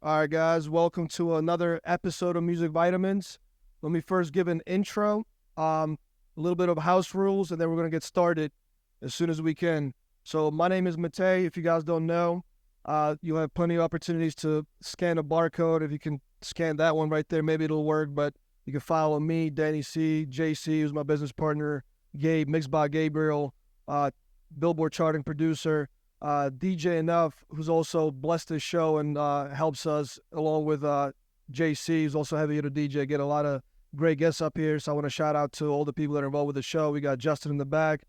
All right, guys, welcome to another episode of Music Vitamins. Let me first give an intro, a little bit of house rules, and then we're going to get started as soon as we can. So my name is Matej. If you guys don't know, you'll have plenty of opportunities to scan a barcode. If you can scan that one right there, maybe it'll work, but you can follow me, Danny C, JC, who's my business partner, Gabe, mixed by Gabriel, Billboard charting producer, DJ Enough, who's also blessed this show and helps us, along with JC, who's also heavy hitter DJ, get a lot of great guests up here. So I want to shout out to all the people that are involved with the show. We got Justin in the back,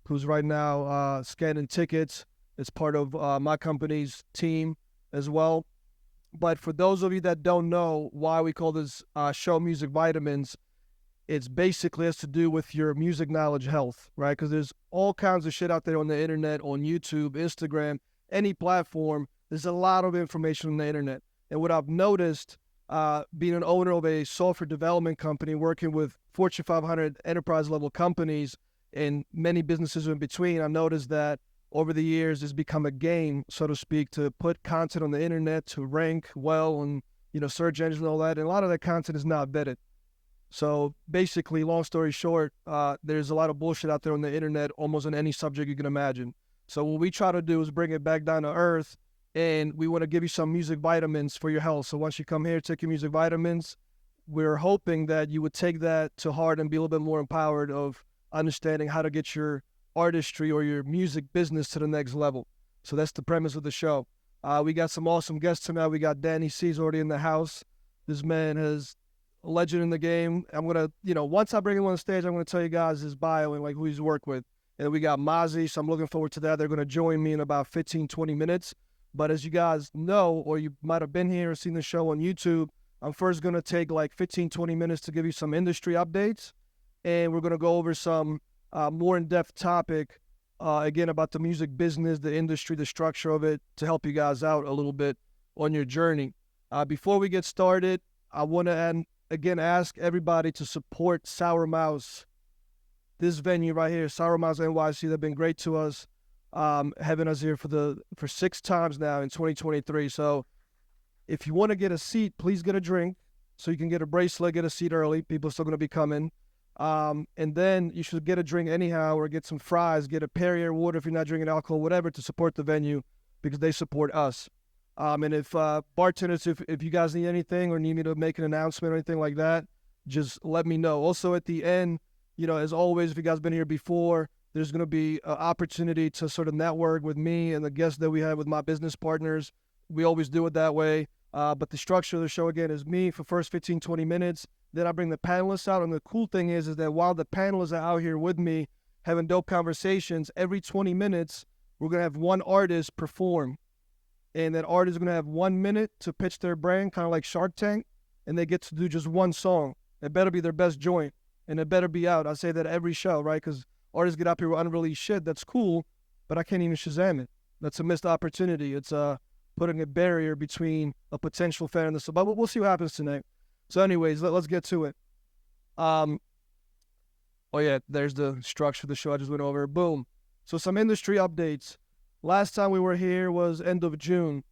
who's right now scanning tickets. It's part of my company's team as well. But for those of you that don't know why we call this show Music Vitamins, it's basically has to do with your music knowledge health, right? Because there's all kinds of shit out there on the internet, on YouTube, Instagram, any platform. There's a lot of information on the internet. And what I've noticed, being an owner of a software development company, working with Fortune 500 enterprise level companies and many businesses in between, I noticed that over the years it's become a game, so to speak, to put content on the internet to rank well and, search engines and all that. And a lot of that content is not vetted. So basically, long story short, there's a lot of bullshit out there on the internet, almost on any subject you can imagine. So what we try to do is bring it back down to earth, and we want to give you some music vitamins for your health. So once you come here, take your music vitamins. We're hoping that you would take that to heart and be a little bit more empowered of understanding how to get your artistry or your music business to the next level. So that's the premise of the show. We got some awesome guests tonight. We got Danny C's already in the house. This man has a legend in the game. I'm going to, once I bring him on the stage, I'm going to tell you guys his bio and who he's worked with. And we got Mazi, so I'm looking forward to that. They're going to join me in about 15, 20 minutes. But as you guys know, or you might have been here or seen the show on YouTube, I'm first going to take 15, 20 minutes to give you some industry updates. And we're going to go over some more in-depth topic, again, about the music business, the industry, the structure of it, to help you guys out a little bit on your journey. Before we get started, I want to again ask everybody to support Sour Mouse. This venue right here, Sour Mouse NYC, they've been great to us, having us here for 6 times now in 2023. So if you want to get a seat, please get a drink so you can get a bracelet, get a seat early. People are still going to be coming. And then you should get a drink anyhow, or get some fries, get a Perrier water if you're not drinking alcohol, whatever, to support the venue, because they support us. And if bartenders, if you guys need anything or need me to make an announcement or anything like that, just let me know. Also at the end, as always, if you guys been here before, there's going to be an opportunity to sort of network with me and the guests that we have with my business partners. We always do it that way. But the structure of the show, again, is me for first 15, 20 minutes. Then I bring the panelists out. And the cool thing is that while the panelists are out here with me having dope conversations, every 20 minutes, we're going to have one artist perform. And that artist is going to have 1 minute to pitch their brand, kind of like Shark Tank, and they get to do just one song. It better be their best joint, and it better be out. I say that every show, right? Because artists get up here with unreleased shit. That's cool, but I can't even Shazam it. That's a missed opportunity. It's putting a barrier between a potential fan and the sub. But we'll see what happens tonight. So anyways, let's get to it. Oh yeah, there's the structure of the show I just went over. Boom. So some industry updates. Last time we were here was end of June.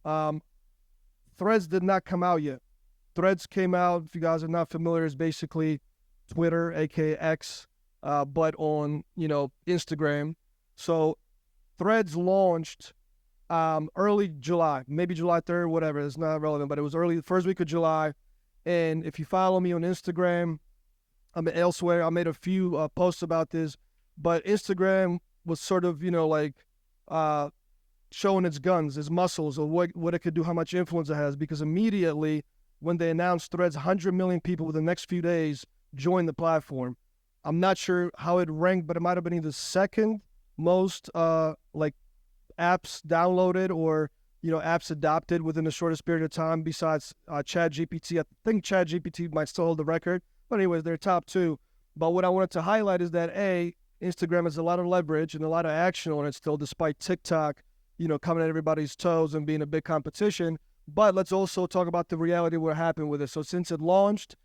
Threads did not come out yet. Threads came out, if you guys are not familiar, is basically Twitter, aka X, but on, Instagram. So Threads launched early July, maybe July 3rd, whatever. It's not relevant, but it was early, first week of July. And if you follow me on Instagram, elsewhere, I made a few posts about this, but Instagram was sort of, showing its guns, its muscles, or what it could do, how much influence it has, because immediately when they announced Threads, 100 million people within the next few days joined the platform. I'm not sure how it ranked, but it might have been either second most apps downloaded or apps adopted within the shortest period of time, besides ChatGPT. I think ChatGPT might still hold the record, but anyways, they're top 2. But what I wanted to highlight is that Instagram has a lot of leverage and a lot of action on it still, despite TikTok coming at everybody's toes and being a big competition. But let's also talk about the reality of what happened with it. So since it launched,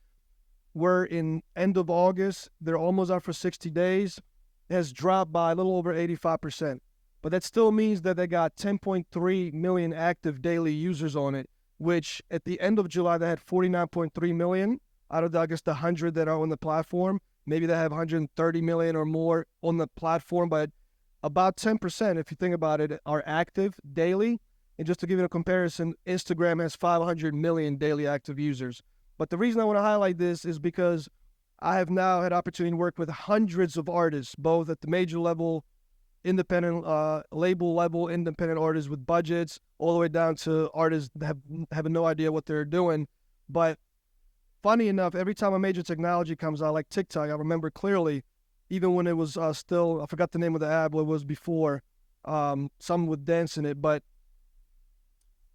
we're in end of August. They're almost out for 60 days. It has dropped by a little over 85%. But that still means that they got 10.3 million active daily users on it. which at the end of July, they had 49.3 million out of, I guess, the 100 that are on the platform. Maybe they have 130 million or more on the platform, but about 10%, if you think about it, are active daily. And just to give you a comparison, Instagram has 500 million daily active users. But the reason I want to highlight this is because I have now had opportunity to work with hundreds of artists, both at the major level, independent label level, independent artists with budgets, all the way down to artists that have no idea what they're doing. But funny enough, every time a major technology comes out, like TikTok, I remember clearly, even when it was still, I forgot the name of the app, what it was before, some would dance in it. But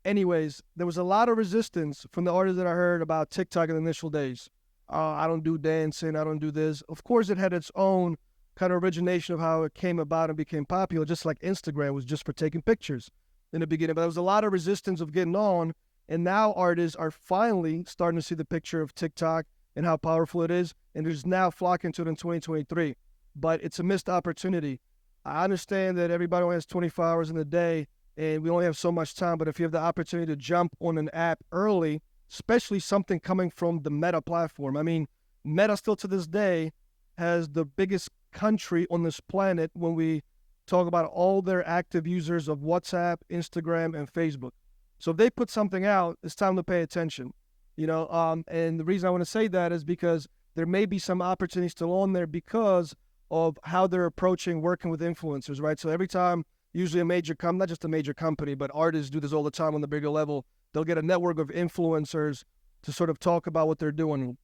anyways, there was a lot of resistance from the artists that I heard about TikTok in the initial days. I don't do dancing, I don't do this. Of course, it had its own kind of origination of how it came about and became popular, just like Instagram was just for taking pictures in the beginning. But there was a lot of resistance of getting on, and now artists are finally starting to see the picture of TikTok and how powerful it is, and they're just now flocking to it in 2023. But it's a missed opportunity. I understand that everybody only has 24 hours in a day, and we only have so much time, but if you have the opportunity to jump on an app early, especially something coming from the Meta platform. I mean, Meta still to this day has the biggest country on this planet when we talk about all their active users of WhatsApp, Instagram, and Facebook. So if they put something out, it's time to pay attention. And the reason I want to say that is because there may be some opportunities still on there because of how they're approaching working with influencers, right? So every time, usually a major company, not just a major company, but artists do this all the time on the bigger level, they'll get a network of influencers to sort of talk about what they're doing,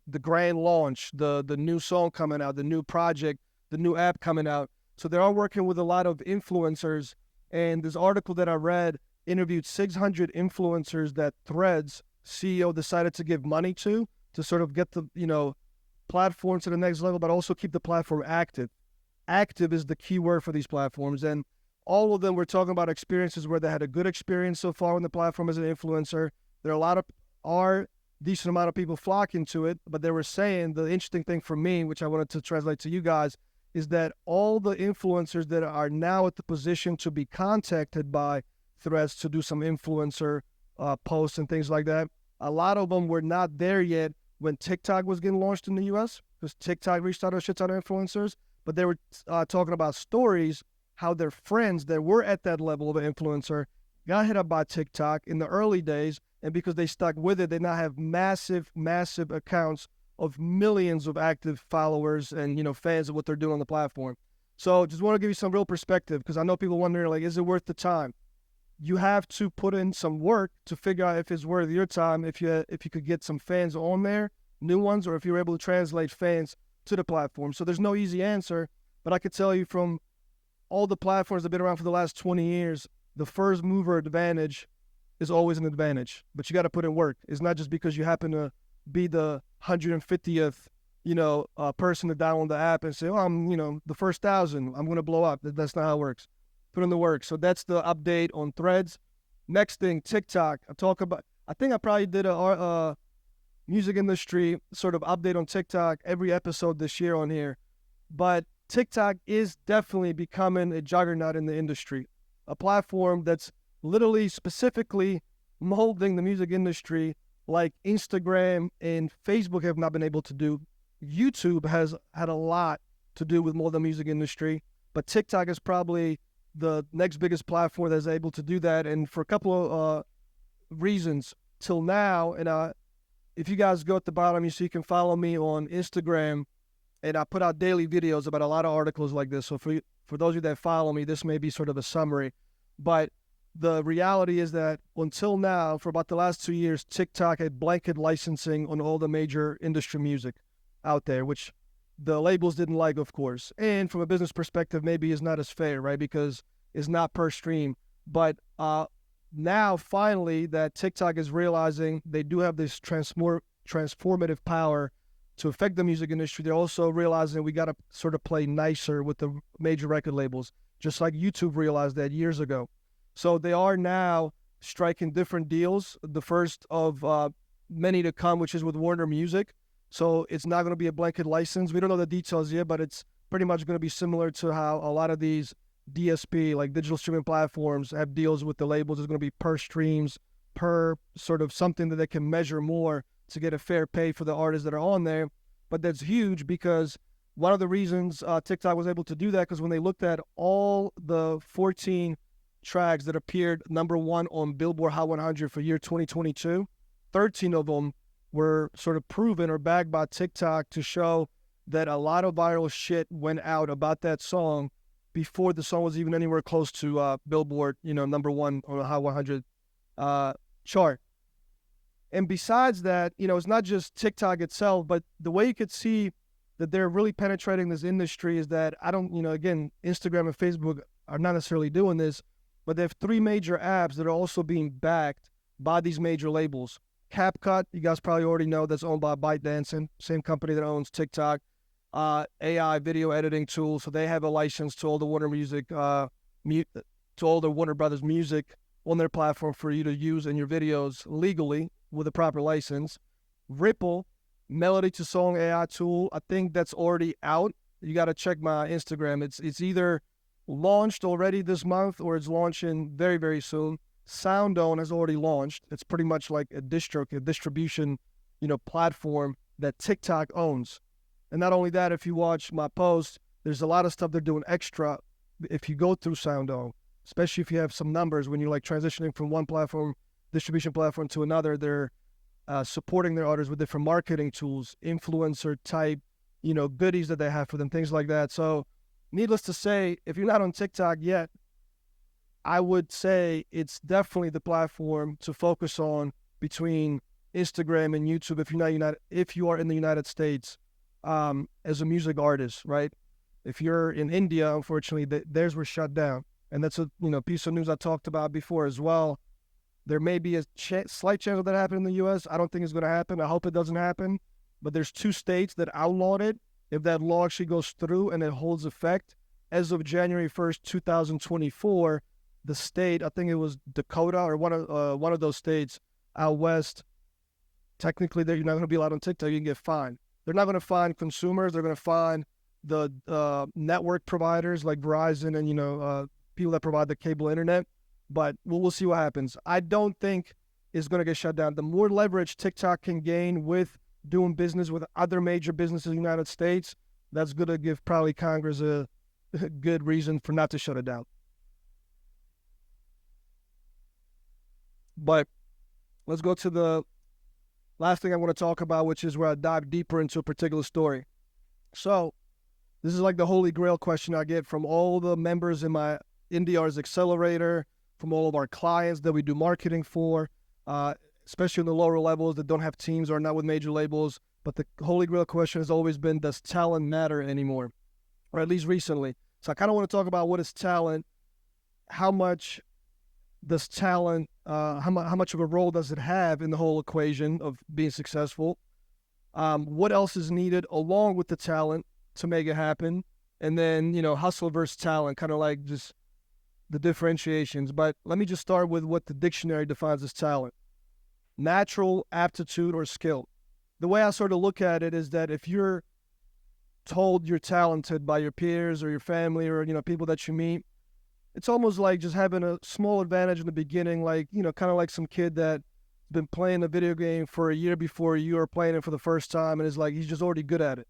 the grand launch, the new song coming out, the new project, the new app coming out. So they are working with a lot of influencers. And this article that I read interviewed 600 influencers that Threads CEO decided to give money to sort of get the, platform to the next level, but also keep the platform active. Active is the key word for these platforms. And all of them were talking about experiences where they had a good experience so far on the platform as an influencer. There are decent amount of people flocking to it, but they were saying the interesting thing for me, which I wanted to translate to you guys, is that all the influencers that are now at the position to be contacted by Threads to do some influencer posts and things like that, a lot of them were not there yet when TikTok was getting launched in the US, because TikTok reached out to a shit ton of influencers, but they were talking about stories, how their friends that were at that level of an influencer got hit up by TikTok in the early days, and because they stuck with it, they now have massive, massive accounts of millions of active followers and, fans of what they're doing on the platform. So just want to give you some real perspective, because I know people wondering, like, is it worth the time? You have to put in some work to figure out if it's worth your time, if you could get some fans on there, new ones, or if you're able to translate fans to the platform. So there's no easy answer, but I could tell you from all the platforms that have been around for the last 20 years, the first mover advantage is always an advantage, but you got to put in work. It's not just because you happen to be the 150th, person to download the app and say, oh, I'm, the first 1,000, I'm going to blow up. That's not how it works. Put in the work. So that's the update on Threads. Next thing, TikTok. I think I probably did a music industry sort of update on TikTok every episode this year on here, but TikTok is definitely becoming a juggernaut in the industry, a platform that's literally specifically molding the music industry like Instagram and Facebook have not been able to do. YouTube has had a lot to do with molding the music industry, but TikTok is probably the next biggest platform that's able to do that, and for a couple of reasons till now. And if you guys go at the bottom, you can follow me on Instagram, and I put out daily videos about a lot of articles like this. So for those of you that follow me, this may be sort of a summary. But the reality is that until now, for about the last 2 years, TikTok had blanket licensing on all the major industry music out there, which the labels didn't like, of course. And from a business perspective, maybe is not as fair, right? Because it's not per stream. But now, finally, that TikTok is realizing they do have this transformative power to affect the music industry. They're also realizing we got to sort of play nicer with the major record labels, just like YouTube realized that years ago. So they are now striking different deals, the first of many to come, which is with Warner Music. So it's not going to be a blanket license. We don't know the details yet, but it's pretty much going to be similar to how a lot of these DSP, like digital streaming platforms, have deals with the labels. It's going to be per streams per sort of something that they can measure more to get a fair pay for the artists that are on there. But that's huge because one of the reasons TikTok was able to do that, because when they looked at all the 14 tracks that appeared number one on Billboard Hot 100 for year 2022, 13 of them were sort of proven or bagged by TikTok to show that a lot of viral shit went out about that song before the song was even anywhere close to Billboard, number one on the Hot 100 chart. And besides that, it's not just TikTok itself, but the way you could see that they're really penetrating this industry is that again, Instagram and Facebook are not necessarily doing this, but they have three major apps that are also being backed by these major labels. CapCut, you guys probably already know, that's owned by ByteDance, same company that owns TikTok. AI video editing tool, so they have a license to all the Warner Music, to all the Warner Brothers music on their platform for you to use in your videos legally with a proper license. Ripple, melody to song AI tool, I think that's already out. You got to check my Instagram. It's either launched already this month or it's launching very, very soon. SoundOn has already launched. It's pretty much like a distribution, platform that TikTok owns. And not only that, if you watch my post, there's a lot of stuff they're doing extra if you go through SoundOn, especially if you have some numbers. When you're like transitioning from one distribution platform to another, they're supporting their artists with different marketing tools, influencer type, goodies that they have for them, things like that. So needless to say, if you're not on TikTok yet, I would say it's definitely the platform to focus on between Instagram and YouTube if you are in the United States. As a music artist, right? If you're in India, unfortunately, theirs were shut down. And that's a piece of news I talked about before as well. There may be a slight chance of that happening in the U.S. I don't think it's going to happen. I hope it doesn't happen. But there's 2 states that outlawed it. If that law actually goes through and it holds effect, as of January 1st, 2024, the state, I think it was Dakota or one of those states out west, technically you're not going to be allowed on TikTok. You can get fined. They're not going to find consumers. They're going to find the network providers like Verizon and, people that provide the cable internet. But we'll see what happens. I don't think it's going to get shut down. The more leverage TikTok can gain with doing business with other major businesses in the United States, that's going to give probably Congress a good reason for not to shut it down. But let's go to the last thing I want to talk about, which is where I dive deeper into a particular story. So this is like the holy grail question I get from all the members in my NDR's accelerator, from all of our clients that we do marketing for, especially in the lower levels that don't have teams or are not with major labels. But the holy grail question has always been, does talent matter anymore? Or at least recently. So I kind of want to talk about what is talent, how much does talent, how much of a role does it have in the whole equation of being successful? What else is needed along with the talent to make it happen? And then, hustle versus talent, kind of like just the differentiations. But let me just start with what the dictionary defines as talent. Natural aptitude or skill. The way I sort of look at it is that if you're told you're talented by your peers or your family or, people that you meet, it's almost like just having a small advantage in the beginning, like, kind of like some kid that's been playing a video game for a year before you are playing it for the first time and is like, he's just already good at it.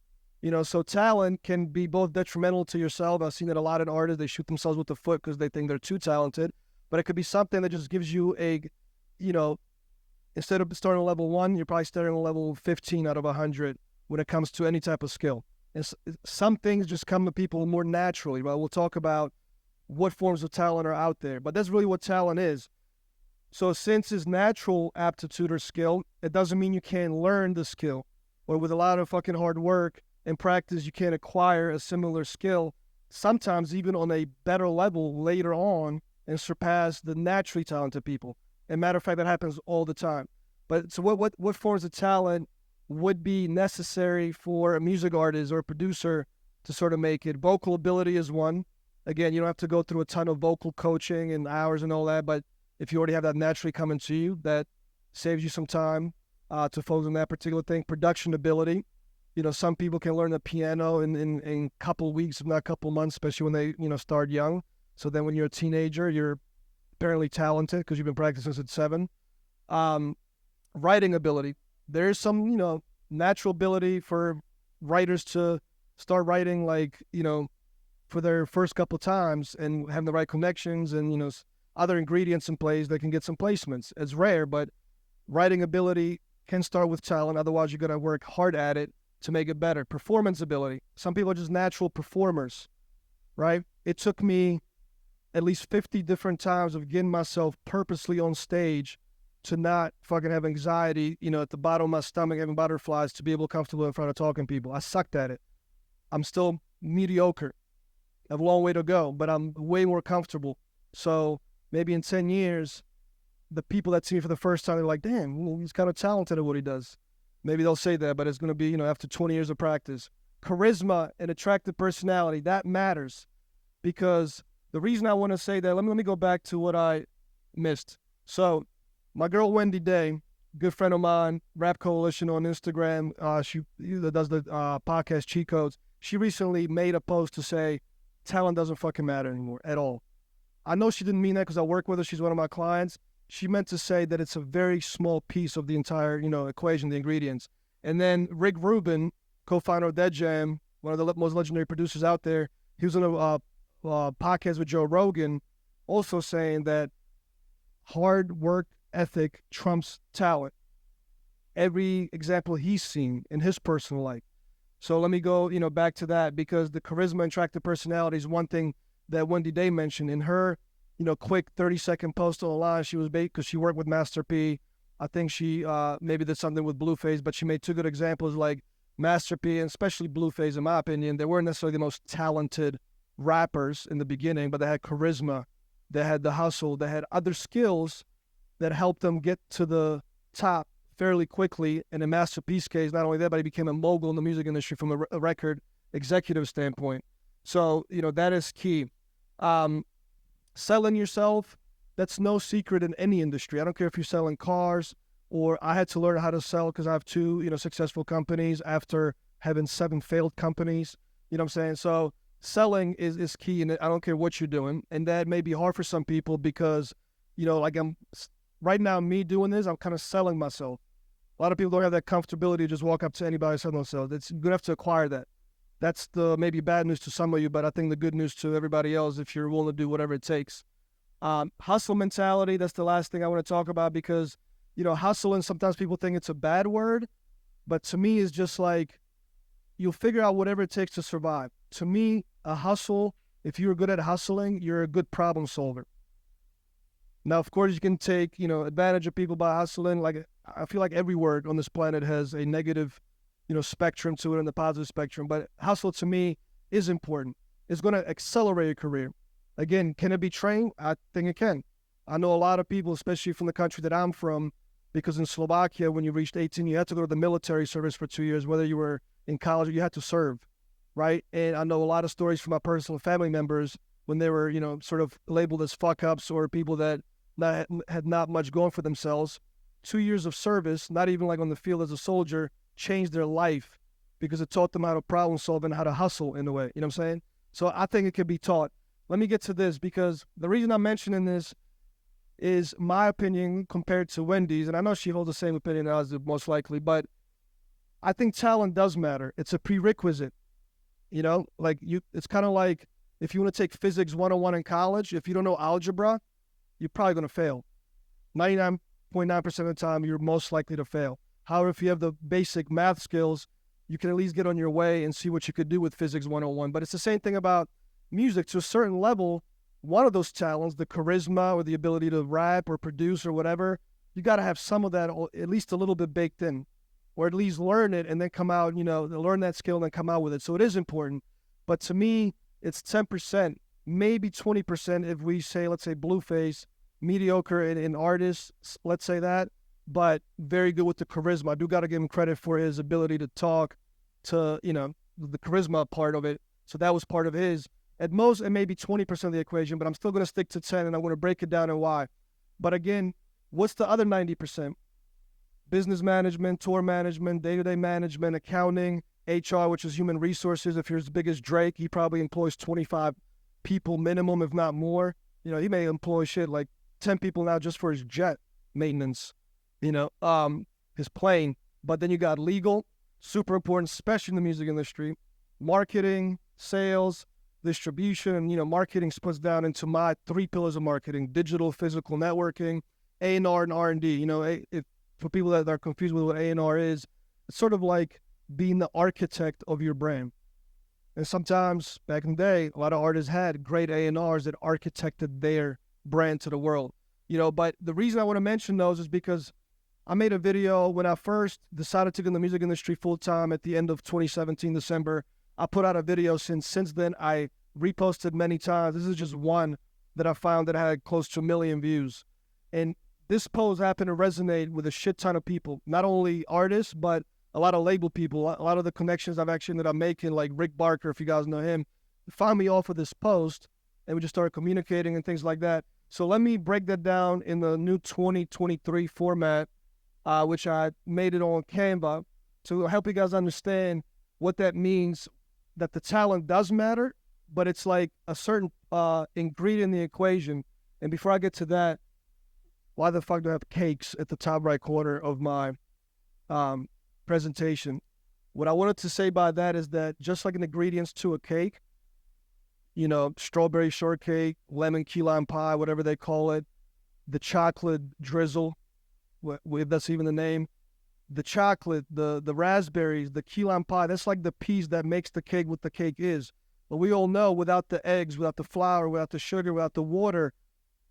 So talent can be both detrimental to yourself. I've seen it a lot in artists. They shoot themselves with the foot because they think they're too talented. But it could be something that just gives you instead of starting at level 1, you're probably starting at level 15 out of 100 when it comes to any type of skill. And some things just come to people more naturally, right? We'll talk about what forms of talent are out there, but that's really what talent is. So since it's natural aptitude or skill, it doesn't mean you can't learn the skill, or with a lot of fucking hard work and practice, you can acquire a similar skill, sometimes even on a better level later on, and surpass the naturally talented people. And matter of fact, that happens all the time. But so what forms of talent would be necessary for a music artist or a producer to sort of make it? Vocal ability is one. Again, you don't have to go through a ton of vocal coaching and hours and all that, but if you already have that naturally coming to you, that saves you some time to focus on that particular thing. Production ability. Some people can learn the piano in a couple weeks, if not a couple months, especially when they, start young. So then when you're a teenager, you're apparently talented because you've been practicing since 7. Writing ability. There's some, natural ability for writers to start writing for their first couple times and having the right connections and, other ingredients in place that can get some placements. It's rare, but writing ability can start with talent. Otherwise, you're going to work hard at it to make it better. Performance ability. Some people are just natural performers, right? It took me at least 50 different times of getting myself purposely on stage to not fucking have anxiety, at the bottom of my stomach, having butterflies, to be able to comfortable in front of talking people. I sucked at it. I'm still mediocre. I have a long way to go, but I'm way more comfortable. So maybe in 10 years, the people that see me for the first time, they're like, damn, he's kind of talented at what he does. Maybe they'll say that, but it's going to be, after 20 years of practice. Charisma and attractive personality, that matters. Because the reason I want to say that, let me go back to what I missed. So my girl Wendy Day, good friend of mine, Rap Coalition on Instagram, she does the podcast Cheat Codes. She recently made a post to say, talent doesn't fucking matter anymore at all. I know she didn't mean that because I work with her. She's one of my clients. She meant to say that it's a very small piece of the entire, equation, the ingredients. And then Rick Rubin, co-founder of Dead Jam, one of the most legendary producers out there, he was on a podcast with Joe Rogan, also saying that hard work ethic trumps talent. Every example he's seen in his personal life. So let me go, back to that, because the charisma and attractive personality is one thing that Wendy Day mentioned in her, quick 30-second post online. She was bait because she worked with Master P. I think she maybe did something with Blueface, but she made two good examples like Master P and especially Blueface, in my opinion. They weren't necessarily the most talented rappers in the beginning, but they had charisma, they had the hustle, they had other skills that helped them get to the top fairly quickly. And in Master P's case, not only that, but he became a mogul in the music industry from a record executive standpoint. So, that is key. Selling yourself, that's no secret in any industry. I don't care if you're selling cars, or I had to learn how to sell because I have two, successful companies after having 7 failed companies. You know what I'm saying? So selling is key, and I don't care what you're doing. And that may be hard for some people because, right now, me doing this, I'm kind of selling myself. A lot of people don't have that comfortability to just walk up to anybody and sell themselves. You're going to have to acquire that. That's the maybe bad news to some of you, but I think the good news to everybody else if you're willing to do whatever it takes. Hustle mentality, that's the last thing I want to talk about because, hustling, sometimes people think it's a bad word, but to me it's just like you'll figure out whatever it takes to survive. To me, a hustle, if you're good at hustling, you're a good problem solver. Now, of course, you can take, advantage of people by hustling. Like, I feel like every word on this planet has a negative spectrum to it and the positive spectrum. But hustle to me is important. It's going to accelerate your career. Again, can it be trained? I think it can. I know a lot of people, especially from the country that I'm from, because in Slovakia, when you reached 18, you had to go to the military service for 2 years, whether you were in college or you had to serve, right? And I know a lot of stories from my personal family members when they were, sort of labeled as fuck-ups or people that had not much going for themselves. 2 years of service, not even like on the field as a soldier, changed their life because it taught them how to problem solve and how to hustle in a way. You know what I'm saying? So I think it can be taught. Let me get to this because the reason I'm mentioning this is my opinion compared to Wendy's, and I know she holds the same opinion as I do, most likely, but I think talent does matter. It's a prerequisite. It's kind of like if you want to take physics 101 in college, if you don't know algebra, you're probably going to fail. 99.9% of the time, you're most likely to fail. However, if you have the basic math skills, you can at least get on your way and see what you could do with Physics 101. But it's the same thing about music. To a certain level, one of those talents, the charisma or the ability to rap or produce or whatever, you got to have some of that, at least a little bit baked in, or at least learn it and then come out, learn that skill and then come out with it. So it is important. But to me, it's 10%, maybe 20% if we say, let's say Blueface, mediocre in artists, let's say that, but very good with the charisma. I do got to give him credit for his ability to talk, to, the charisma part of it. So that was part of his. At most, it may be 20% of the equation, but I'm still going to stick to 10, and I'm going to break it down and why. But again, what's the other 90%? Business management, tour management, day-to-day management, accounting, HR, which is human resources. If you're as big as Drake, he probably employs 25 people minimum, if not more. He may employ like 10 people now just for his jet maintenance. his plane. But then you got legal, super important, especially in the music industry, marketing, sales, distribution. Marketing splits down into my three pillars of marketing: digital, physical, networking, A&R, and R&D. For people that are confused with what A&R is, it's sort of like being the architect of your brand. And sometimes back in the day, a lot of artists had great A&Rs that architected their brand to the world. But the reason I want to mention those is because I made a video when I first decided to get in the music industry full time at the end of 2017, December. I put out a video since then. I reposted many times. This is just one that I found that had close to 1 million views. And this post happened to resonate with a shit ton of people, not only artists, but a lot of label people. A lot of the connections I've actually ended up making, like Rick Barker, if you guys know him, found me off of this post, and we just started communicating and things like that. So let me break that down in the new 2023 format, which I made it on Canva to help you guys understand what that means, that the talent does matter, but it's like a certain ingredient in the equation. And before I get to that, why the fuck do I have cakes at the top right corner of my presentation? What I wanted to say by that is that just like an ingredients to a cake, strawberry shortcake, lemon key lime pie, whatever they call it, the chocolate drizzle, if that's even the name, the chocolate, the raspberries, the key lime pie, that's like the piece that makes the cake what the cake is. But we all know without the eggs, without the flour, without the sugar, without the water,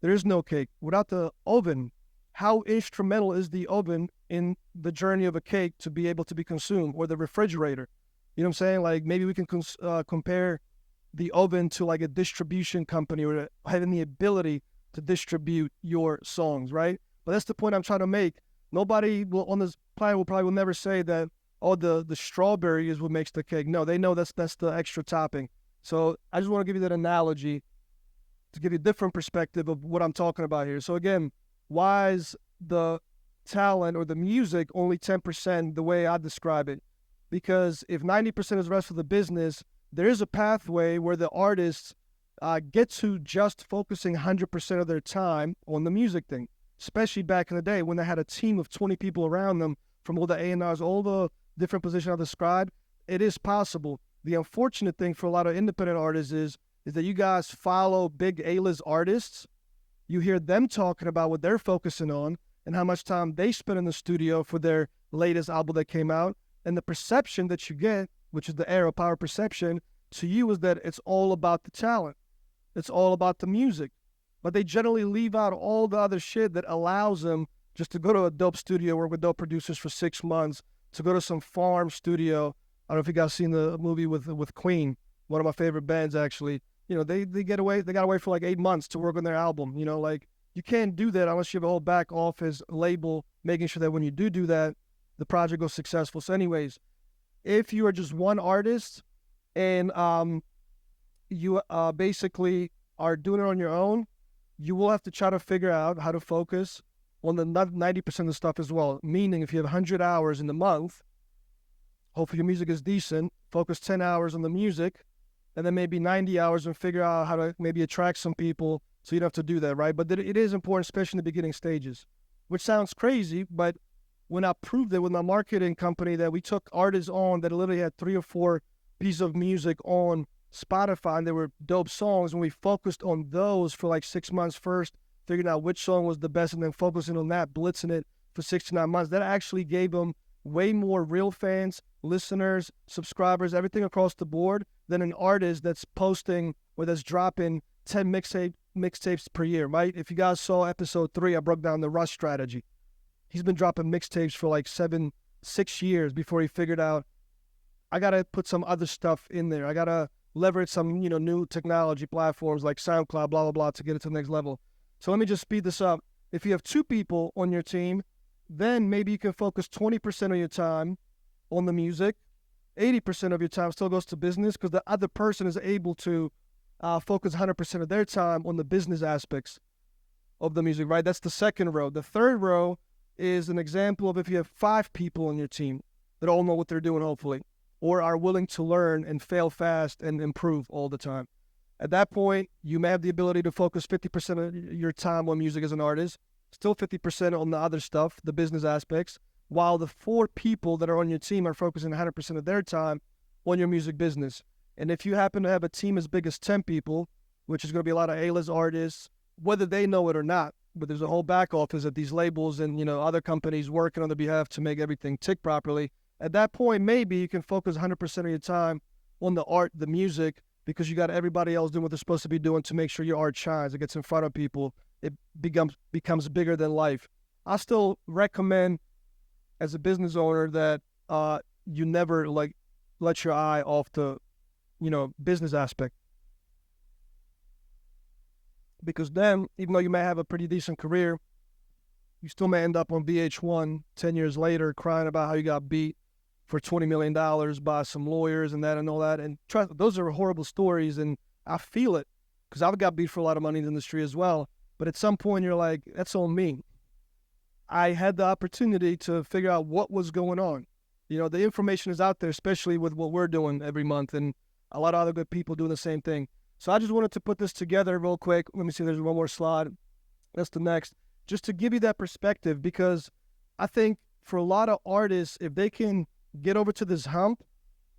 there is no cake. Without the oven, how instrumental is the oven in the journey of a cake to be able to be consumed, or the refrigerator? You know what I'm saying? Like maybe we can compare the oven to like a distribution company, or having the ability to distribute your songs, right? But that's the point I'm trying to make. Nobody will on this planet will never say that, oh, the strawberry is what makes the cake. No, they know that's the extra topping. So I just want to give you that analogy to give you a different perspective of what I'm talking about here. So again, why is the talent or the music only 10% the way I describe it? Because if 90% is the rest of the business, there is a pathway where the artists get to just focusing 100% of their time on the music thing, especially back in the day when they had a team of 20 people around them from all the A&Rs, all the different positions I described. It is possible. The unfortunate thing for a lot of independent artists is that you guys follow big A-list artists. You hear them talking about what they're focusing on and how much time they spend in the studio for their latest album that came out. And the perception that you get, which is the era of power perception, to you is that it's all about the talent. It's all about the music. But they generally leave out all the other shit that allows them just to go to a dope studio, work with dope producers for 6 months, to go to some farm studio. I don't know if you guys seen the movie with Queen, one of my favorite bands actually. They got away for like 8 months to work on their album. Like you can't do that unless you have a whole back office label making sure that when you do that, the project goes successful. So anyways, if you are just one artist and you basically are doing it on your own, you will have to try to figure out how to focus on the 90% of the stuff as well. Meaning if you have 100 hours in the month, hopefully your music is decent, focus 10 hours on the music, and then maybe 90 hours and figure out how to maybe attract some people so you don't have to do that, right? But it is important, especially in the beginning stages, which sounds crazy, but when I proved it with my marketing company that we took artists on that literally had 3 or 4 pieces of music on Spotify and they were dope songs, and we focused on those for like 6 months first, figuring out which song was the best and then focusing on that, blitzing it for 6 to 9 months. That actually gave them way more real fans, listeners, subscribers, everything across the board than an artist that's posting or that's dropping 10 mixtapes per year, right? If you guys saw episode 3, I broke down the Rush strategy. He's been dropping mixtapes for like 6 years before he figured out, I got to put some other stuff in there. I got to leverage some, new technology platforms like SoundCloud, blah, blah, blah, to get it to the next level. So let me just speed this up. If you have 2 people on your team, then maybe you can focus 20% of your time on the music. 80% of your time still goes to business because the other person is able to focus 100% of their time on the business aspects of the music, right? That's the second row. The third row is an example of if you have 5 people on your team that all know what they're doing, hopefully, or are willing to learn and fail fast and improve all the time. At that point, you may have the ability to focus 50% of your time on music as an artist, still 50% on the other stuff, the business aspects, while the 4 people that are on your team are focusing 100% of their time on your music business. And if you happen to have a team as big as 10 people, which is going to be a lot of A-list artists, whether they know it or not, but there's a whole back office at these labels and, other companies working on their behalf to make everything tick properly. At that point, maybe you can focus 100% of your time on the art, the music, because you got everybody else doing what they're supposed to be doing to make sure your art shines. It gets in front of people. It becomes bigger than life. I still recommend, as a business owner, that you never let your eye off the, business aspect. Because then, even though you may have a pretty decent career, you still may end up on VH1 10 years later crying about how you got beat for $20 million by some lawyers and that and all that. And trust, those are horrible stories, and I feel it because I've got beat for a lot of money in the industry as well. But at some point, you're like, that's on me. I had the opportunity to figure out what was going on. The information is out there, especially with what we're doing every month, and a lot of other good people doing the same thing. So I just wanted to put this together real quick. Let me see, there's one more slide. That's the next. Just to give you that perspective, because I think for a lot of artists, if they can get over to this hump,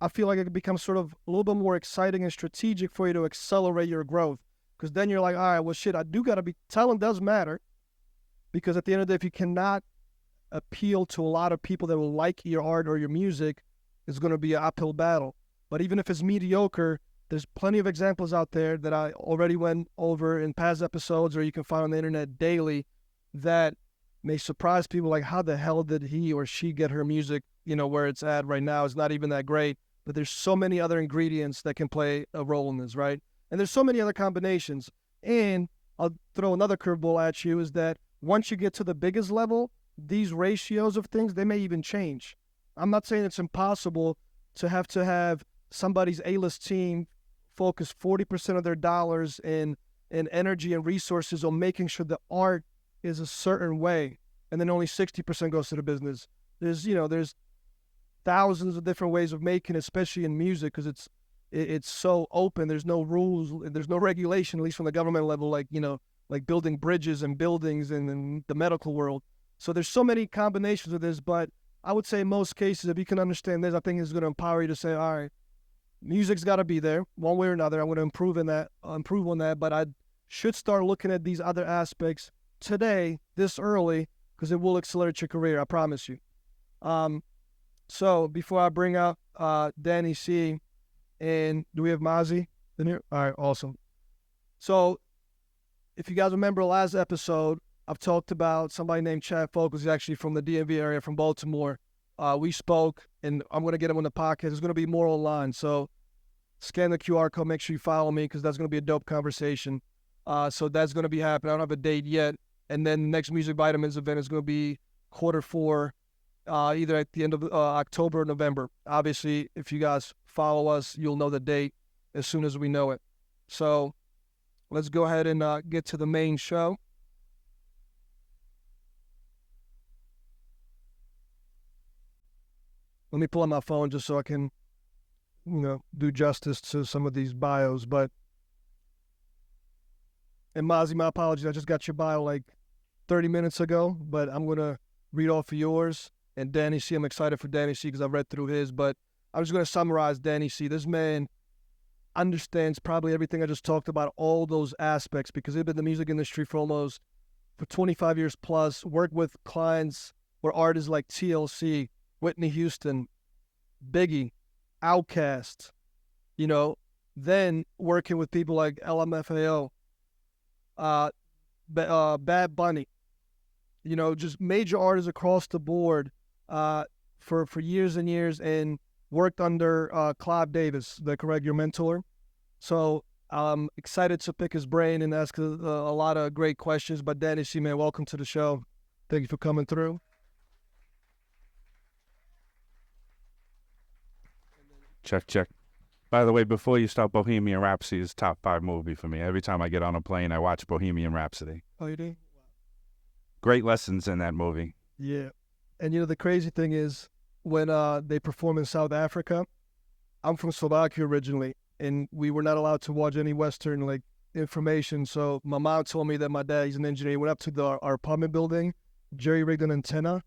I feel like it becomes sort of a little bit more exciting and strategic for you to accelerate your growth. Because then you're like, all right, well, shit, I do got to be, talent does matter. Because at the end of the day, if you cannot appeal to a lot of people that will like your art or your music, it's going to be an uphill battle. But even if it's mediocre, there's plenty of examples out there that I already went over in past episodes, or you can find on the internet daily, that may surprise people, like how the hell did he or she get her music, where it's at right now is not even that great. But there's so many other ingredients that can play a role in this, right? And there's so many other combinations. And I'll throw another curveball at you, is that once you get to the biggest level, these ratios of things, they may even change. I'm not saying it's impossible to have somebody's A-list team focus 40% of their dollars in energy and resources on making sure the art is a certain way, and then only 60% goes to the business. There's thousands of different ways of making it, especially in music, because it's so open. There's no rules, there's no regulation, at least from the government level, like building bridges and buildings in the medical world. So there's so many combinations of this, but I would say in most cases, if you can understand this, I think it's going to empower you to say, all right, music's got to be there one way or another. I'm going to improve on that, but I should start looking at these other aspects today, this early, because it will accelerate your career, I promise you. So before I bring up Danny C, and do we have Mazi in here? All right, awesome. So if you guys remember last episode, I've talked about somebody named Chad Folk, who's actually from the DMV area, from Baltimore. We spoke, and I'm going to get him on the podcast. It's going to be more online, so scan the QR code. Make sure you follow me, because that's going to be a dope conversation. So that's going to be happening. I don't have a date yet. And then the next Music Vitamins event is going to be Q4, either at the end of October or November. Obviously, if you guys follow us, you'll know the date as soon as we know it. So let's go ahead and get to the main show. Let me pull out my phone just so I can, do justice to some of these bios. And Mazi, my apologies, I just got your bio like 30 minutes ago, but I'm going to read off of yours. And Danny C, I'm excited for Danny C because I've read through his, but I'm just going to summarize Danny C. This man understands probably everything I just talked about, all those aspects, because he's been in the music industry for 25 years plus, worked with clients or artists like TLC, Whitney Houston, Biggie, Outkast, then working with people like LMFAO, Bad Bunny, just major artists across the board for years and years, and worked under Clive Davis, correct, your mentor. So I'm excited to pick his brain and ask a lot of great questions. But Danny C, man, welcome to the show. Thank you for coming through. Check. By the way, before you start, Bohemian Rhapsody is top 5 movie for me. Every time I get on a plane, I watch Bohemian Rhapsody. Oh, you do? Great lessons in that movie. Yeah. And the crazy thing is, when they perform in South Africa, I'm from Slovakia originally, and we were not allowed to watch any Western information. So my mom told me that my dad, he's an engineer. He went up to our apartment building, jerry-rigged an antenna,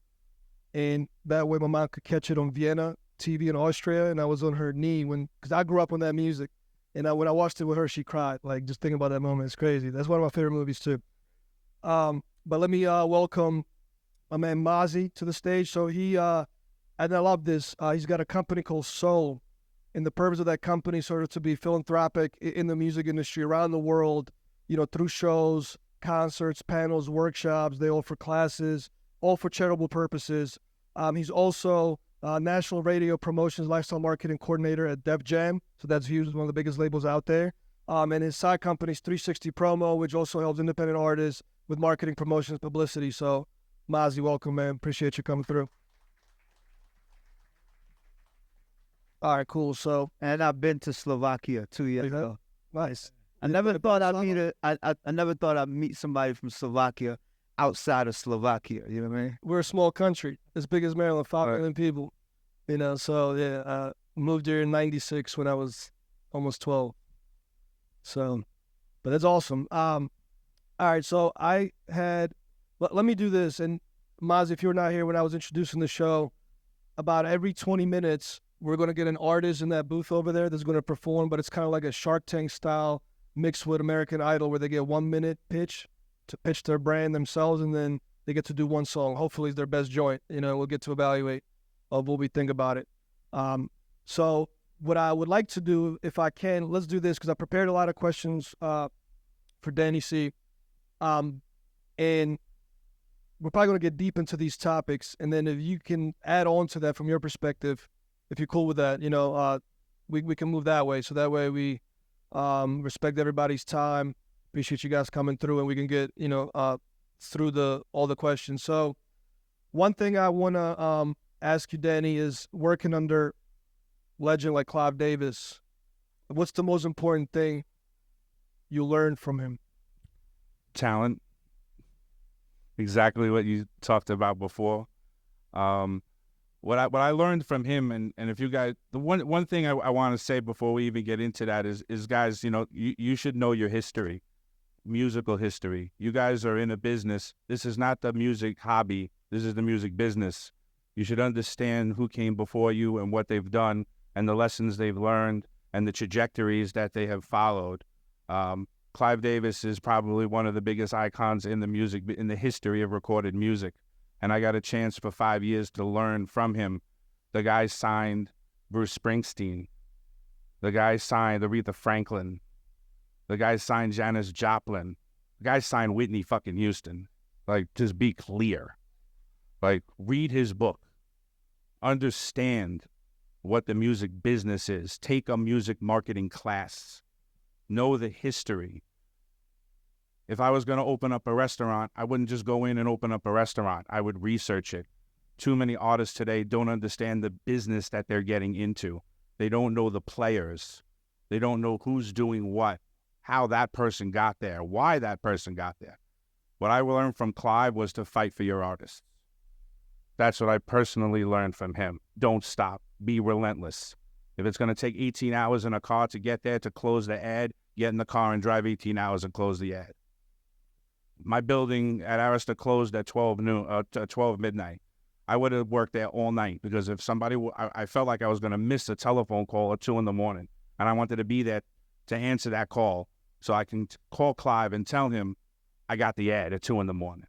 and that way my mom could catch it on Vienna TV in Austria. And I was on her knee because I grew up on that music. And when I watched it with her, she cried. Like, just thinking about that moment, it's crazy. That's one of my favorite movies too. But let me welcome my man Mazi to the stage. So and I love this. He's got a company called Soul, and the purpose of that company sort of to be philanthropic in the music industry around the world, through shows, concerts, panels, workshops. They offer classes, all for charitable purposes. He's also National Radio Promotions Lifestyle Marketing Coordinator at Def Jam. So that's huge, one of the biggest labels out there. And his side company is 360 Promo, which also helps independent artists with marketing, promotions, publicity. So, Mazi, welcome, man. Appreciate you coming through. All right, cool. So, and I've been to Slovakia 2 years ago. Nice. I never thought I'd meet somebody from Slovakia outside of Slovakia. You know what I mean? We're a small country, as big as Maryland, 5 million people. So yeah, moved here in '96 when I was almost 12. So, but that's awesome. All right, so let me do this. And Mazi, if you were not here when I was introducing the show, about every 20 minutes, we're going to get an artist in that booth over there that's going to perform, but it's kind of like a Shark Tank style mixed with American Idol where they get 1 minute pitch to pitch their brand themselves, and then they get to do one song. Hopefully it's their best joint. We'll get to evaluate of what we think about it. So what I would like to do, if I can, let's do this because I prepared a lot of questions for Danny C. And we're probably going to get deep into these topics. And then if you can add on to that from your perspective, if you're cool with that, we can move that way. So that way we respect everybody's time. Appreciate you guys coming through, and we can get, through all the questions. So one thing I want to ask you, Danny, is working under legend like Clive Davis, what's the most important thing you learned from him? Talent. Exactly what you talked about before. What I learned from him, and if you guys, the one thing I want to say before we even get into that is guys, you should know your history, musical history. You guys are in a business. This is not the music hobby. This is the music business. You should understand who came before you and what they've done and the lessons they've learned and the trajectories that they have followed. Clive Davis is probably one of the biggest icons in the history of recorded music. And I got a chance for 5 years to learn from him. The guy signed Bruce Springsteen. The guy signed Aretha Franklin. The guy signed Janis Joplin. The guy signed Whitney fucking Houston. Like, just be clear. Like, read his book. Understand what the music business is. Take a music marketing class. Know the history. If I was going to open up a restaurant, I wouldn't just go in and open up a restaurant. I would research it. Too many artists today don't understand the business that they're getting into. They don't know the players. They don't know who's doing what, how that person got there, why that person got there. What I learned from Clive was to fight for your artists. That's what I personally learned from him. Don't stop. Be relentless. If it's going to take 18 hours in a car to get there to close the ad, get in the car and drive 18 hours and close the ad. My building at Artistry closed at 12 midnight. I would have worked there all night because if somebody, I felt like I was going to miss a telephone call at 2 a.m. and I wanted to be there to answer that call so I can call Clive and tell him I got the ad at 2 a.m.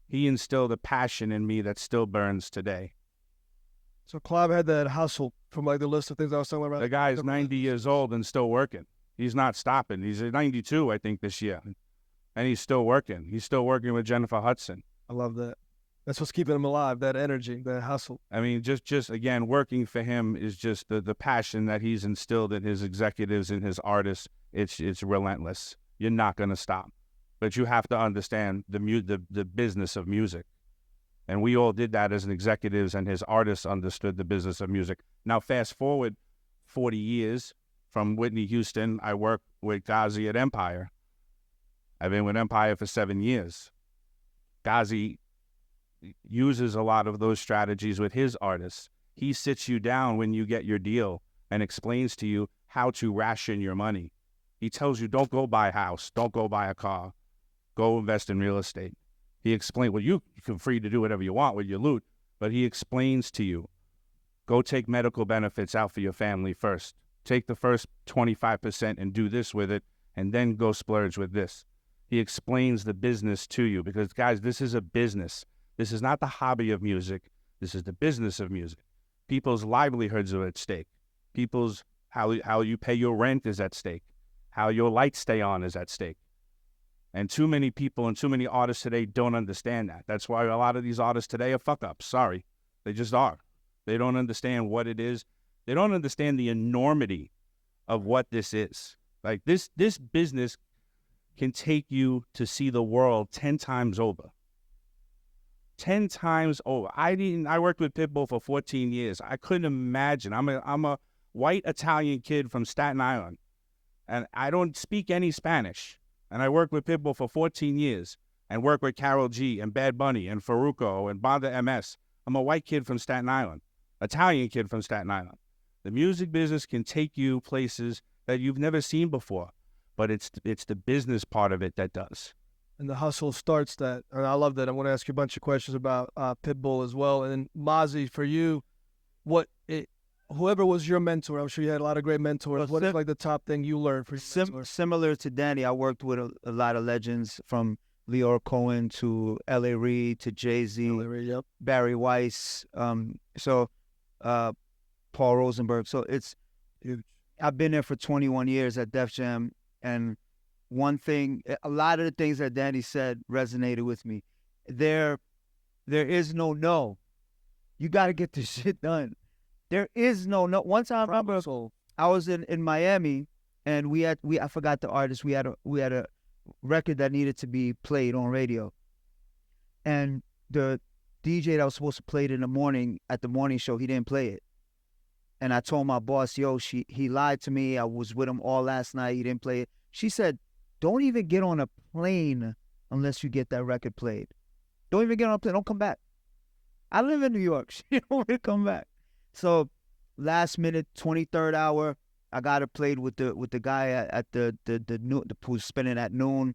He instilled a passion in me that still burns today. So Clive had that hustle from like the list of things I was talking about. The guy is 90 years old and still working. He's not stopping. He's 92, I think, this year. And he's still working. He's still working with Jennifer Hudson. I love that. That's what's keeping him alive, that energy, that hustle. I mean, just again, working for him is just the passion that he's instilled in his executives and his artists. It's relentless. You're not going to stop. But you have to understand the business of music. And we all did that as executives, and his artists understood the business of music. Now, fast forward 40 years from Whitney Houston, I work with Gazi at Empire. I've been with Empire for 7 years. Gazi uses a lot of those strategies with his artists. He sits you down when you get your deal and explains to you how to ration your money. He tells you, don't go buy a house, don't go buy a car, go invest in real estate. He explained, well, you can free to do whatever you want with your loot, but he explains to you, go take medical benefits out for your family first. Take the first 25% and do this with it, and then go splurge with this. He explains the business to you because, guys, this is a business. This is not the hobby of music. This is the business of music. People's livelihoods are at stake. People's how you pay your rent is at stake. How your lights stay on is at stake. And too many people and too many artists today don't understand that. That's why a lot of these artists today are fuck-ups. Sorry. They just are. They don't understand what it is. They don't understand the enormity of what this is. Like this business can take you to see the world 10 times over. 10 times over. I worked with Pitbull for 14 years. I couldn't imagine. I'm a white Italian kid from Staten Island, and I don't speak any Spanish. And I worked with Pitbull for 14 years and worked with Karol G and Bad Bunny and Farruko and Banda MS. I'm a white kid from Staten Island, Italian kid from Staten Island. The music business can take you places that you've never seen before, but it's the business part of it that does. And the hustle starts that. And I love that. I want to ask you a bunch of questions about Pitbull as well. And then Mazi, for you, whoever was your mentor, I'm sure you had a lot of great mentors. What is like the top thing you learned from your mentor? Similar to Danny, I worked with a lot of legends from Leor Cohen to L.A. Reid to Jay-Z, Yep. Barry Weiss, Paul Rosenberg. So it's Huge. I've been there for 21 years at Def Jam, and one thing, a lot of the things that Danny said resonated with me. There is no. You got to get this shit done. There is no. One time, I remember I was in Miami, and I forgot the artist. We had a record that needed to be played on radio, and the DJ that was supposed to play it in the morning at the morning show, he didn't play it. And I told my boss, yo, he lied to me. I was with him all last night. He didn't play it. She said, don't even get on a plane unless you get that record played. Don't even get on a plane. Don't come back. I live in New York. She don't want to come back. So last minute, 23rd hour, I got it played with the guy at the who's spinning at noon.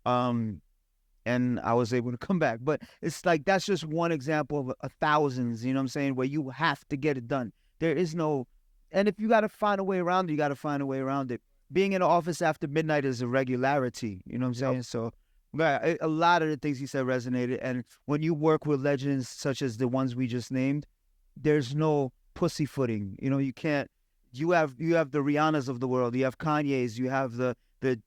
And I was able to come back. But it's like, that's just one example of thousands, you know what I'm saying, where you have to get it done. There is no, and if you got to find a way around it, you got to find a way around it. Being in the office after midnight is a regularity, you know what I'm saying? Yep. So a lot of the things he said resonated. And when you work with legends such as the ones we just named, there's no pussyfooting. You know, you can't, you have the Rihannas of the world, you have Kanye's, you have the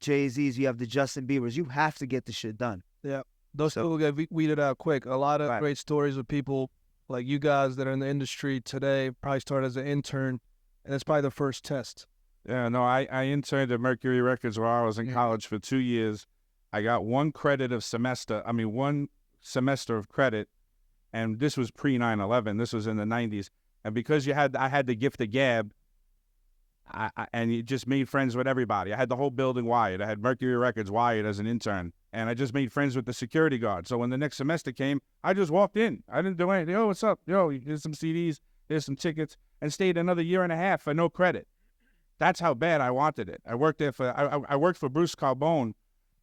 Jay-Z's, you have the Justin Bieber's. You have to get the shit done. Yeah. Those people get weeded out quick. A lot of great stories with people like you guys that are in the industry today, probably started as an intern, and it's probably the first test. Yeah, no, I interned at Mercury Records while I was in college for 2 years. I got one semester of credit, and this was pre 9/11. This was in the 90s. And because I had the gift of gab, and you just made friends with everybody. I had the whole building wired. I had Mercury Records wired as an intern, and I just made friends with the security guard. So when the next semester came, I just walked in. I didn't do anything. Yo, what's up? Yo, here's some CDs, here's some tickets, and stayed another year and a half for no credit. That's how bad I wanted it. I worked there I worked for Bruce Carbone,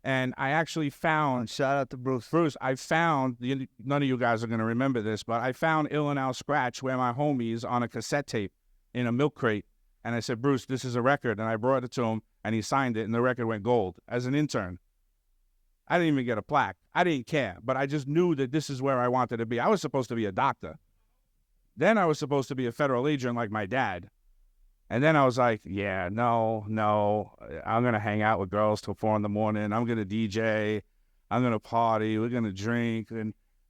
and I actually found, shout out to Bruce. I found, none of you guys are going to remember this, but I found Ill and Al Scratch, Where My Homies, on a cassette tape in a milk crate. And I said, Bruce, this is a record. And I brought it to him, and he signed it, and the record went gold as an intern. I didn't even get a plaque. I didn't care, but I just knew that this is where I wanted to be. I was supposed to be a doctor. Then I was supposed to be a federal agent like my dad. And then I was like, yeah, no, I'm going to hang out with girls till 4 a.m. I'm going to DJ. I'm going to party. We're going to drink.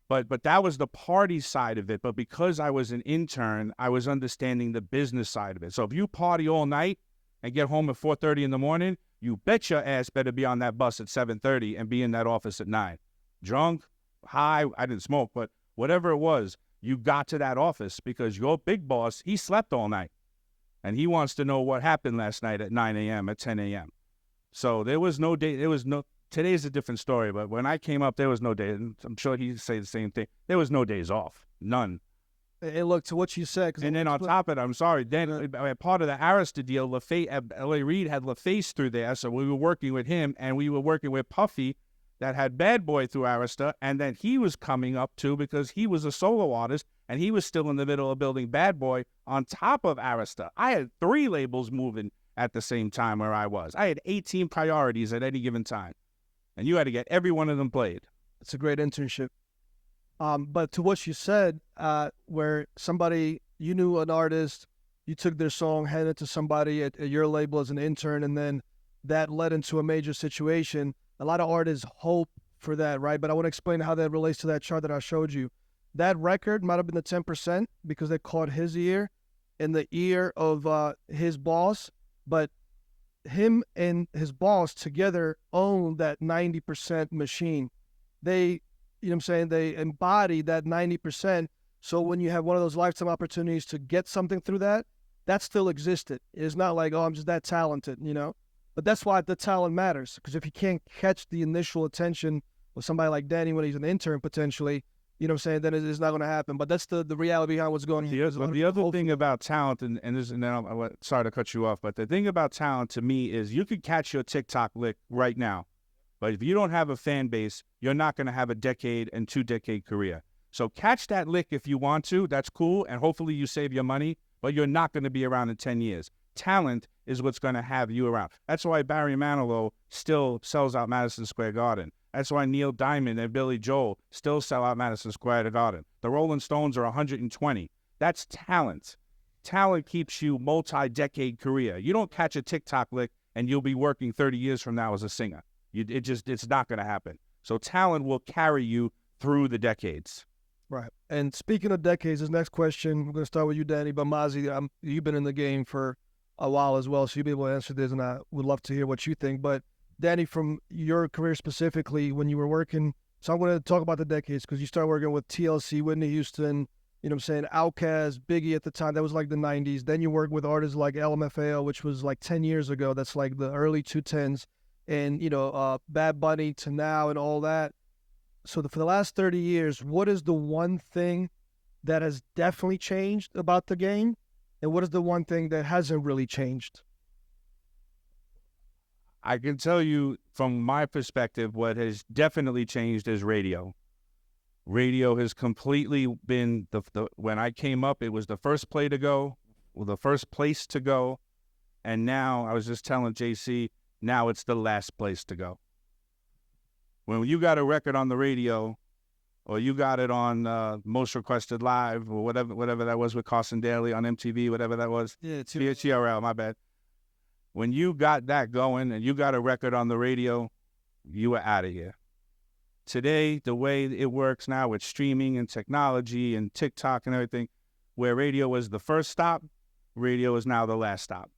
But that was the party side of it. But because I was an intern, I was understanding the business side of it. So if you party all night and get home at 4:30 in the morning, you bet your ass better be on that bus at 7:30 and be in that office at 9. Drunk, high, I didn't smoke, but whatever it was, you got to that office because your big boss, he slept all night. And he wants to know what happened last night at 9 a.m., at 10 a.m. So there was no day, today's a different story, but when I came up, there was no day. And I'm sure he'd say the same thing. There was no days off. None. And look, to what you said. And then on top of it, I'm sorry, then part of the Arista deal, L.A. Reid had LaFace through there, so we were working with him, and we were working with Puffy that had Bad Boy through Arista, and then he was coming up too because he was a solo artist, and he was still in the middle of building Bad Boy on top of Arista. I had 3 labels moving at the same time where I was. I had 18 priorities at any given time, and you had to get every one of them played. It's a great internship. But to what you said, where somebody, you knew an artist, you took their song, handed it to somebody at your label as an intern, and then that led into a major situation. A lot of artists hope for that, right? But I want to explain how that relates to that chart that I showed you. That record might have been the 10% because they caught his ear in the ear of his boss, but him and his boss together own that 90% machine. They, you know what I'm saying, they embody that 90%. So when you have one of those lifetime opportunities to get something through that, that still existed. It's not like, oh, I'm just that talented, you know? But that's why the talent matters, because if you can't catch the initial attention of somebody like Danny when he's an intern potentially, you know what I'm saying, then it's not going to happen. But that's the reality behind what's going on. But the other thing about talent, and then sorry to cut you off, but the thing about talent to me is you could catch your TikTok lick right now. But if you don't have a fan base, you're not going to have a decade and 2-decade career. So catch that lick if you want to. That's cool. And hopefully you save your money, but you're not going to be around in 10 years. Talent is what's going to have you around. That's why Barry Manilow still sells out Madison Square Garden. That's why Neil Diamond and Billy Joel still sell out Madison Square Garden. The Rolling Stones are 120. That's talent. Talent keeps you multi-decade career. You don't catch a TikTok lick and you'll be working 30 years from now as a singer. It's not going to happen. So talent will carry you through the decades. Right. And speaking of decades, this next question, we're going to start with you, Danny, but Mazi, you've been in the game for a while as well, so you'll be able to answer this, and I would love to hear what you think. But Danny, from your career specifically, when you were working, so I'm going to talk about the decades because you started working with TLC, Whitney Houston, you know what I'm saying, Outkast, Biggie at the time. That was like the 90s. Then you worked with artists like LMFAO, which was like 10 years ago. That's like the early 2010s. And, you know, Bad Bunny to now and all that. So for the last 30 years, what is the one thing that has definitely changed about the game? And what is the one thing that hasn't really changed? I can tell you from my perspective, what has definitely changed is radio. Radio has completely been, when I came up, it was the first place to go. And now, I was just telling JC, now it's the last place to go. When you got a record on the radio, or you got it on Most Requested Live, or whatever that was with Carson Daly on MTV, whatever that was. Yeah, TRL, my bad. When you got that going and you got a record on the radio, you were out of here. Today, the way it works now with streaming and technology and TikTok and everything, where radio was the first stop, radio is now the last stop.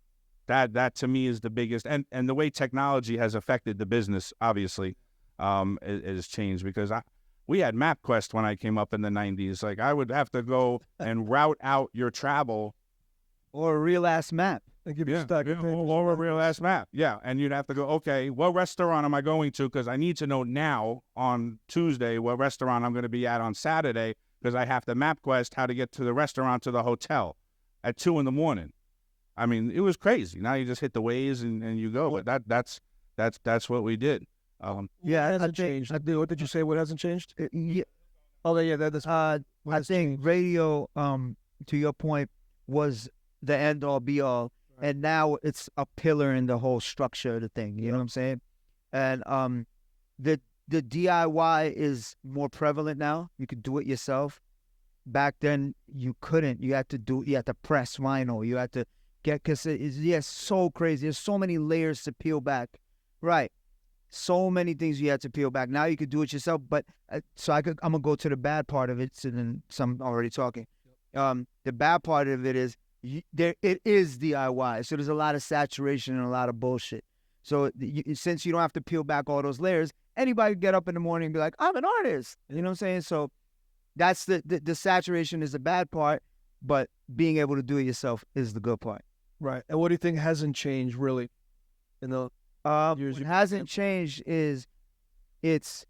That to me is the biggest, and the way technology has affected the business, obviously, has changed, because we had MapQuest when I came up in the 90s. Like, I would have to go and route out your travel. Or a real ass map. And give you stack of papers. Or a real ass map. Yeah. And you'd have to go, okay, what restaurant am I going to? Because I need to know now on Tuesday what restaurant I'm going to be at on Saturday, because I have to MapQuest how to get to the restaurant to the hotel at 2 a.m. I mean, it was crazy. Now you just hit the Waze and you go. But that's what we did. Yeah, it hasn't changed. What did you say? What hasn't changed? Yeah. Oh, yeah, that's. I think radio, to your point, was the end all be all, right. And now it's a pillar in the whole structure of the thing. You know what I'm saying? And the DIY is more prevalent now. You could do it yourself. Back then, you couldn't. You had to press vinyl. You had to get, because it's so crazy. There's so many layers to peel back. Right. So many things you had to peel back. Now you could do it yourself. But I'm gonna go to the bad part of it. So then some already talking. The bad part of it is it is DIY. So there's a lot of saturation and a lot of bullshit. So since you don't have to peel back all those layers, anybody can get up in the morning and be like, I'm an artist. You know what I'm saying? So that's the saturation is the bad part, but being able to do it yourself is the good part. Right. And what do you think hasn't changed really in the years? What hasn't changed is it's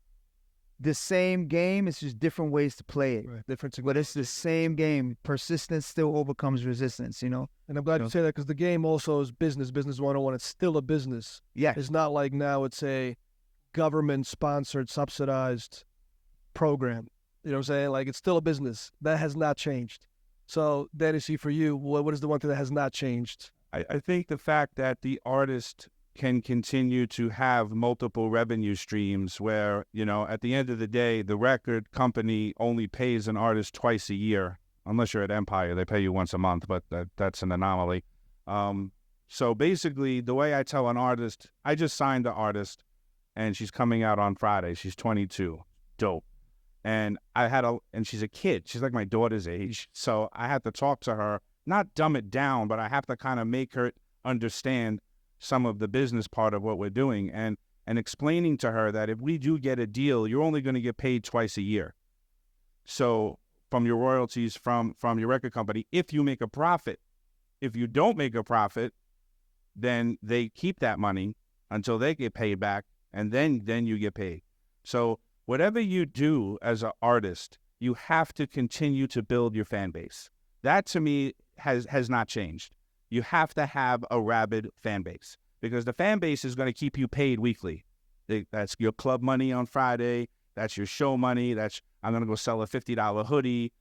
the same game. It's just different ways to play it. Right. Different, But it's the same game. Persistence still overcomes resistance, you know? And I'm glad you say that, because the game also is business 101. It's still a business. Yeah. It's not like now it's a government-sponsored, subsidized program. You know what I'm saying? Like, it's still a business. That has not changed. So, Danny C, for you, what is the one thing that has not changed? I think the fact that the artist can continue to have multiple revenue streams where, you know, at the end of the day, the record company only pays an artist twice a year. Unless you're at Empire, they pay you once a month, but that's an anomaly. So basically, the way I tell an artist, I just signed the artist, and she's coming out on Friday. She's 22. Dope. And and she's a kid. She's like my daughter's age. So I had to talk to her, not dumb it down, but I have to kind of make her understand some of the business part of what we're doing, and explaining to her that if we do get a deal, you're only going to get paid twice a year. So from your royalties from your record company, if you make a profit. If you don't make a profit, then they keep that money until they get paid back, and then you get paid. So whatever you do as an artist, you have to continue to build your fan base. That to me has not changed. You have to have a rabid fan base, because the fan base is going to keep you paid weekly. That's your club money on Friday. That's your show money. That's, I'm going to go sell a $50 hoodie.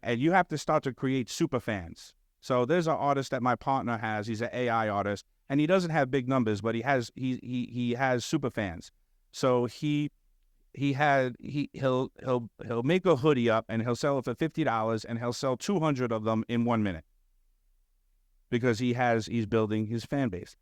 And you have to start to create super fans. So there's an artist that my partner has. He's an AI artist, and he doesn't have big numbers, but he has super fans. So he'll make a hoodie up, and he'll sell it for $50, and he'll sell 200 of them in 1 minute, because he's building his fan base.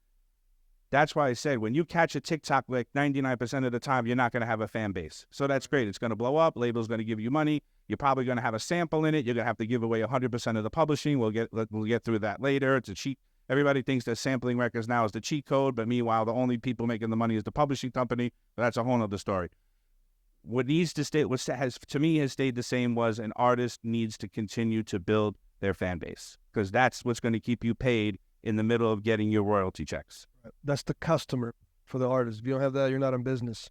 That's why I said, when you catch a TikTok, like 99% of the time, you're not going to have a fan base. So that's great. It's going to blow up. Label's going to give you money. You're probably going to have a sample in it. You're going to have to give away 100% of the publishing. We'll get through that later. It's a cheat. Everybody thinks that sampling records now is the cheat code, but meanwhile, the only people making the money is the publishing company. But that's a whole other story. What needs to stay, has stayed the same, was an artist needs to continue to build their fan base, because that's what's going to keep you paid in the middle of getting your royalty checks. That's the customer for the artist. If you don't have that, you're not in business.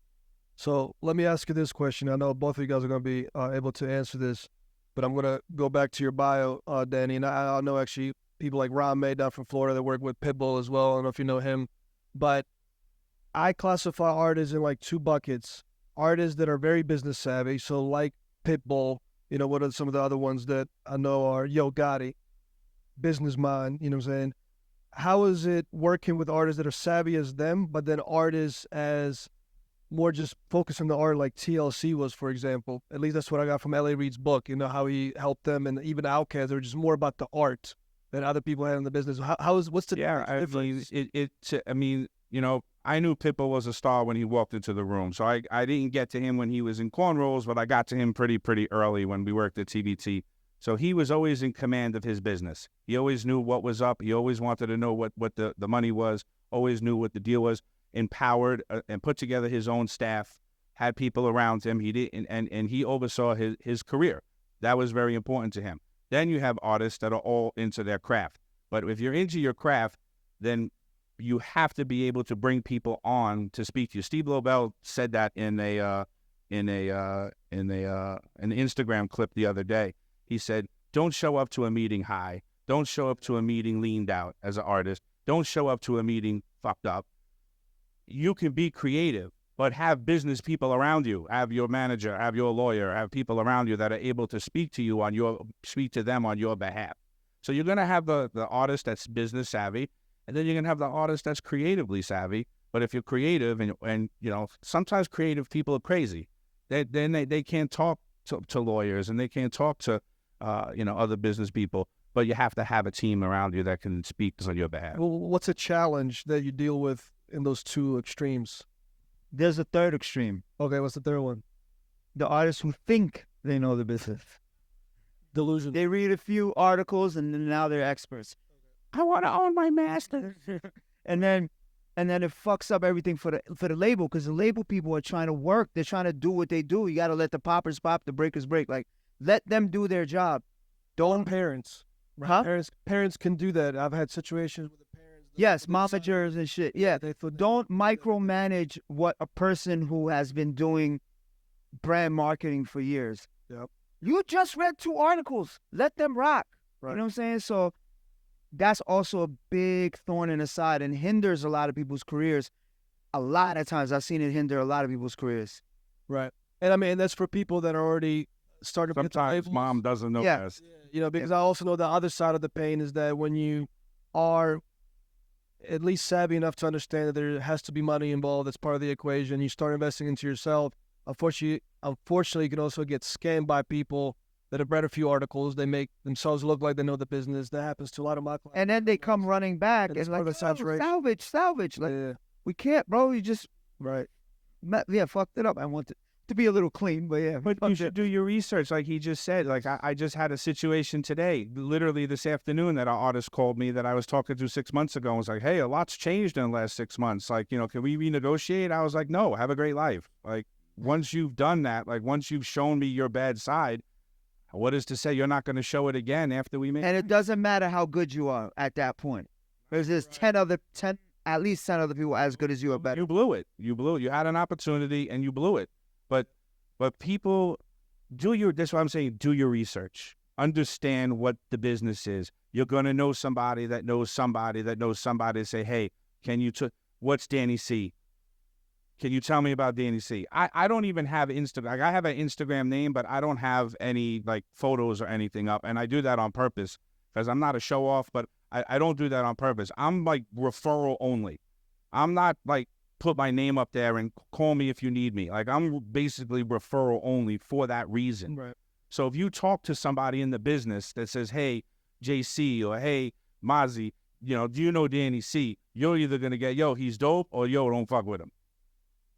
So let me ask you this question. I know both of you guys are going to be able to answer this, but I'm going to go back to your bio, Danny. And I know actually people like Ron May down from Florida that work with Pitbull as well. I don't know if you know him, but I classify artists in like two buckets. Artists that are very business savvy, so like Pitbull, you know, what are some of the other ones that I know are Yo Gotti, business mind, you know what I'm saying? How is it working with artists that are savvy as them, but then artists as more just focusing on the art, like TLC was, for example? At least that's what I got from L.A. Reid's book, you know, how he helped them, and even Outkast, they were just more about the art than other people had in the business. What's the difference? I mean, you know, I knew Pitbull was a star when he walked into the room. So I didn't get to him when he was in cornrows, but I got to him pretty early when we worked at TBT. So he was always in command of his business. He always knew what was up. He always wanted to know what the money was, always knew what the deal was, empowered and put together his own staff, had people around him. He did, and he oversaw his career. That was very important to him. Then you have artists that are all into their craft. But if you're into your craft, then you have to be able to bring people on to speak to you. Steve Lobel said that in an Instagram clip the other day. He said, don't show up to a meeting high. Don't show up to a meeting leaned out as an artist. Don't show up to a meeting fucked up. You can be creative, but have business people around you. Have your manager, have your lawyer, have people around you that are able to speak to them on your behalf. So you're going to have the artist that's business savvy, and then you're going to have the artist that's creatively savvy. But if you're creative, and you know, sometimes creative people are crazy. They can't talk to lawyers, and they can't talk to other business people, but you have to have a team around you that can speak on your behalf. Well, what's a challenge that you deal with in those two extremes? There's a third extreme. Okay, what's the third one? The artists who think they know the business. Delusion. They read a few articles and then now they're experts. I want to own my master. and then it fucks up everything for the label, because the label people are trying to work. They're trying to do what they do. You got to let the poppers pop, the breakers break. Like, let them do their job. Don't parents. Huh? Parents can do that. I've had situations with the parents. Yes, momagers and shit. Yeah. Don't micromanage what a person who has been doing brand marketing for years. Yep. You just read 2 articles. Let them rock. Right. You know what I'm saying? So that's also a big thorn in the side and hinders a lot of people's careers. A lot of times I've seen it hinder a lot of people's careers. Right. And I mean, that's for people that are already starting to get the Sometimes labels. mom doesn't know Yeah. this. You know, because I also know the other side of the pain is that when you are at least savvy enough to understand that there has to be money involved, that's part of the equation, you start investing into yourself. Unfortunately, you can also get scammed by people that have read a few articles. They make themselves look like they know the business. That happens to a lot of my clients. And then they come running back And and it's like, part of the saturation. salvage. Like, Yeah, we can't, bro. You just, right. fucked it up. I want to be a little clean, but yeah. But you should do your research, like he just said. Like I just had a situation today, literally this afternoon, that our artist called me that I was talking to 6 months ago and was like, hey, a lot's changed in the last 6 months. Like, can we renegotiate? I was like, no, have a great life. Like, once you've done that, like once you've shown me your bad side, what is to say you're not going to show it again after we make And it doesn't matter how good you are at that point. Because there's 10 at least 10 other people as good as you or better. You blew it. You had an opportunity and you blew it. But people that's what I'm saying, do your research. Understand what the business is. You're going to know somebody that knows somebody that knows somebody to say, hey, what's Danny C? Can you tell me about Danny C? I don't even have Instagram. Like, I have an Instagram name, but I don't have any like photos or anything up. And I do that on purpose because I'm not a show off, but I don't do that on purpose. I'm like referral only. I'm not like put my name up there and call me if you need me. Like, I'm basically referral only for that reason. Right. So if you talk to somebody in the business that says, hey, JC, or hey, Mazi, do you know Danny C? You're either going to get, yo, he's dope, or yo, don't fuck with him.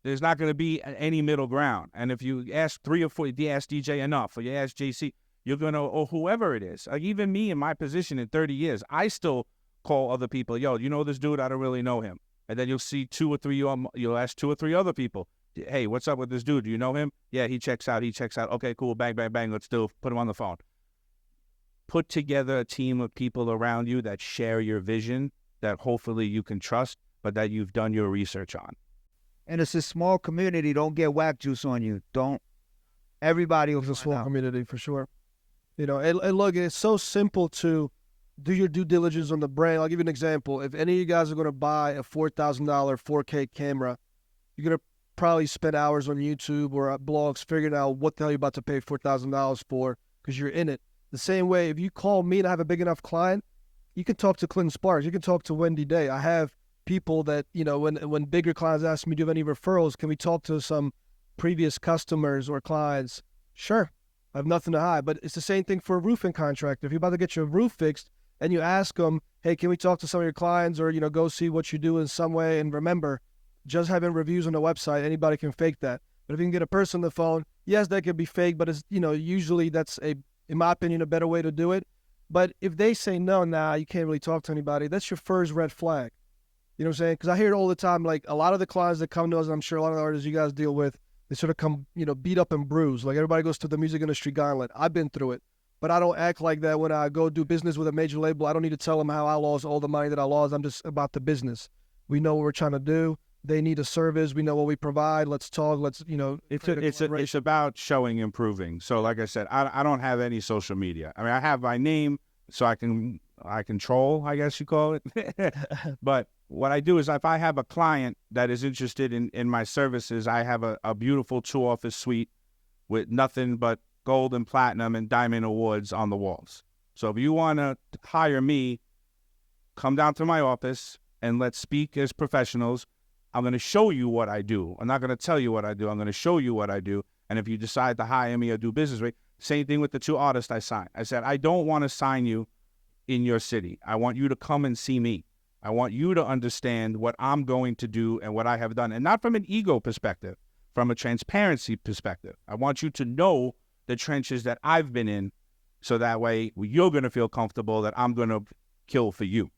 There's not going to be any middle ground. And if you ask 3 or 4, you ask DJ enough, or you ask JC, you're going to, or whoever it is. Like, even me in my position in 30 years, I still call other people, yo, you know this dude? I don't really know him. And then you'll see 2 or 3, you'll ask 2 or 3 other people, hey, what's up with this dude? Do you know him? Yeah, he checks out. Okay, cool. Bang, bang, bang. Let's put him on the phone. Put together a team of people around you that share your vision, that hopefully you can trust, but that you've done your research on. And it's a small community. Don't get whack juice on you. Don't. Everybody will It's a find small out. community for sure. And look, it's so simple to do your due diligence on the brand. I'll give you an example. If any of you guys are going to buy a $4,000 4K camera, you're going to probably spend hours on YouTube or blogs figuring out what the hell you're about to pay $4,000 for because you're in it. The same way, if you call me and I have a big enough client, you can talk to Clinton Sparks. You can talk to Wendy Day. I have people that, when bigger clients ask me, do you have any referrals? Can we talk to some previous customers or clients? Sure. I have nothing to hide. But it's the same thing for a roofing contractor. If you're about to get your roof fixed and you ask them, hey, can we talk to some of your clients or, go see what you do in some way? And remember, just having reviews on the website, anybody can fake that. But if you can get a person on the phone, yes, that could be fake, but it's, usually that's in my opinion, a better way to do it. But if they say no, you can't really talk to anybody, that's your first red flag. You know what I'm saying? Because I hear it all the time. Like, a lot of the clients that come to us, and I'm sure a lot of the artists you guys deal with, they sort of come, beat up and bruised. Like, everybody goes to the music industry gauntlet. I've been through it. But I don't act like that when I go do business with a major label. I don't need to tell them how I lost all the money that I lost. I'm just about the business. We know what we're trying to do. They need a service. We know what we provide. Let's talk. It's about showing improving. So like I said, I don't have any social media. I mean, I have my name, so I control, I guess you call it. But what I do is, if I have a client that is interested in my services, I have a beautiful 2-office suite with nothing but gold and platinum and diamond awards on the walls. So if you want to hire me, come down to my office and let's speak as professionals. I'm going to show you what I do. I'm not going to tell you what I do. I'm going to show you what I do. And if you decide to hire me or do business with me, same thing with the 2 artists I signed. I said, I don't want to sign you in your city. I want you to come and see me. I want you to understand what I'm going to do and what I have done. And not from an ego perspective, from a transparency perspective. I want you to know the trenches that I've been in, so that way you're going to feel comfortable that I'm going to kill for you.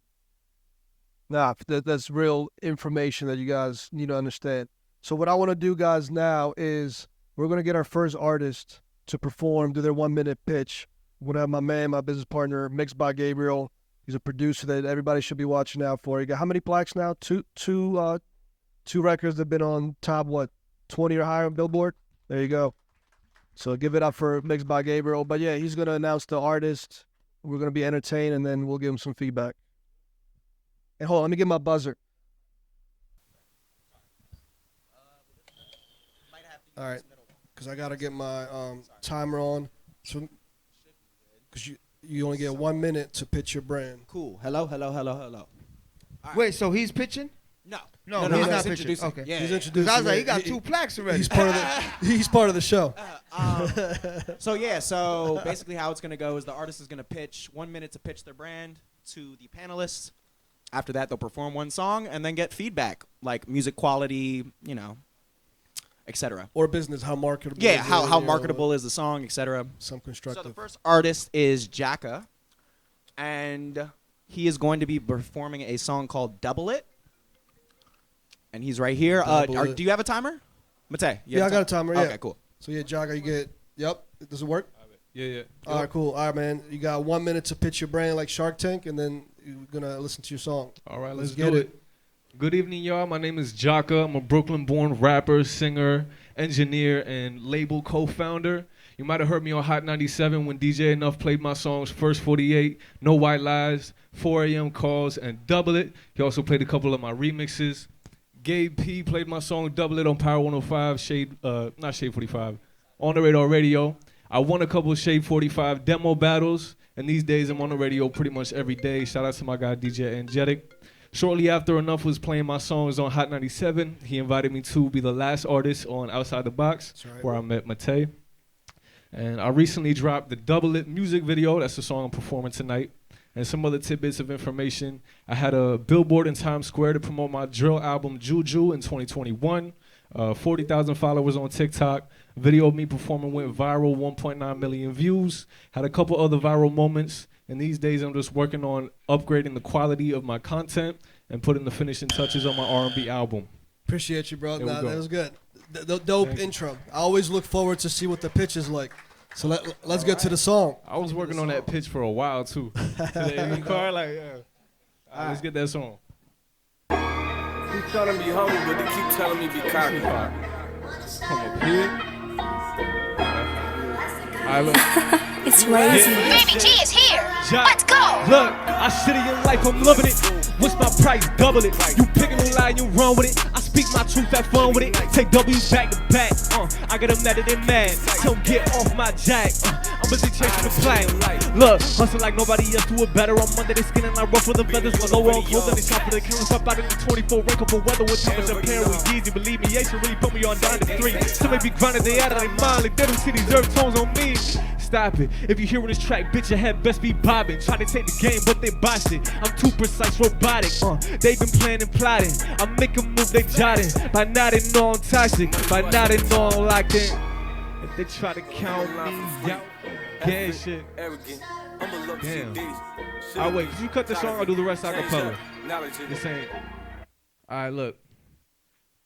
That's real information that you guys need to understand. So what I want to do, guys, now is we're going to get our first artist to perform, do their 1-minute pitch. We're going to have my man, my business partner, mixed by Gabriel. He's a producer that everybody should be watching out for. You got how many plaques now? Two records that have been on top, 20 or higher on Billboard? There you go. So give it up for Mixed by Gabriel. But yeah, he's going to announce the artist. We're going to be entertained, and then we'll give him some feedback. And hold on, let me get my buzzer. All right, because I got to get my timer on. So, because you only get 1 minute to pitch your brand. Cool. Hello. Wait, so he's pitching? No, No, no, he's no, not he's pitching. introducing. Okay. Yeah, He's yeah. introducing. I was like, it. he got 2 plaques already. He's part of the show. So basically how it's going to go is the artist is going to pitch 1 minute to pitch their brand to the panelists. After that, they'll perform one song and then get feedback, like music quality, etc. Or business, how marketable. Yeah, is how it, marketable is the song, etc. Some So constructive. the first artist is Jacka, and he is going to be performing a song called Double It. And he's right here. Double It. Do you have a timer? Matej, you Yeah, have I got a timer. Yeah. Okay, cool. So yeah, Jaga, you get. Yep. Does it work? Yeah. All right, cool. All right, man. You got 1 minute to pitch your brand like Shark Tank, and then you're gonna listen to your song. All right, Let's let's get do it. it. Good evening, y'all. My name is Jaka. I'm a Brooklyn-born rapper, singer, engineer, and label co-founder. You might have heard me on Hot 97 when DJ Enough played my songs First 48, No White Lies, 4 a.m. Calls, and Double It. He also played a couple of my remixes. Gabe P played my song Double It on Power 105, not Shade 45, on the Radar Radio. I won a couple of Shade 45 demo battles, and these days I'm on the radio pretty much every day. Shout out to my guy DJ Angelic. Shortly after Enough was playing my songs on Hot 97, he invited me to be the last artist on Outside the Box, That's right. where I met Matej. And I recently dropped the Double It music video. That's the song I'm performing tonight. And some other tidbits of information. I had a billboard in Times Square to promote my drill album Juju in 2021. 40,000 followers on TikTok. Video of me performing went viral, 1.9 million views. Had a couple other viral moments. And these days I'm just working on upgrading the quality of my content and putting the finishing touches on my R&B album. Appreciate you, bro. There we Nah, go. that was good. Dope Thank you. intro. I always look forward to see what the pitch is like. So let's get to the song. I was working on that pitch for a while too. Today in the car, like, yeah. All right, let's get that song. Keep telling me humble, but they keep telling me be cocky. Come up here. All right, look. It's crazy. Baby G is here. Jack. Let's go. Look, I shit in your life, I'm loving it. What's my price? Double it. You picking a lie, you run with it. I speak my truth, have fun with it. Take W's back to back. I get them mad and they mad. Tell them get off my jack. I'm busy chasing the flag. Look, hustle like nobody else, do it better. On Monday, they skinning like rough with the feathers. When low on clothes, then they shop for the cameras. Up out in the 24 rank up for weather. With time as a pair with Yeezy. Believe me, Ace really put me on down to 3. Some may be grinding, they out of their mind. Like they don't see these earth tones on me. Stop it. If you hearing this track, bitch, your head best be bobbing. Try to take the game, but they botched it. I'm too precise, robotic. They been planning and plotting. I make a move, they jotting. By now they know I'm toxic. By now they know I'm locked in. If they try to count me out, yeah, shit. Damn. Alright, wait, did you cut the song or do the rest a cappella? This ain't. Alright, look.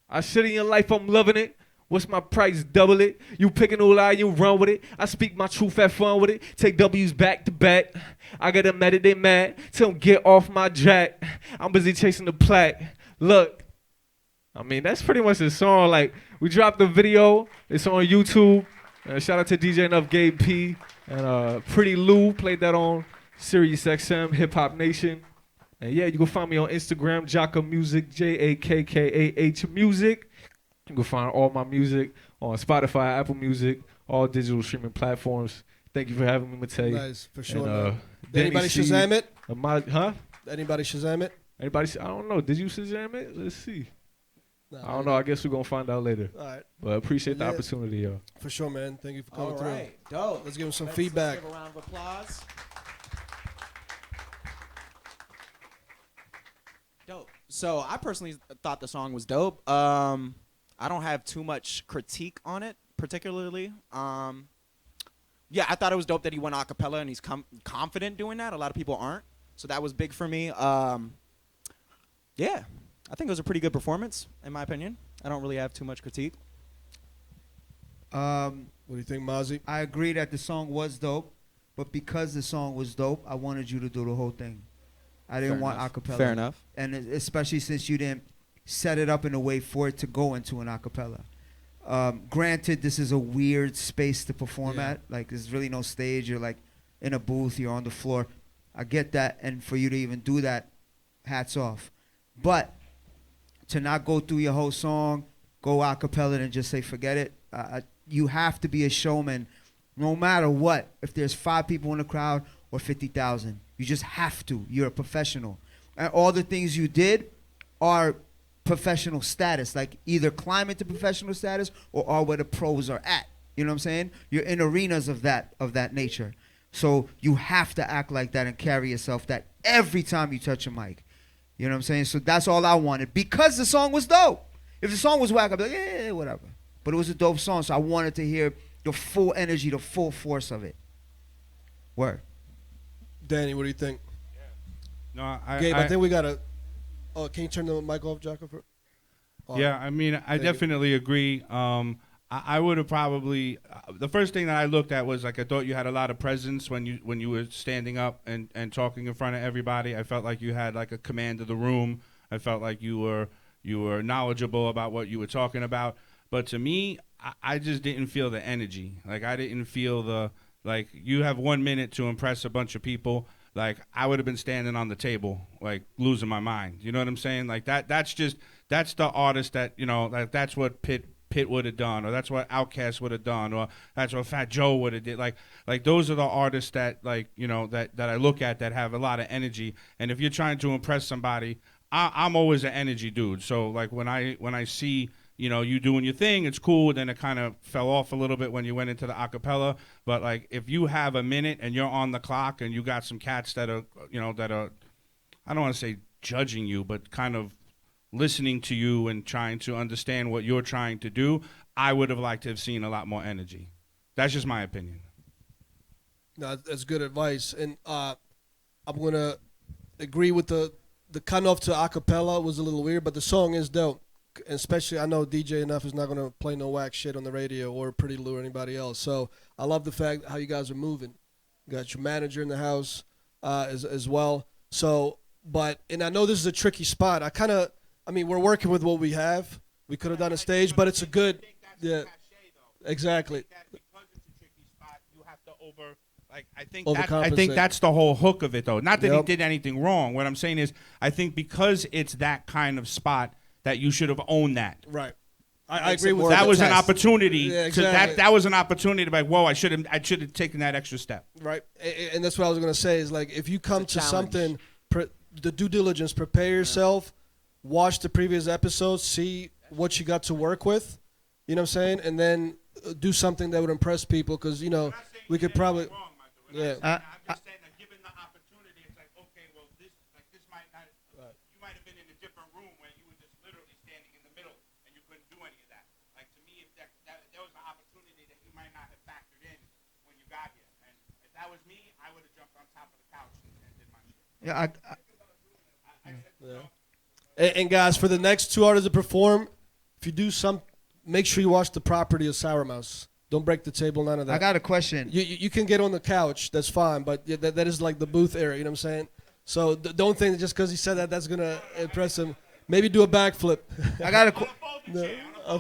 I shit in your life, I'm loving it. What's my price? Double it. You pick an old lie, you run with it. I speak my truth, have fun with it. Take W's back to back. I get them mad at they mad. Tell them get off my jack. I'm busy chasing the plaque. Look, I mean, that's pretty much the song. Like, we dropped the video. It's on YouTube. Shout out to DJ Enough, Gabe P. And Pretty Lou played that on Sirius XM, Hip Hop Nation. And yeah, you can find me on Instagram, Jaka Music, JAKKAH Music. You can find all my music on Spotify, Apple Music, all digital streaming platforms. Thank you for having me, Matej. Nice, for sure. And, man. Anybody C, Shazam it? Huh? Anybody Shazam it? Anybody? I don't know. Did you Shazam it? Let's see. Nah, I don't know. I guess we're going to find out later. All right. But appreciate the Yeah. opportunity, yo. For sure, man. Thank you for coming All through. right, dope. Let's give him some Let's feedback. give a round of applause. Dope. So I personally thought the song was dope. I don't have too much critique on it, particularly. Yeah, I thought it was dope that he went a cappella and he's confident doing that. A lot of people aren't, so that was big for me. Yeah, I think it was a pretty good performance, in my opinion. I don't really have too much critique. What do you think, Mazi? I agree that the song was dope, but because the song was dope, I wanted you to do the whole thing. I didn't want acapella. Fair enough. And especially since you didn't set it up in a way for it to go into an acapella. Granted, this is a weird space to perform Yeah. at. Like, there's really no stage. You're like in a booth. You're on the floor. I get that, and for you to even do that, hats off. But to not go through your whole song, go a cappella and just say forget it. You have to be a showman, no matter what. If there's 5 people in the crowd or 50,000, you just have to. You're a professional, and all the things you did are professional status. Like either climb into professional status or are where the pros are at. You know what I'm saying? You're in arenas of that nature. So you have to act like that and carry yourself that every time you touch a mic. You know what I'm saying? So that's all I wanted because the song was dope. If the song was whack, I'd be like, yeah, whatever. But it was a dope song, so I wanted to hear the full energy, the full force of it. Word. Danny, what do you think? No, Gabe, I think we got to... Oh, can you turn the mic off, Jocko? Yeah, I mean, I definitely agree. I would have probably the first thing that I looked at was like I thought you had a lot of presence when you were standing up and talking in front of everybody. I felt like you had like a command of the room. I felt like you were knowledgeable about what you were talking about. But to me, I just didn't feel the energy. Like I didn't feel the like you have 1 minute to impress a bunch of people. Like I would have been standing on the table, like losing my mind. You know what I'm saying? Like that's the artist that, you know, like that's what Pitt would have done, or that's what Outkast would have done, or that's what Fat Joe would have did. Like those are the artists that, like, you know, that I look at that have a lot of energy. And if you're trying to impress somebody, I'm always an energy dude. So like when I see, you know, you doing your thing, it's cool. Then it kind of fell off a little bit when you went into the acapella. But like if you have a minute and you're on the clock and you got some cats that are, you know, that are, I don't want to say judging you, but kind of listening to you and trying to understand what you're trying to do, I would have liked to have seen a lot more energy. That's just my opinion. No, that's good advice. And I'm going to agree with the cut off to acapella was a little weird, but the song is dope. And especially, I know DJ Enough is not going to play no whack shit on the radio or Pretty Lou or anybody else. So I love the fact how you guys are moving. You got your manager in the house as well. So, and I know this is a tricky spot. I mean, we're working with what we have. We could have done a stage, but it's a good, yeah, exactly. I think that's the whole hook of it, though. Not that he did anything wrong. What I'm saying is, I think because it's that kind of spot that you should have owned that. Right. I agree with that. That was an opportunity. Yeah, exactly. That was an opportunity to be like, whoa, I should have taken that extra step. Right. And that's what I was going to say is like if you come to something, the due diligence, prepare yourself, watch the previous episodes, see what you got to work with, you know what I'm saying, and then do something that would impress people because, you know, we could probably. Yeah. I'm just saying that given the opportunity, it's like, okay, well, this might not, you might have been in a different room where you were just literally standing in the middle and you couldn't do any of that. Like, to me, if there was an opportunity that you might not have factored in when you got here. And if that was me, I would have jumped on top of the couch and did my shit. Yeah, And guys, for the next 2 artists to perform, if you do make sure you watch the property of Sour Mouse. Don't break the table, none of that. I got a question. You can get on the couch, that's fine, but that is like the booth area, you know what I'm saying? So don't think that just because he said that, that's going to impress him. Maybe do a backflip. I got a No, I'll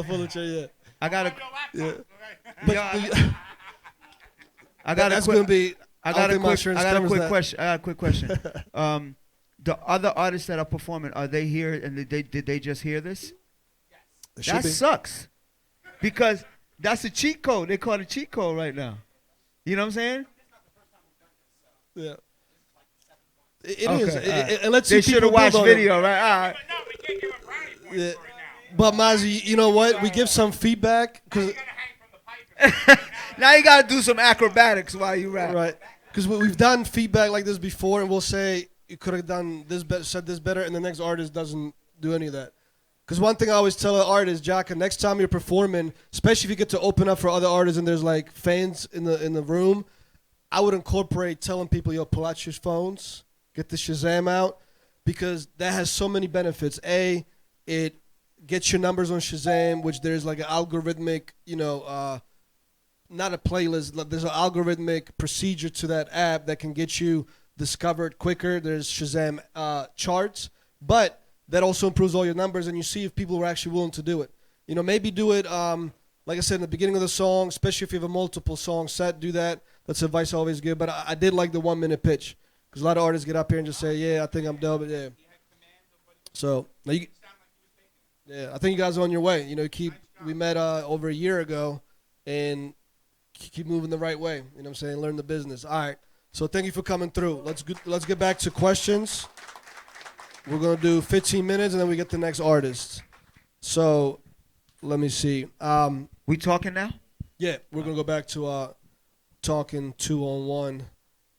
pull the chair, yeah. I got a Yeah. that's going to be. I got a quick question. The other artists that are performing, are they here and did they just hear this? Yes. That sucks. Because that's a cheat code. They call it a cheat code right now. You know what I'm saying? Yeah. It is. And let's they see should have watched video, right? All right. But no, we can't give a brownie point Yeah. for it now. But Mazi, you know what? We give some feedback. You gotta hang from the pipe. Now you got to do some acrobatics while you rap. Right. Because we've done feedback like this before, and we'll say, you could have done this better, said this better, and the next artist doesn't do any of that. Because one thing I always tell an artist, Jaka, next time you're performing, especially if you get to open up for other artists and there's like fans in the room, I would incorporate telling people, yo, pull out your phones, get the Shazam out, because that has so many benefits. A, it gets your numbers on Shazam, which there's like an algorithmic, not a playlist, there's an algorithmic procedure to that app that can get you discovered quicker. There's Shazam charts, but that also improves all your numbers, and you see if people were actually willing to do it. Maybe do it, like I said, in the beginning of the song, especially if you have a multiple song set, do that. That's advice I always give. But I did like the 1 minute pitch because a lot of artists get up here and just say, yeah, I think I'm dope. Yeah. So, now I think you guys are on your way. We met over a year ago and keep moving the right way. You know what I'm saying? Learn the business. All right. So thank you for coming through. Let's get back to questions. We're going to do 15 minutes and then we get the next artist. So let me see. We talking now? Yeah, we're going to go back to talking 2-on-1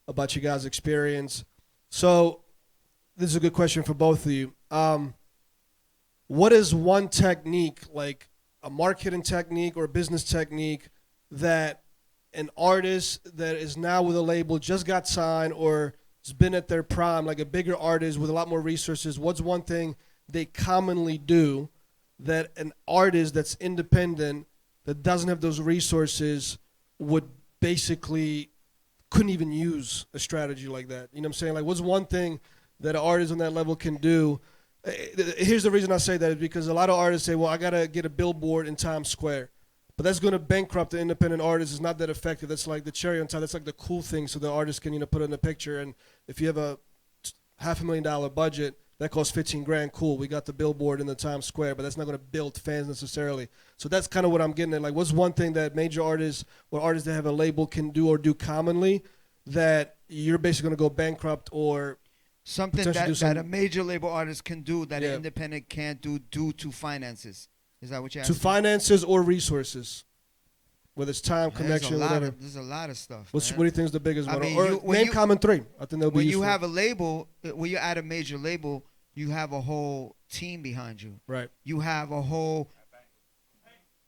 about your guys' experience. So this is a good question for both of you. What is one technique, like a marketing technique or a business technique, that an artist that is now with a label just got signed or has been at their prime, like a bigger artist with a lot more resources, what's one thing they commonly do that an artist that's independent, that doesn't have those resources, would basically couldn't even use a strategy like that? You know what I'm saying? Like, what's one thing that an artist on that level can do? Here's the reason I say that is because a lot of artists say, well, I got to get a billboard in Times Square. But that's going to bankrupt the independent artist. It's not that effective. That's like the cherry on top. That's like the cool thing so the artist can, put it in a picture. And if you have a $500,000 budget, that costs 15 grand, cool. We got the billboard in the Times Square, but that's not going to build fans necessarily. So that's kind of what I'm getting at. Like, what's one thing that major artists or artists that have a label can do or do commonly that you're basically going to go bankrupt or something that a major label artist can do that an independent can't do due to finances? Is that what you're asking? To finances or resources, whether it's time, connection, whatever. There's a lot of stuff. What do you think is the biggest one? mean, Or name common three. I think that'll be when useful. you have a label, when you're at a major label, you have a whole team behind you. Right. You have a whole.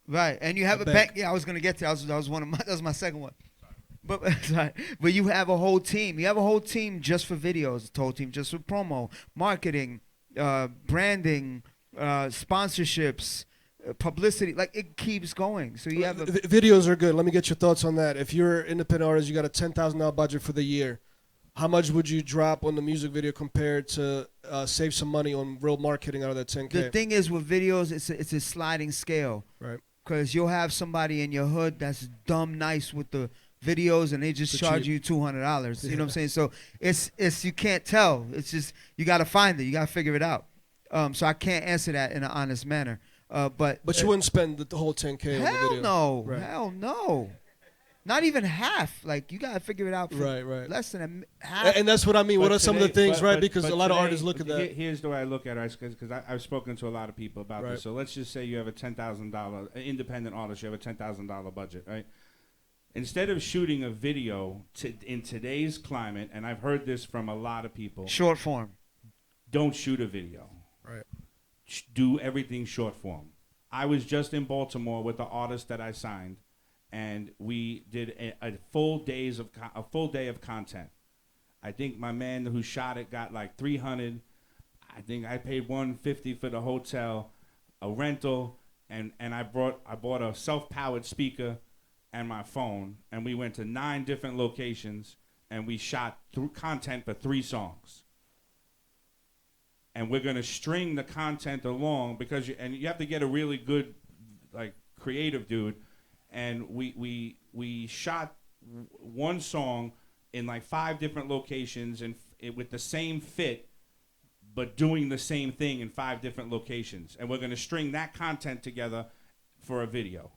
Right, and you have a bank. Yeah, I was gonna get to. That was my second one. But but you have a whole team. You have a whole team just for videos. A whole team just for promo, marketing, branding, sponsorships. Publicity, like it keeps going. So you have videos are good. Let me get your thoughts on that. If you're an independent artist, you got a $10,000 budget for the year. How much would you drop on the music video compared to save some money on real marketing out of that $10K? The thing is with videos, it's a sliding scale. Right. Because you'll have somebody in your hood that's dumb nice with the videos and they just charge you $200. You know what I'm saying? So it's you can't tell. It's just you got to find it. You got to figure it out. So I can't answer that in an honest manner. But you wouldn't spend the whole $10K on the video. No. Right. Hell no. Not even half. Like, you got to figure it out for right. less than half. And that's what I mean. What are some of the things, right? Because a lot of artists look at that. Here's the way I look at it, because I've spoken to a lot of people about this. So let's just say you have a $10,000, independent artist, you have a $10,000 budget, right? Instead of shooting a video in today's climate, and I've heard this from a lot of people. Short form. Don't shoot a video. Right. Do everything short form. I was just in Baltimore with the artist that I signed, and we did a full day of content. I think my man who shot it got like $300. I think I paid $150 for the hotel, a rental, and I bought a self-powered speaker and my phone, and we went to 9 different locations, and we shot content for 3 songs. And we're gonna string the content along because you have to get a really good, like, creative dude. And we shot one song in like 5 different locations and with the same fit, but doing the same thing in 5 different locations. And we're gonna string that content together for a video.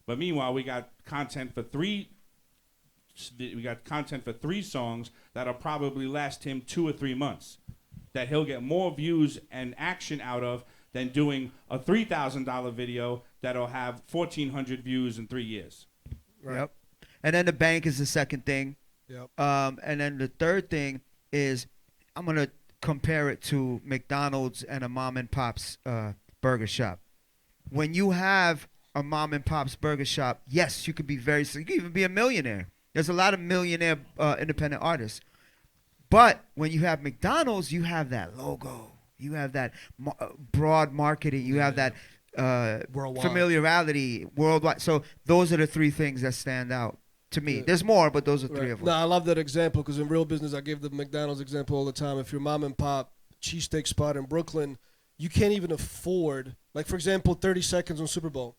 But meanwhile, we got content for 3 songs that'll probably last him 2 or 3 months. That he'll get more views and action out of than doing a $3,000 video that'll have 1,400 views in 3 years. Right. Yep. And then the bank is the second thing. Yep. And then the third thing is I'm going to compare it to McDonald's and a mom and pop's burger shop. When you have a mom and pop's burger shop, yes, you could be you could even be a millionaire. There's a lot of millionaire independent artists. But when you have McDonald's, you have that logo. You have that broad marketing. You have that familiarity worldwide. So those are the 3 things that stand out to me. There's more, but those are 3 of them. No, I love that example because in real business, I give the McDonald's example all the time. If your mom and pop cheesesteak spot in Brooklyn, you can't even afford, like for example, 30 seconds on Super Bowl.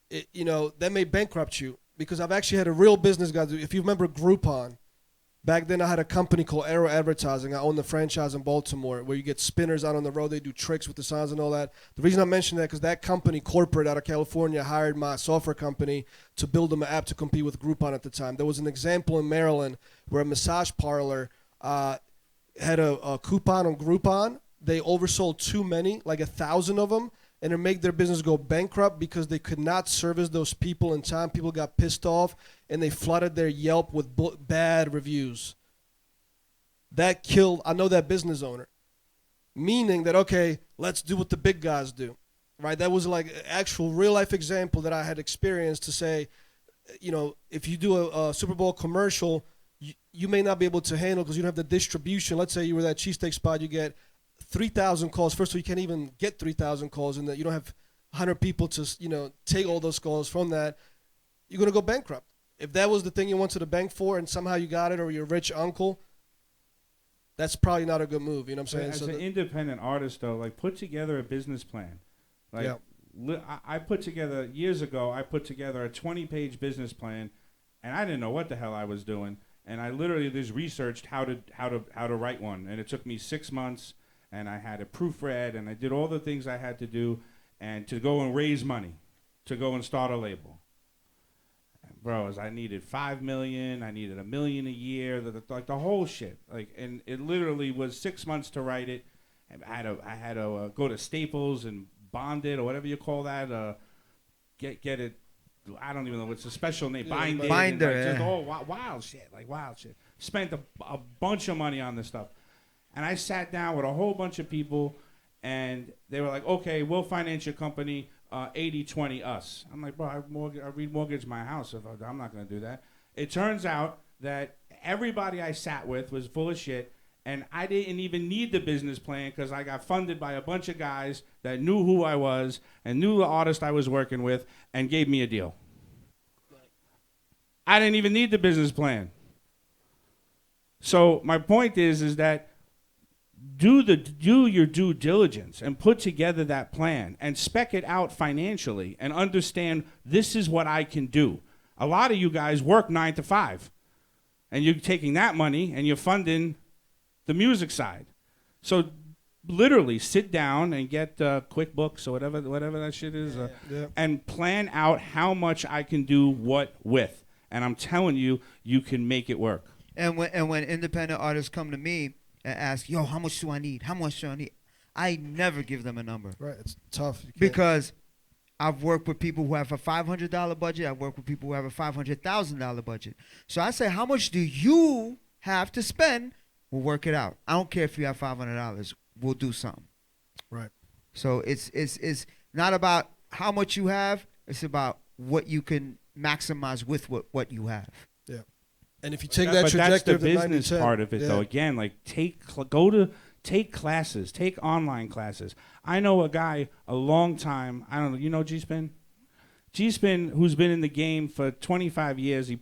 That may bankrupt you, because I've actually had a real business guy. If you remember Groupon, back then I had a company called Arrow Advertising. I owned the franchise in Baltimore where you get spinners out on the road. They do tricks with the signs and all that. The reason I mention that because that company, corporate out of California, hired my software company to build them an app to compete with Groupon at the time. There was an example in Maryland where a massage parlor had a coupon on Groupon. They oversold too many, like 1,000 of them, and it made their business go bankrupt because they could not service those people in time. People got pissed off, and they flooded their Yelp with bad reviews. That killed, I know that business owner. Meaning that, okay, let's do what the big guys do, right? That was like an actual real-life example that I had experienced to say, if you do a Super Bowl commercial, you may not be able to handle because you don't have the distribution. Let's say you were that cheesesteak spot, you get 3,000 calls. First of all, you can't even get 3,000 calls, and that you don't have 100 people to take all those calls from that. You're gonna go bankrupt. If that was the thing you went to the bank for, and somehow you got it, or your rich uncle, that's probably not a good move. You know what I'm saying? As an independent artist, though, like put together a business plan. Like I put together years ago. I put together a 20-page business plan, and I didn't know what the hell I was doing. And I literally just researched how to write one, and it took me 6 months. And I had it proofread, and I did all the things I had to do, and to go and raise money, to go and start a label. And bro, I needed $5 million, I needed $1 million a year, the whole shit. And it literally was 6 months to write it. And I had to go to Staples and bond it, or whatever you call that. Get it. I don't even know what's the special name. Binder. Just all wild shit. Spent a bunch of money on this stuff. And I sat down with a whole bunch of people, and they were like, okay, we'll finance your company 80-20 us. I'm like, bro, I remortgaged my house. I'm not going to do that. It turns out that everybody I sat with was full of shit, and I didn't even need the business plan because I got funded by a bunch of guys that knew who I was and knew the artist I was working with and gave me a deal. I didn't even need the business plan. So my point is that do your due diligence and put together that plan and spec it out financially and understand this is what I can do. A lot of you guys work 9 to 5, and you're taking that money and you're funding the music side. So literally sit down and get QuickBooks or whatever that shit is, and plan out how much I can do what with. And I'm telling you, you can make it work. And when independent artists come to me and ask, yo, how much do I need? How much do I need? I never give them a number. Right, it's tough. Because I've worked with people who have a $500 budget. I've worked with people who have a $500,000 budget. So I say, how much do you have to spend? We'll work it out. I don't care if you have $500. We'll do something. Right. So it's not about how much you have. It's about what you can maximize with what you have. Yeah. And if you take that trajectory, that's the business part of it, though. Again, like take classes, take online classes. I know a guy a long time. I don't know. You know G-Spin? G-Spin, who's been in the game for 25 years. He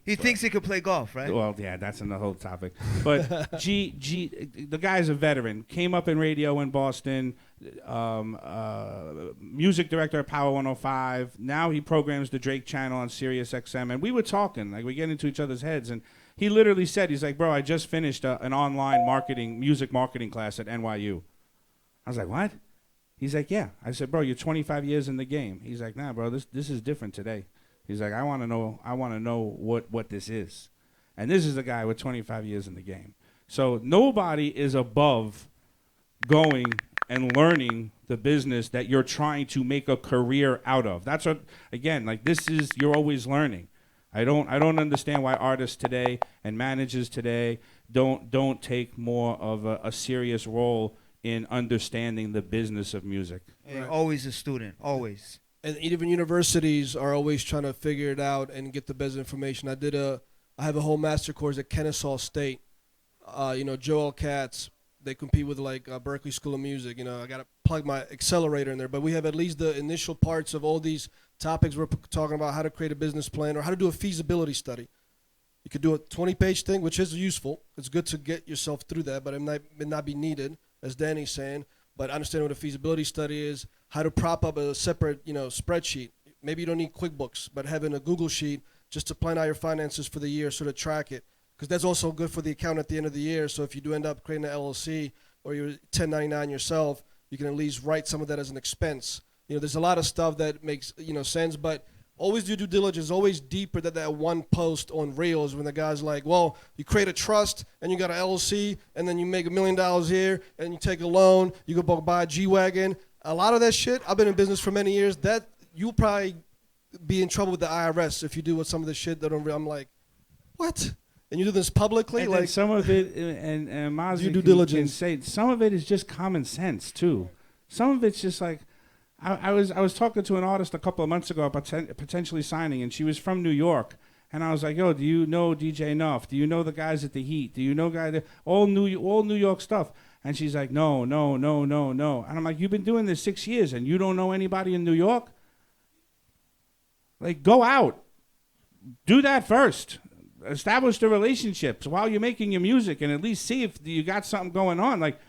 He thinks he could play golf, right? Well, yeah, that's another whole topic. But the guy's a veteran. Came up in radio in Boston. Music director at Power 105. Now he programs the Drake channel on Sirius XM. And we were talking, like we get into each other's heads. And he literally said, he's like, bro, I just finished an online music marketing class at NYU. I was like, what? He's like, yeah. I said, bro, you're 25 years in the game. He's like, nah, bro, this is different today. He's like, I want to know what this is. And this is a guy with 25 years in the game. So nobody is above going and learning the business that you're trying to make a career out of. That's what, again, like you're always learning. I don't understand why artists today and managers today don't take more of a serious role in understanding the business of music. Right. Always a student, always. And even universities are always trying to figure it out and get the best information. I have a whole master course at Kennesaw State. Joel Katz, they compete with Berkeley School of Music. I got to plug my accelerator in there. But we have at least the initial parts of all these topics. We're talking about how to create a business plan or how to do a feasibility study. You could do a 20-page thing, which is useful. It's good to get yourself through that, but it might not be needed. as Danny's saying, but understand what a feasibility study is, how to prop up a separate, spreadsheet. Maybe you don't need QuickBooks, but having a Google sheet just to plan out your finances for the year, sort of track it. Because that's also good for the account at the end of the year. So if you do end up creating an LLC or you're 1099 yourself, you can at least write some of that as an expense. There's a lot of stuff that makes, sense, but always do due diligence, always deeper than that one post on Reels when the guy's like, well, you create a trust and you got an LLC and then you make $1 million here and you take a loan, you go buy a G-Wagon. A lot of that shit, I've been in business for many years, that you'll probably be in trouble with the IRS if you do with some of the shit that I'm like, what? And you do this publicly? And like some of it, and Mazi you due can diligence. say, some of it is just common sense too. Some of it's just like, I was talking to an artist a couple of months ago about potentially signing, and she was from New York, and I was like, yo, do you know DJ Nuff? Do you know the guys at the Heat? Do you know guys that all New York stuff? And she's like, no. And I'm like, you've been doing this 6 years, and you don't know anybody in New York? Like, go out, do that first. Establish the relationships while you're making your music, and at least see if you got something going on. Like,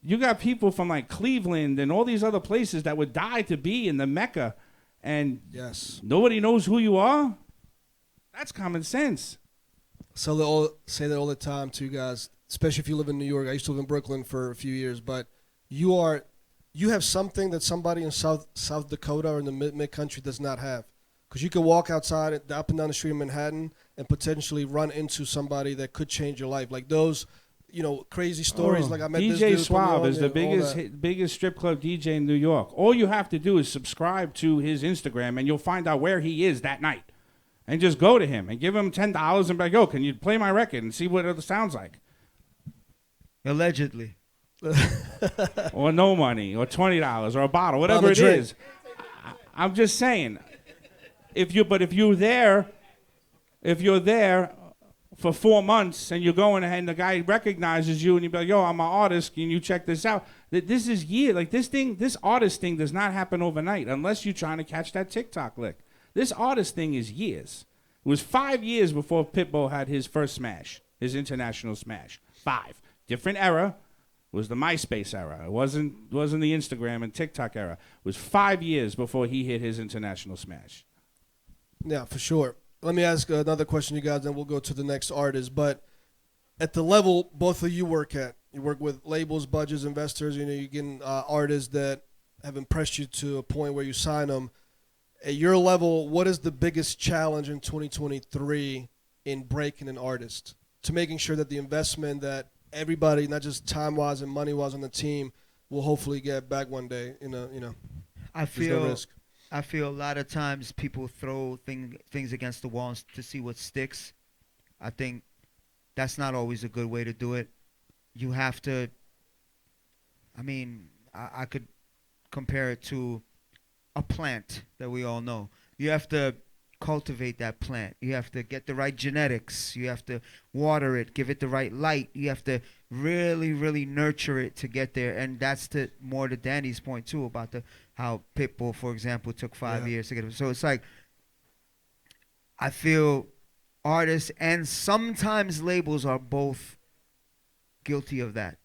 you got people from like Cleveland and all these other places that would die to be in the Mecca, and yes, nobody knows who you are. That's common sense. So they all say that all the time to you guys, especially if you live in New York. I used to live in Brooklyn for a few years, but you have something that somebody in South Dakota or in the mid country does not have. Because you could walk outside up and down the street in Manhattan and potentially run into somebody that could change your life. Like those, crazy stories. Like I met this dude. DJ Suave is the biggest. biggest strip club DJ in New York. All you have to do is subscribe to his Instagram, and you'll find out where he is that night. And just go to him and give him $10 and be like, yo, can you play my record and see what it sounds like? Allegedly. Or no money, or $20, or a bottle, whatever it is. I'm just saying. If you're there for 4 months and you're going ahead and the guy recognizes you and you be like, yo, I'm an artist, can you check this out? This is like this artist thing does not happen overnight unless you're trying to catch that TikTok lick. This artist thing is years. It was 5 years before Pitbull had his first smash, his international smash. 5. Different era. It was the MySpace era. It wasn't the Instagram and TikTok era. It was 5 years before he hit his international smash. Yeah, for sure. Let me ask another question, you guys, then we'll go to the next artist. But at the level both of you work at, you work with labels, budgets, investors, you're getting artists that have impressed you to a point where you sign them. At your level, what is the biggest challenge in 2023 in breaking an artist? To making sure that the investment that everybody, not just time-wise and money-wise on the team, will hopefully get back one day. There's no risk. I feel a lot of times people throw things against the walls to see what sticks. I think that's not always a good way to do it. You have to, I could compare it to a plant that we all know. You have to cultivate that plant. You have to get the right genetics. You have to water it, give it the right light. You have to really, really nurture it to get there. And that's more to Danny's point too about how Pitbull, for example, took 5 years to get it. So it's like, I feel artists and sometimes labels are both guilty of that.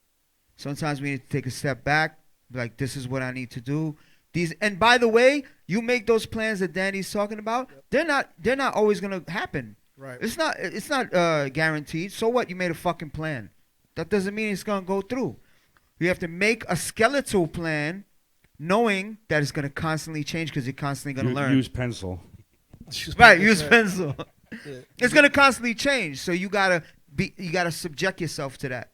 Sometimes we need to take a step back, be like, this is what I need to do. And by the way, you make those plans that Danny's talking about. Yep. They're not always gonna happen. Right. It's not guaranteed. So what? You made a fucking plan. That doesn't mean it's gonna go through. You have to make a skeletal plan, knowing that it's gonna constantly change because you're constantly gonna learn. Use pencil. Right. Use pencil. Yeah. It's gonna constantly change. So you gotta subject yourself to that,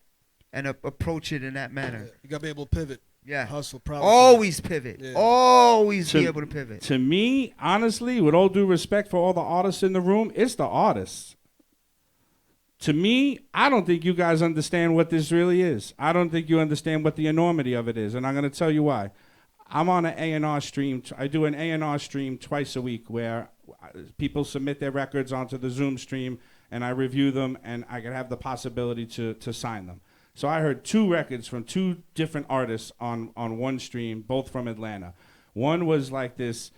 and approach it in that manner. Yeah. You gotta be able to pivot. Yeah. Hustle, problem. Always pivot. Yeah. Always be able to pivot. To me, honestly, with all due respect for all the artists in the room, it's the artists. To me, I don't think you guys understand what this really is. I don't think you understand what the enormity of it is, and I'm going to tell you why. I'm on an A&R stream. I do an A&R stream twice a week where people submit their records onto the Zoom stream, and I review them, and I can have the possibility to sign them. So I heard 2 records from 2 different artists on one stream, both from Atlanta. One was like this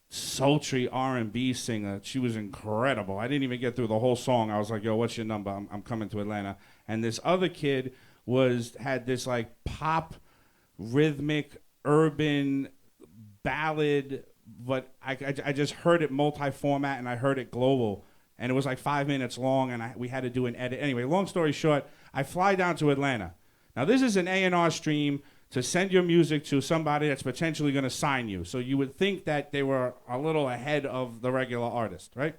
sultry R&B singer. She was incredible. I didn't even get through the whole song. I was like, yo, what's your number? I'm coming to Atlanta. And this other kid had this like pop, rhythmic, urban ballad, but I just heard it multi-format and I heard it global, and it was like 5 minutes long, and we had to do an edit. Anyway, long story short, I fly down to Atlanta. Now this is an A&R stream to send your music to somebody that's potentially going to sign you. So you would think that they were a little ahead of the regular artist, right?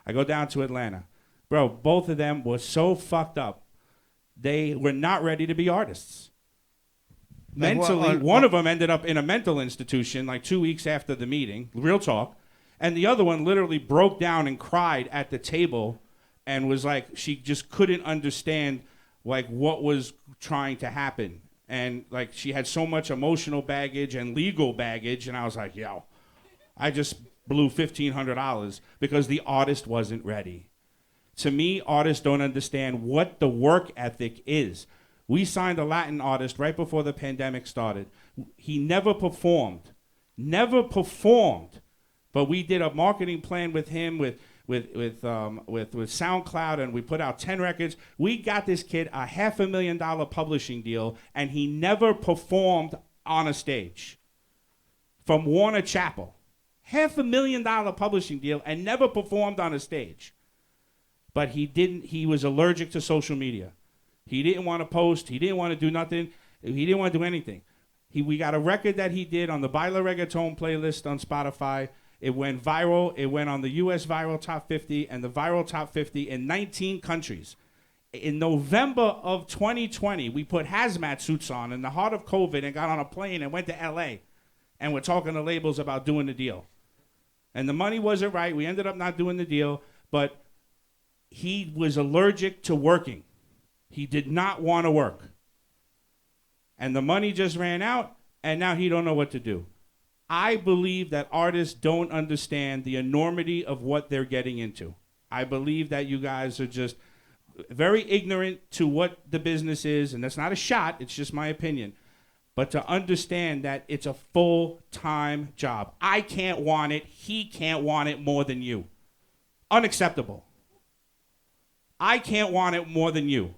I go down to Atlanta. Bro, both of them were so fucked up. They were not ready to be artists. Like Mentally, one of them ended up in a mental institution like 2 weeks after the meeting, real talk. And the other one literally broke down and cried at the table and was like, she just couldn't understand like what was trying to happen. And like she had so much emotional baggage and legal baggage, and I was like, yo, I just blew $1,500 because the artist wasn't ready. To me, artists don't understand what the work ethic is. We signed a Latin artist right before the pandemic started. He never performed, but we did a marketing plan with him with SoundCloud, and we put out 10 records. We got this kid a $500,000 publishing deal, and he never performed on a stage. From Warner Chappell, $500,000 publishing deal, and never performed on a stage. But he was allergic to social media. He didn't want to post. He didn't want to do nothing. He didn't want to do anything. We got a record that he did on the Baila Reggaeton playlist on Spotify. It went viral. It went on the U.S. Viral Top 50 and the Viral Top 50 in 19 countries. In November of 2020, we put hazmat suits on in the heart of COVID and got on a plane and went to L.A. And we're talking to labels about doing the deal. And the money wasn't right. We ended up not doing the deal, but he was allergic to working. He did not want to work. And the money just ran out, and now he don't know what to do. I believe that artists don't understand the enormity of what they're getting into. I believe that you guys are just very ignorant to what the business is, and that's not a shot, it's just my opinion. But to understand that it's a full-time job. I can't want it, he can't want it more than you. Unacceptable. I can't want it more than you.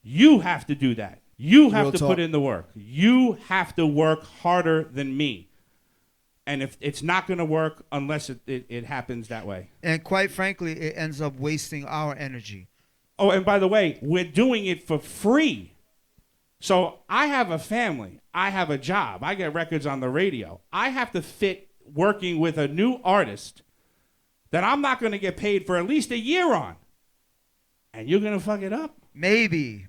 You have to do that. You have to put in the work. You have to work harder than me. And if it's not going to work unless it happens that way. And quite frankly, it ends up wasting our energy. Oh, and by the way, we're doing it for free. So I have a family. I have a job. I get records on the radio. I have to fit working with a new artist that I'm not going to get paid for at least a year on. And you're going to fuck it up? Maybe.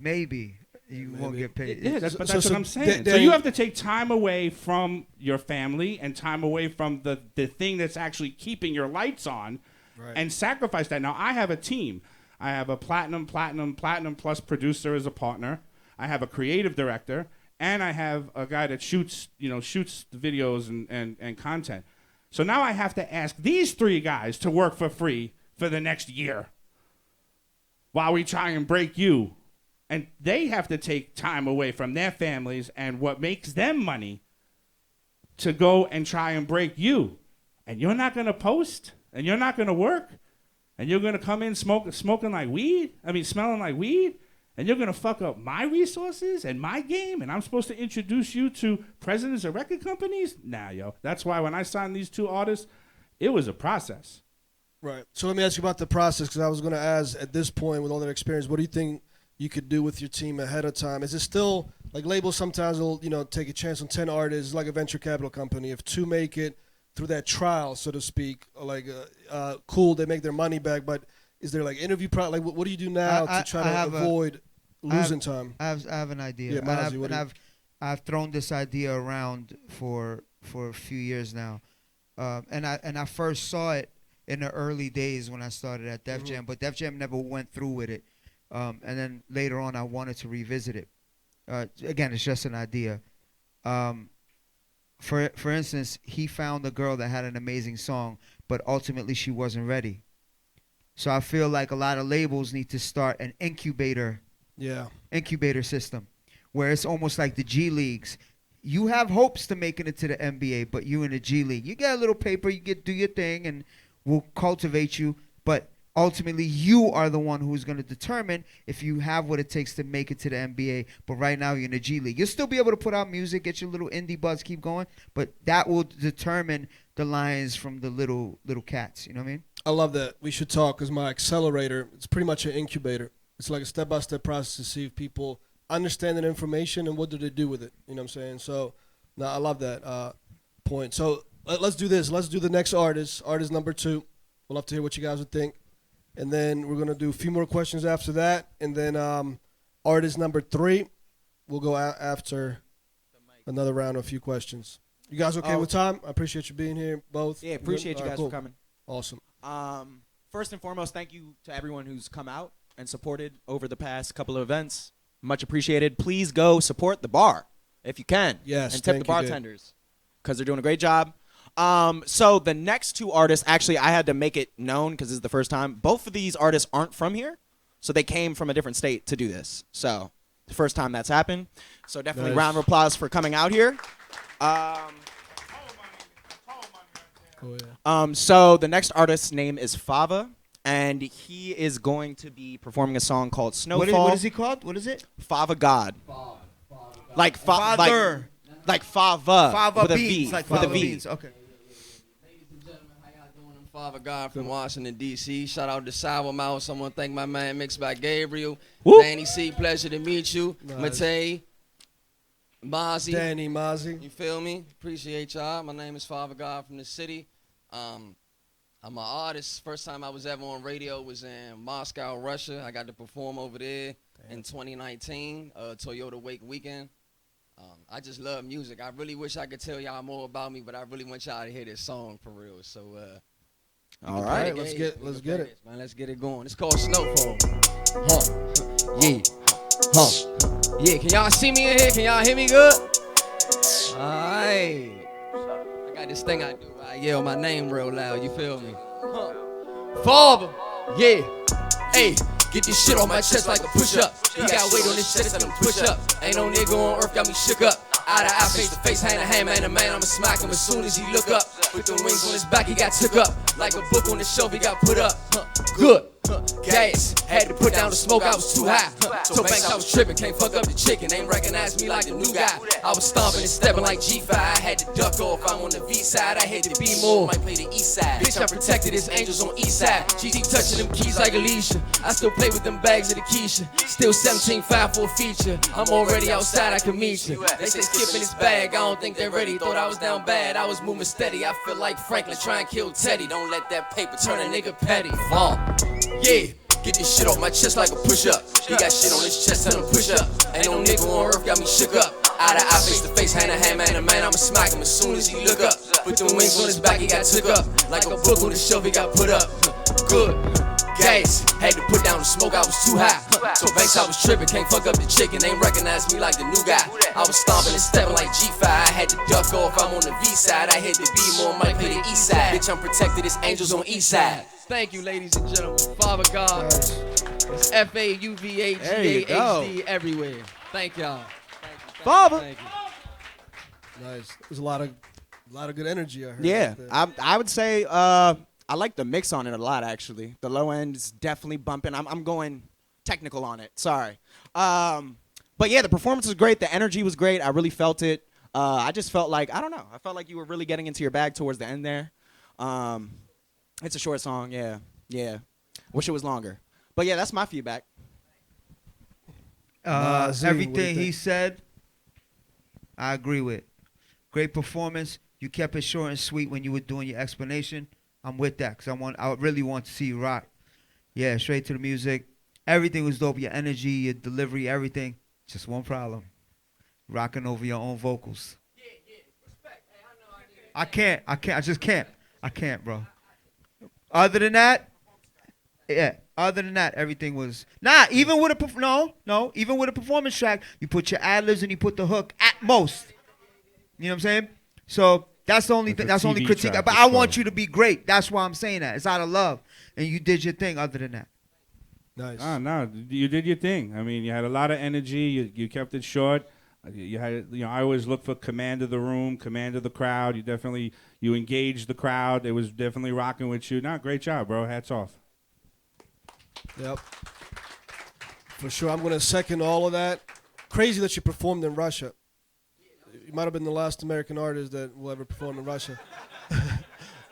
You won't get paid. Yeah, that's what I'm saying. So you have to take time away from your family and time away from the thing that's actually keeping your lights on, right, and sacrifice that. Now, I have a team. I have a platinum plus producer as a partner. I have a creative director, and I have a guy that shoots the videos and content. So now I have to ask these three guys to work for free for the next year while we try and break you. And they have to take time away from their families and what makes them money to go and try and break you. And you're not going to post, and you're not going to work, and you're going to come in smelling like weed, and you're going to fuck up my resources and my game, and I'm supposed to introduce you to presidents of record companies? Nah, yo. That's why when I signed these two artists, it was a process. Right. So let me ask you about the process, because I was going to ask, at this point, with all that experience, what do you think you could do with your team ahead of time? Is it still, like, labels sometimes will, take a chance on 10 artists, like a venture capital company. If 2 make it through that trial, so to speak, cool, they make their money back, but is there, like, interview what do you do now to try to avoid losing time? I have an idea. Yeah, Mazi, I've thrown this idea around for a few years now. And I first saw it in the early days when I started at Def Jam, but Def Jam never went through with it. And then later on, I wanted to revisit it. Again, it's just an idea. For instance, he found a girl that had an amazing song, but ultimately she wasn't ready. So I feel like a lot of labels need to start an incubator system, where it's almost like the G Leagues. You have hopes to making it to the NBA, but you in the G League. You get a little paper, do your thing, and we'll cultivate you. But ultimately you are the one who's going to determine if you have what it takes to make it to the NBA. But right now you're in the G League. You'll still be able to put out music, get your little indie buzz, keep going, but that will determine the lions from the little cats. You know what I mean? I love that. We should talk because my accelerator, it's pretty much an incubator. It's like a step-by-step process to see if people understand that information and what do they do with it. You know what I'm saying? So, no, I love that point. So let's do this. Let's do the next artist, artist number 2. We'll love to hear what you guys would think. And then we're going to do a few more questions after that. And then artist number 3, we'll go after another round of a few questions. You guys okay with time? I appreciate you being here, both. Yeah, appreciate you guys for coming. Awesome. First and foremost, thank you to everyone who's come out and supported over the past couple of events. Much appreciated. Please go support the bar if you can. Yes, and tip the bartenders because they're doing a great job. So the next 2 artists, actually, I had to make it known because this is the first time. Both of these artists aren't from here, so they came from a different state to do this. So the first time that's happened. So definitely Nice. round of applause for coming out here. So the next artist's name is Fava, and he is going to be performing a song called Snowfall. What is he called? What is it? Fava God. Like Father. Like Fava. Fava with a beans. V. Like with fava a V. beans. Okay. Ladies and gentlemen, how y'all doing? I'm Father God from Washington, D.C. Shout out to Sour Mouse. I want to thank my man Mixed by Gabriel. Woo. Danny C., pleasure to meet you. Nice. Matej, Mazi. Danny, Mazi. You feel me? Appreciate y'all. My name is Father God from the city. I'm an artist. First time I was ever on radio was in Moscow, Russia. I got to perform over there in 2019, Toyota Wake Weekend. I just love music. I really wish I could tell y'all more about me, but I really want y'all to hear this song for real. So, All right. Let's get it. Man, let's get it going. It's called Snowfall. Yeah. Yeah, can y'all see me in here? Can y'all hear me good? Alright. I got this thing I do. I yell my name real loud, you feel me? Father, yeah. Hey, get this shit on my chest like a push-up. You got weight on this chest, let him push up. Ain't no nigga on earth got me shook up. Eye to eye, face to face, hand to hand, man to man, I'ma smack him as soon as he look up. With the wings on his back, he got took up. Like a book on the shelf, he got put up. Good. Gas, had to put down the smoke, I was too high. So banks, I was tripping, can't fuck up the chicken. Ain't recognize me like the new guy. I was stomping and stepping like G5. I had to duck off, I'm on the V side. I had to be more, might play the east side. Bitch, I protected his angels on east side. GG touching them keys like Alicia. I still play with them bags of the Keisha. Still 17.5 for a feature. I'm already outside, I can meet you. They say skipping his bag, I don't think they're ready. Thought I was down bad, I was moving steady. I feel like Franklin trying to kill Teddy. Don't let that paper turn a nigga petty. Fall. Yeah, get this shit off my chest like a push-up. He got shit on his chest, tell him push up. Ain't no nigga on earth got me shook up. Eye to eye, face to face, hand to hand, man to man, I'ma smack him as soon as he look up. Put them wings on his back, he got took up. Like a book on the shelf, he got put up. Good. Gas, had to put down the smoke, I was too high. So banks, I was tripping, can't fuck up the chicken. Ain't recognize me like the new guy. I was stomping and stepping like G5. I had to duck off, I'm on the V side. I hit the B more, might play the east side. Bitch, I'm protected, it's angels on east side. Thank you, ladies and gentlemen. Father God. It's FAUVAGAHD everywhere. Thank y'all. Father. Thank you. Nice. There's a lot of good energy I heard. Yeah, right there. I would say I like the mix on it a lot, actually. The low end is definitely bumping. I'm going technical on it. Sorry. But yeah, the performance was great. The energy was great. I really felt it. I just felt like, I don't know. I felt like you were really getting into your bag towards the end there. It's a short song, yeah. Yeah. Wish it was longer. But yeah, that's my feedback. Mazzi, what do you Everything he think? said, I agree with. Great performance. You kept it short and sweet when you were doing your explanation. I'm with that because I really want to see you rock. Yeah, straight to the music. Everything was dope. Your energy, your delivery, everything. Just one problem. Rocking over your own vocals. I can't. I just can't. I can't, bro. Other than that, yeah. Other than that, everything was even with a even with a performance track, you put your ad-libs and you put the hook at most. You know what I'm saying? So that's the only thing. That's the only TV critique. track, But it's I want called. you to be great. That's why I'm saying that. It's out of love, and you did your thing. Other than that, Nice. No, you did your thing. I mean, you had a lot of energy. You kept it short. You had, I always look for command of the room, command of the crowd. You engaged the crowd. It was definitely rocking with you. No, great job, bro. Hats off. Yep. For sure. I'm going to second all of that. Crazy that you performed in Russia. You might have been the last American artist that will ever perform in Russia.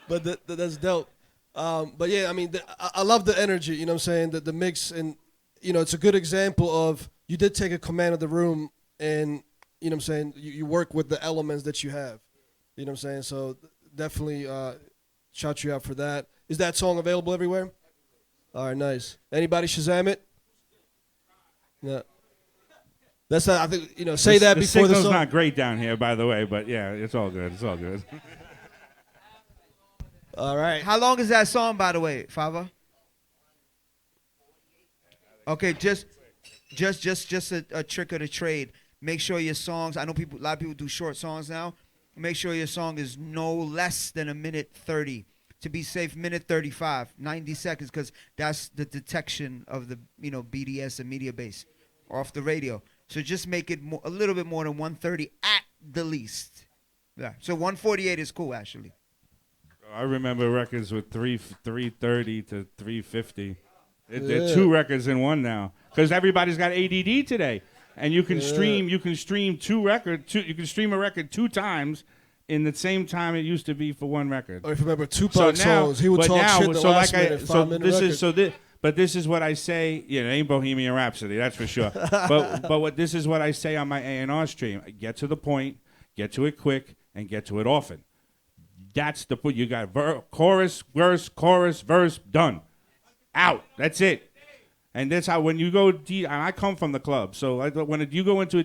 But that's dope. But yeah, I mean, I love the energy, you know what I'm saying? The mix, and, you know, it's a good example of you did take a command of the room, and, you know what I'm saying, you work with the elements that you have. You know what I'm saying? So definitely shout you out for that. Is that song available everywhere? All right, nice. Anybody Shazam it? No. That's not, I think, you know, say that before the song. The signal's not great down here, by the way, but yeah, it's all good. It's all good. All right. How long is that song, by the way, Fava? Okay, just a trick of the trade. Make sure your songs. I know a lot of people do short songs now. Make sure your song is no less than 1:30. To be safe, 1:35, 90 seconds, because that's the detection of the BDS and media base off the radio. So just make it a little bit more than 1:30 at the least. Yeah. So 1:48 is cool, actually. I remember records with 3:30 to 3:50. They're two records in one now, because everybody's got ADD today, and you can stream. You can stream You can stream a record 2 times in the same time it used to be for one record. Or if you remember Tupac songs, he would talk shit the last minute, 5-minute record. But this is what I say. You know, it ain't Bohemian Rhapsody, that's for sure. but this is what I say on my A&R stream: get to the point, get to it quick, and get to it often. That's the point. You got chorus, verse, done, out. That's it. And that's how when you go. I come from the club, so when you go into a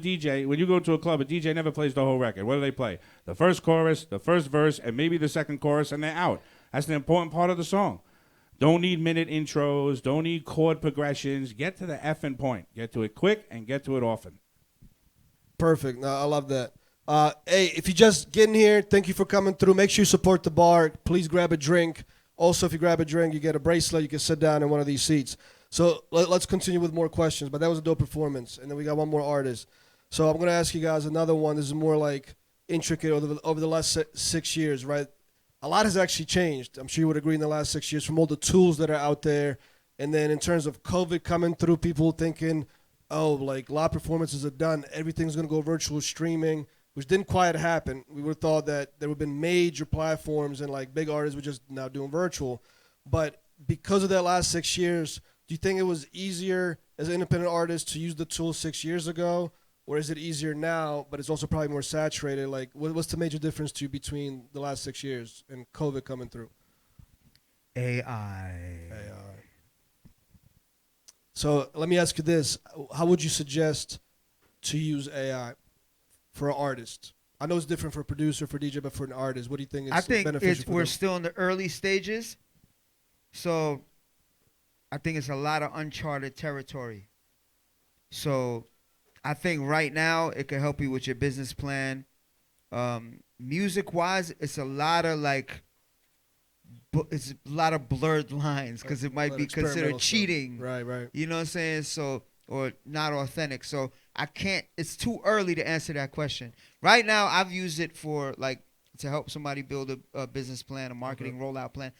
club, a DJ never plays the whole record. What do they play? The first chorus, the first verse, and maybe the second chorus, and they're out. That's an important part of the song. Don't need minute intros. Don't need chord progressions. Get to the effing point. Get to it quick and get to it often. Perfect. No, I love that. Hey, if you just getting here, thank you for coming through. Make sure you support the bar. Please grab a drink. Also, if you grab a drink, you get a bracelet. You can sit down in one of these seats. So let's continue with more questions. But that was a dope performance. And then we got one more artist. So I'm going to ask you guys another one. This is more like intricate over the last 6 years, right? A lot has actually changed. I'm sure you would agree in the last 6 years from all the tools that are out there. And then in terms of COVID coming through, people thinking, oh, like live performances are done. Everything's going to go virtual streaming, which didn't quite happen. We would have thought that there would have been major platforms and like big artists were just now doing virtual. But because of that last 6 years, do you think it was easier as an independent artist to use the tool 6 years ago? Or is it easier now, but it's also probably more saturated? Like, what's the major difference to you between the last 6 years and COVID coming through? AI. So let me ask you this. How would you suggest to use AI for an artist? I know it's different for a producer, for DJ, but for an artist, what do you think is beneficial for we're them? still in the early stages. So I think it's a lot of uncharted territory. So I think right now it can help you with your business plan. Music-wise, it's a lot of blurred lines because it might be considered cheating. Right. You know what I'm saying? So, or not authentic. So it's too early to answer that question. Right now, I've used it for to help somebody build a business plan, a marketing rollout plan.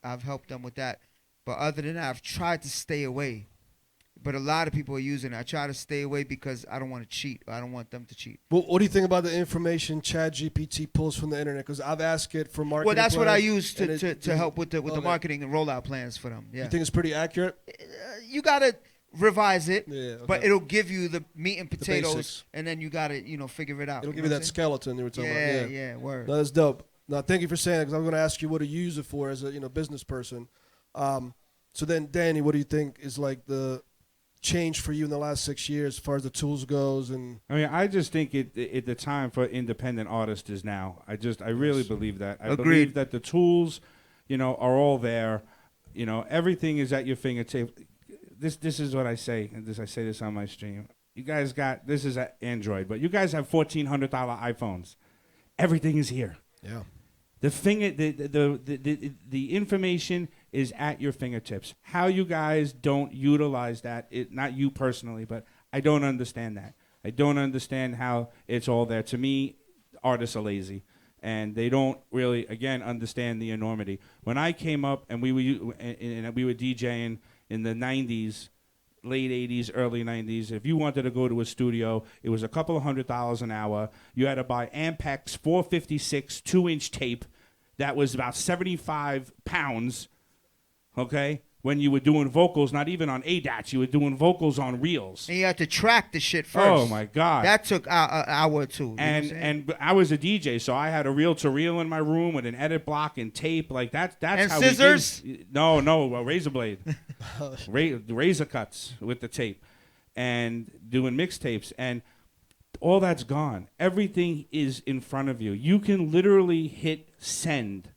I've helped them with that. But other than that, I've tried to stay away. But a lot of people are using it. I try to stay away because I don't want to cheat. I don't want them to cheat. Well, what do you think about the information ChatGPT pulls from the internet? Because I've asked it for marketing. Well, that's what I use to help with the marketing and rollout plans for them. Yeah. You think it's pretty accurate? You gotta revise it, okay. But it'll give you the meat and potatoes, and then you gotta figure it out. It'll give you that skeleton you were talking about. Yeah, word. No, that's dope. No, thank you for saying it, because I'm going to ask you what to use it for as a business person. So then, Danny, what do you think is like the change for you in the last 6 years as far as the tools goes? And I mean, I just think the time for independent artists is now. I really believe that. I believe that the tools, are all there. Everything is at your fingertip. This is what I say, and I say this on my stream. You guys this is Android, but you guys have $1,400 iPhones. Everything is here. Yeah. The information is at your fingertips. How you guys don't utilize that, not you personally, but I don't understand that. I don't understand how it's all there. To me, artists are lazy, and they don't really, again, understand the enormity. When I came up and we were DJing in the 90s, late 80s, early 90s. If you wanted to go to a studio, it was a couple of $100 an hour. You had to buy Ampex 456 2-inch tape that was about 75 pounds, okay? When you were doing vocals, not even on ADATs, you were doing vocals on reels. And you had to track the shit first. Oh my God! That took an hour or two. And I was a DJ, so I had a reel-to-reel in my room with an edit block and tape. Like that's and how scissors? we did. No, a razor blade, razor cuts with the tape, and doing mixtapes, and all that's gone. Everything is in front of you. You can literally hit send,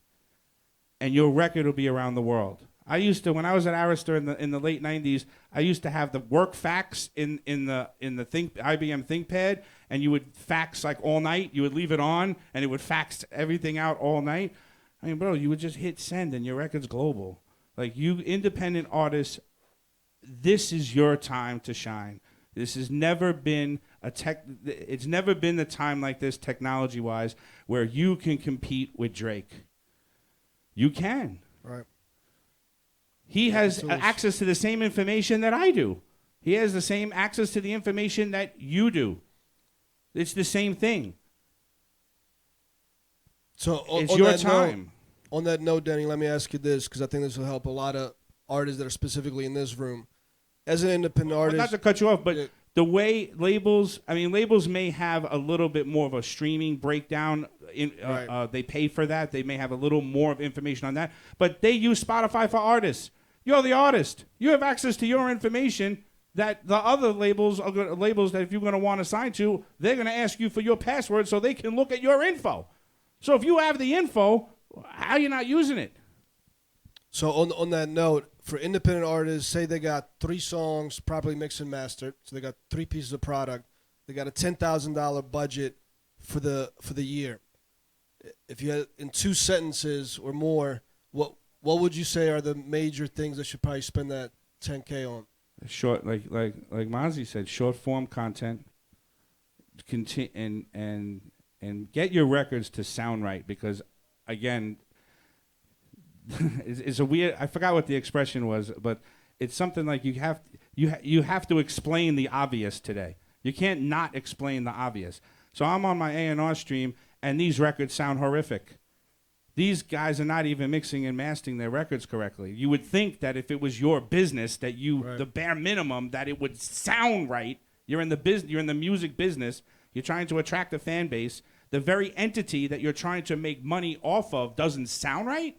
and your record will be around the world. I used to, when I was at Artistry in the late 90s, I used to have the work fax in the IBM ThinkPad, and you would fax like all night. You would leave it on, and it would fax everything out all night. I mean, bro, you would just hit send, and your record's global. Like, you independent artists, this is your time to shine. This has never been it's never been the time like this technology-wise where you can compete with Drake. You can. Right. He has access to the same information that I do. He has the same access to the information that you do. It's the same thing. So it's your time. On that note, Danny, let me ask you this, because I think this will help a lot of artists that are specifically in this room. As an independent artist... Not to cut you off, but the way labels may have a little bit more of a streaming breakdown. They pay for that. They may have a little more of information on that. But they use Spotify for artists. You're the artist. You have access to your information that the other labels that if you're going to want to sign to, they're going to ask you for your password so they can look at your info. So if you have the info, how are you not using it? So on that note, for independent artists, say they got 3 songs properly mixed and mastered, so they got 3 pieces of product. They got a $10,000 budget for the year. If you had in 2 sentences or more, what would you say are the major things that should probably spend that $10K on? Short, like Mazi said, short form content. And get your records to sound right, because again, it's a weird. I forgot what the expression was, but it's something like you have to explain the obvious today. You can't not explain the obvious. So I'm on my A&R stream, and these records sound horrific. These guys are not even mixing and mastering their records correctly. You would think that if it was your business, that the bare minimum, that it would sound right. You're in the business. You're in the music business. You're trying to attract a fan base. The very entity that you're trying to make money off of doesn't sound right.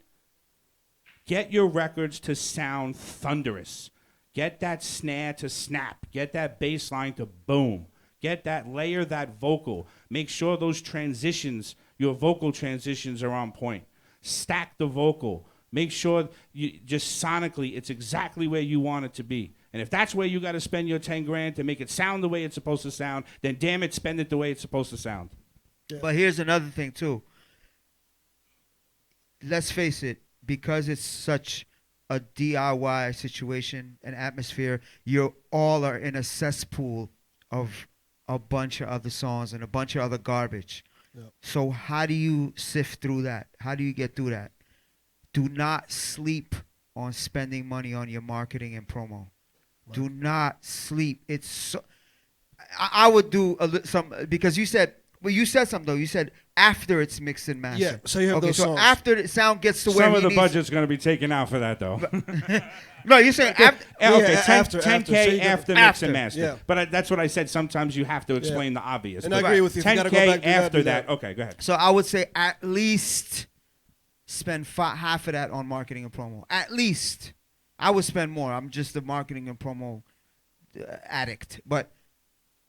Get your records to sound thunderous. Get that snare to snap. Get that bass line to boom. Get that layer, that vocal. Make sure those transitions, your vocal transitions, are on point. Stack the vocal. Make sure you just sonically it's exactly where you want it to be. And if that's where you got to spend your 10 grand to make it sound the way it's supposed to sound, then damn it, spend it the way it's supposed to sound. Yeah. But here's another thing too. Let's face it, because it's such a DIY situation and atmosphere, you all are in a cesspool of a bunch of other songs and a bunch of other garbage. Yep. So how do you sift through that? How do you get through that? Do not sleep on spending money on your marketing and promo. Right. Do not sleep. It's so, I would do some, because you said, well, you said something though. You said after it's mixed and mastered. Yeah, so you have those songs. So after the sound gets to where some of the budget's going to be taken out for that though. No, you're saying after. Okay, after 10K after mix and master. Yeah. But that's what I said. Sometimes you have to explain the obvious. And I agree with you. 10K after that. Okay, go ahead. So I would say at least spend half of that on marketing and promo. At least. I would spend more. I'm just a marketing and promo addict. But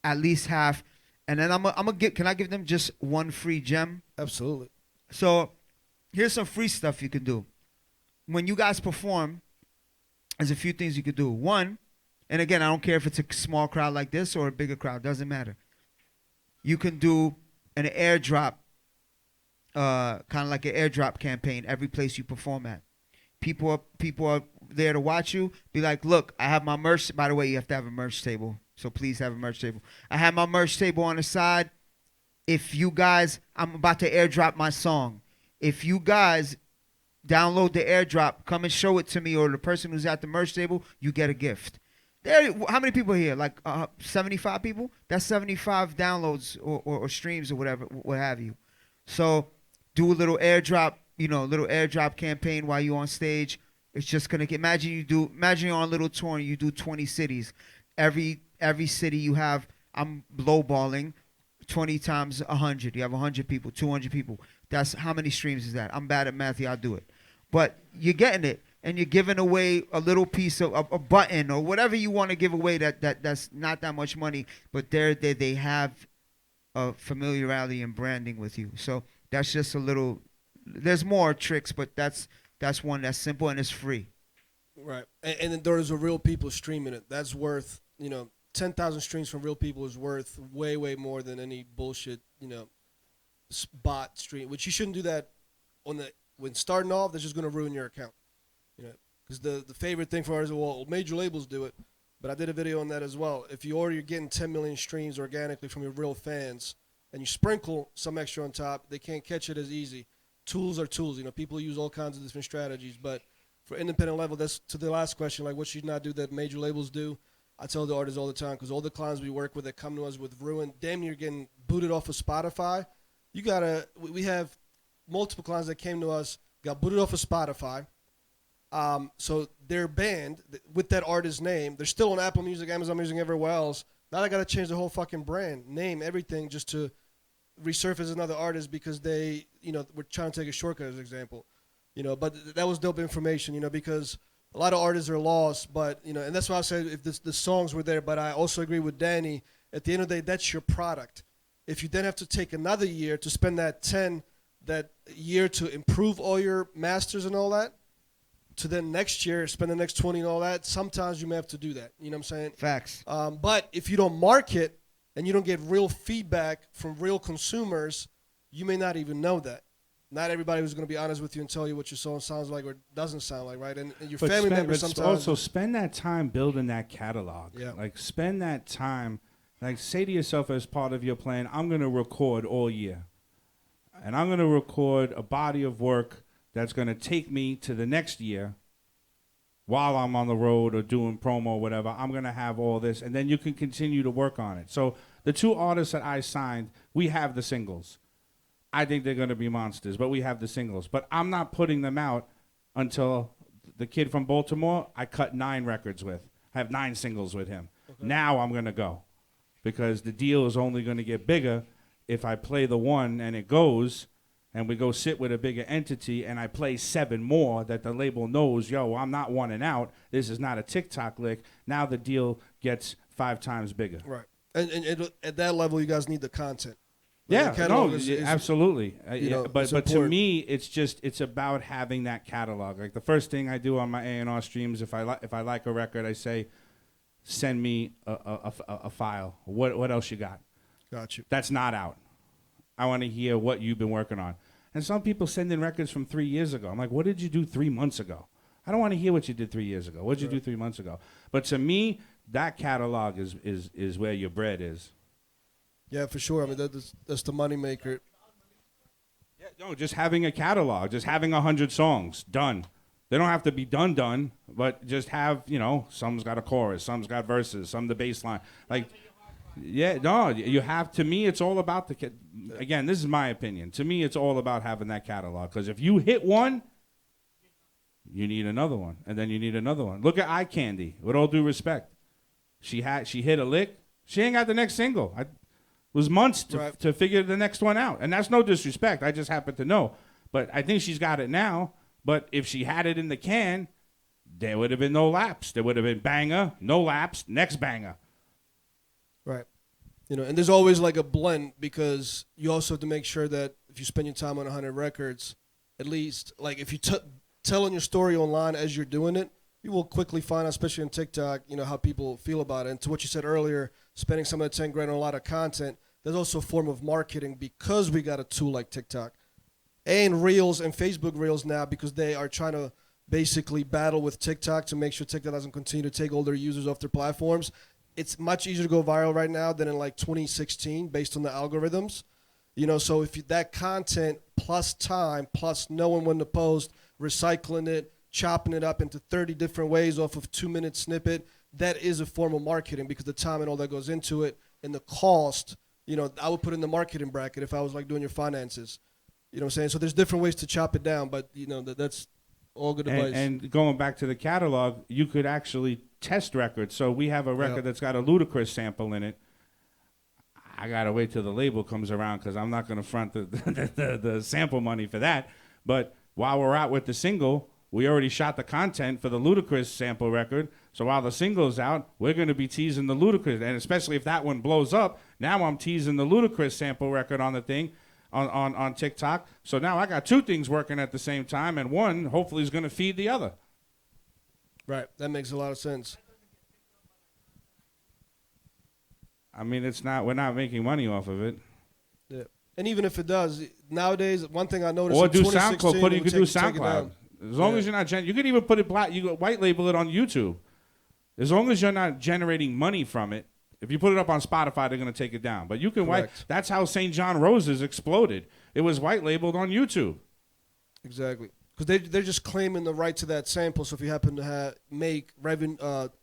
at least half. And then I'm gonna get. Can I give them just one free gem? Absolutely. So here's some free stuff you can do. When you guys perform, there's a few things you could do. One, and again, I don't care if it's a small crowd like this or a bigger crowd. Doesn't matter. You can do an airdrop, kind of like an airdrop campaign every place you perform at. People are there to watch you. Be like, look, I have my merch. By the way, you have to have a merch table. So please have a merch table. I have my merch table on the side. If you guys, I'm about to airdrop my song. If you guys download the airdrop, come and show it to me, or the person who's at the merch table, you get a gift. There, how many people here? Like 75 people? That's 75 downloads or streams or whatever, what have you. So do a little airdrop, little airdrop campaign while you're on stage. It's just gonna get. Imagine you're on a little tour and you do 20 cities. Every city you have. I'm lowballing 20 times 100. You have 100 people, 200 people. That's how many streams is that? I'm bad at math. I'll do it. But you're getting it. And you're giving away a little piece of a button or whatever you want to give away that's not that much money, but they have a familiarity and branding with you. So that's just a little. There's more tricks, but that's one that's simple and it's free. Right, and then there's a real people streaming it. That's worth 10,000 streams from real people is worth way more than any bullshit bot stream. Which you shouldn't do that when starting off. That's just gonna ruin your account. Because the favorite thing for artists, well, major labels do it, but I did a video on that as well. If you're getting 10 million streams organically from your real fans, and you sprinkle some extra on top, they can't catch it as easy. Tools are tools. People use all kinds of different strategies, but for independent level, that's to the last question, like what should you not do that major labels do? I tell the artists all the time, because all the clients we work with that come to us with ruin, damn near getting booted off of Spotify. We have multiple clients that came to us, got booted off of Spotify. So they're banned with that artist's name. They're still on Apple Music, Amazon Music, everywhere else. Now I got to change the whole fucking brand, name, everything, just to resurface another artist because they, were trying to take a shortcut as an example. But that was dope information, because a lot of artists are lost. But, and that's why I said if the songs were there. But I also agree with Danny. At the end of the day, that's your product. If you then have to take another year to spend that year to improve all your masters and all that, to then next year spend the next 20 and all that, sometimes you may have to do that. You know what I'm saying? Facts. But if you don't market and you don't get real feedback from real consumers, you may not even know that. Not everybody was going to be honest with you and tell you what your song sounds like or doesn't sound like, right? And your family members sometimes. Also, spend that time building that catalog. Yeah. Like, spend that time. Like, say to yourself as part of your plan, I'm going to record all year. And I'm going to record a body of work that's going to take me to the next year while I'm on the road or doing promo or whatever. I'm going to have all this, and then you can continue to work on it. So the two artists that I signed, we have the singles. I think they're going to be monsters, but we have the singles. But I'm not putting them out until the kid from Baltimore, I cut 9 records with. I have 9 singles with him. Okay. Now I'm going to go because the deal is only going to get bigger if I play the one and it goes, and we go sit with a bigger entity, and I play 7 more that the label knows, I'm not one and out. This is not a TikTok lick. Now the deal gets 5 times bigger. Right. And at that level, you guys need the content. Yeah, is absolutely. But to me, it's about having that catalog. Like the first thing I do on my A&R streams, if I like a record, I say, send me a file. What else you got? Got you. That's not out. I want to hear what you've been working on. And some people send in records from 3 years ago. I'm like, what did you do 3 months ago? I don't want to hear what you did 3 years ago. What did you do 3 months ago? But to me, that catalog is where your bread is. Yeah, for sure. I mean, that's the moneymaker. Yeah, no, just having a catalog, just having 100 songs, done. They don't have to be done, but just have, some's got a chorus, some's got verses, some the bass line. Like, yeah, no, you have, to me, it's all about again, this is my opinion. To me, it's all about having that catalog. Because if you hit one, you need another one. And then you need another one. Look at Eye Candy, with all due respect. She hit a lick. She ain't got the next single. It was months to figure the next one out. And that's no disrespect. I just happen to know. But I think she's got it now. But if she had it in the can, there would have been no lapse. There would have been banger, no lapse, next banger. Right. And there's always like a blend because you also have to make sure that if you spend your time on 100 records, at least, like if you telling your story online as you're doing it, you will quickly find out, especially on TikTok, how people feel about it. And to what you said earlier, spending some of the 10 grand on a lot of content, there's also a form of marketing because we got a tool like TikTok. And Reels and Facebook Reels now because they are trying to basically battle with TikTok to make sure TikTok doesn't continue to take all their users off their platforms. It's much easier to go viral right now than in like 2016 based on the algorithms. So if that content plus time plus knowing when to post recycling it, chopping it up into 30 different ways off of 2-minute snippet. That is a form of marketing because the time and all that goes into it and the cost, I would put in the marketing bracket if I was like doing your finances. You know what I'm saying? So there's different ways to chop it down, but that's all good advice. And going back to the catalog, you could actually test records. So we have a record that's got a Ludacris sample in it. I gotta wait till the label comes around because I'm not gonna front the sample money for that. But while we're out with the single, we already shot the content for the Ludacris sample record. So while the single's out, we're gonna be teasing the Ludacris, and especially if that one blows up, now I'm teasing the Ludacris sample record on the thing, on TikTok. So now I got two things working at the same time, and one hopefully is gonna feed the other. Right, that makes a lot of sense. I mean, we're not making money off of it. Yeah. And even if it does, nowadays, one thing I noticed Or in do 2016, SoundCloud. You could do take it SoundCloud. down. As long as you're not, you could even put it you could white label it on YouTube. As long as you're not generating money from it. If you put it up on Spotify, they're going to take it down. But you can that's how St. John Roses exploded. It was white labeled on YouTube. Exactly. Because they're just claiming the right to that sample. So if you happen to make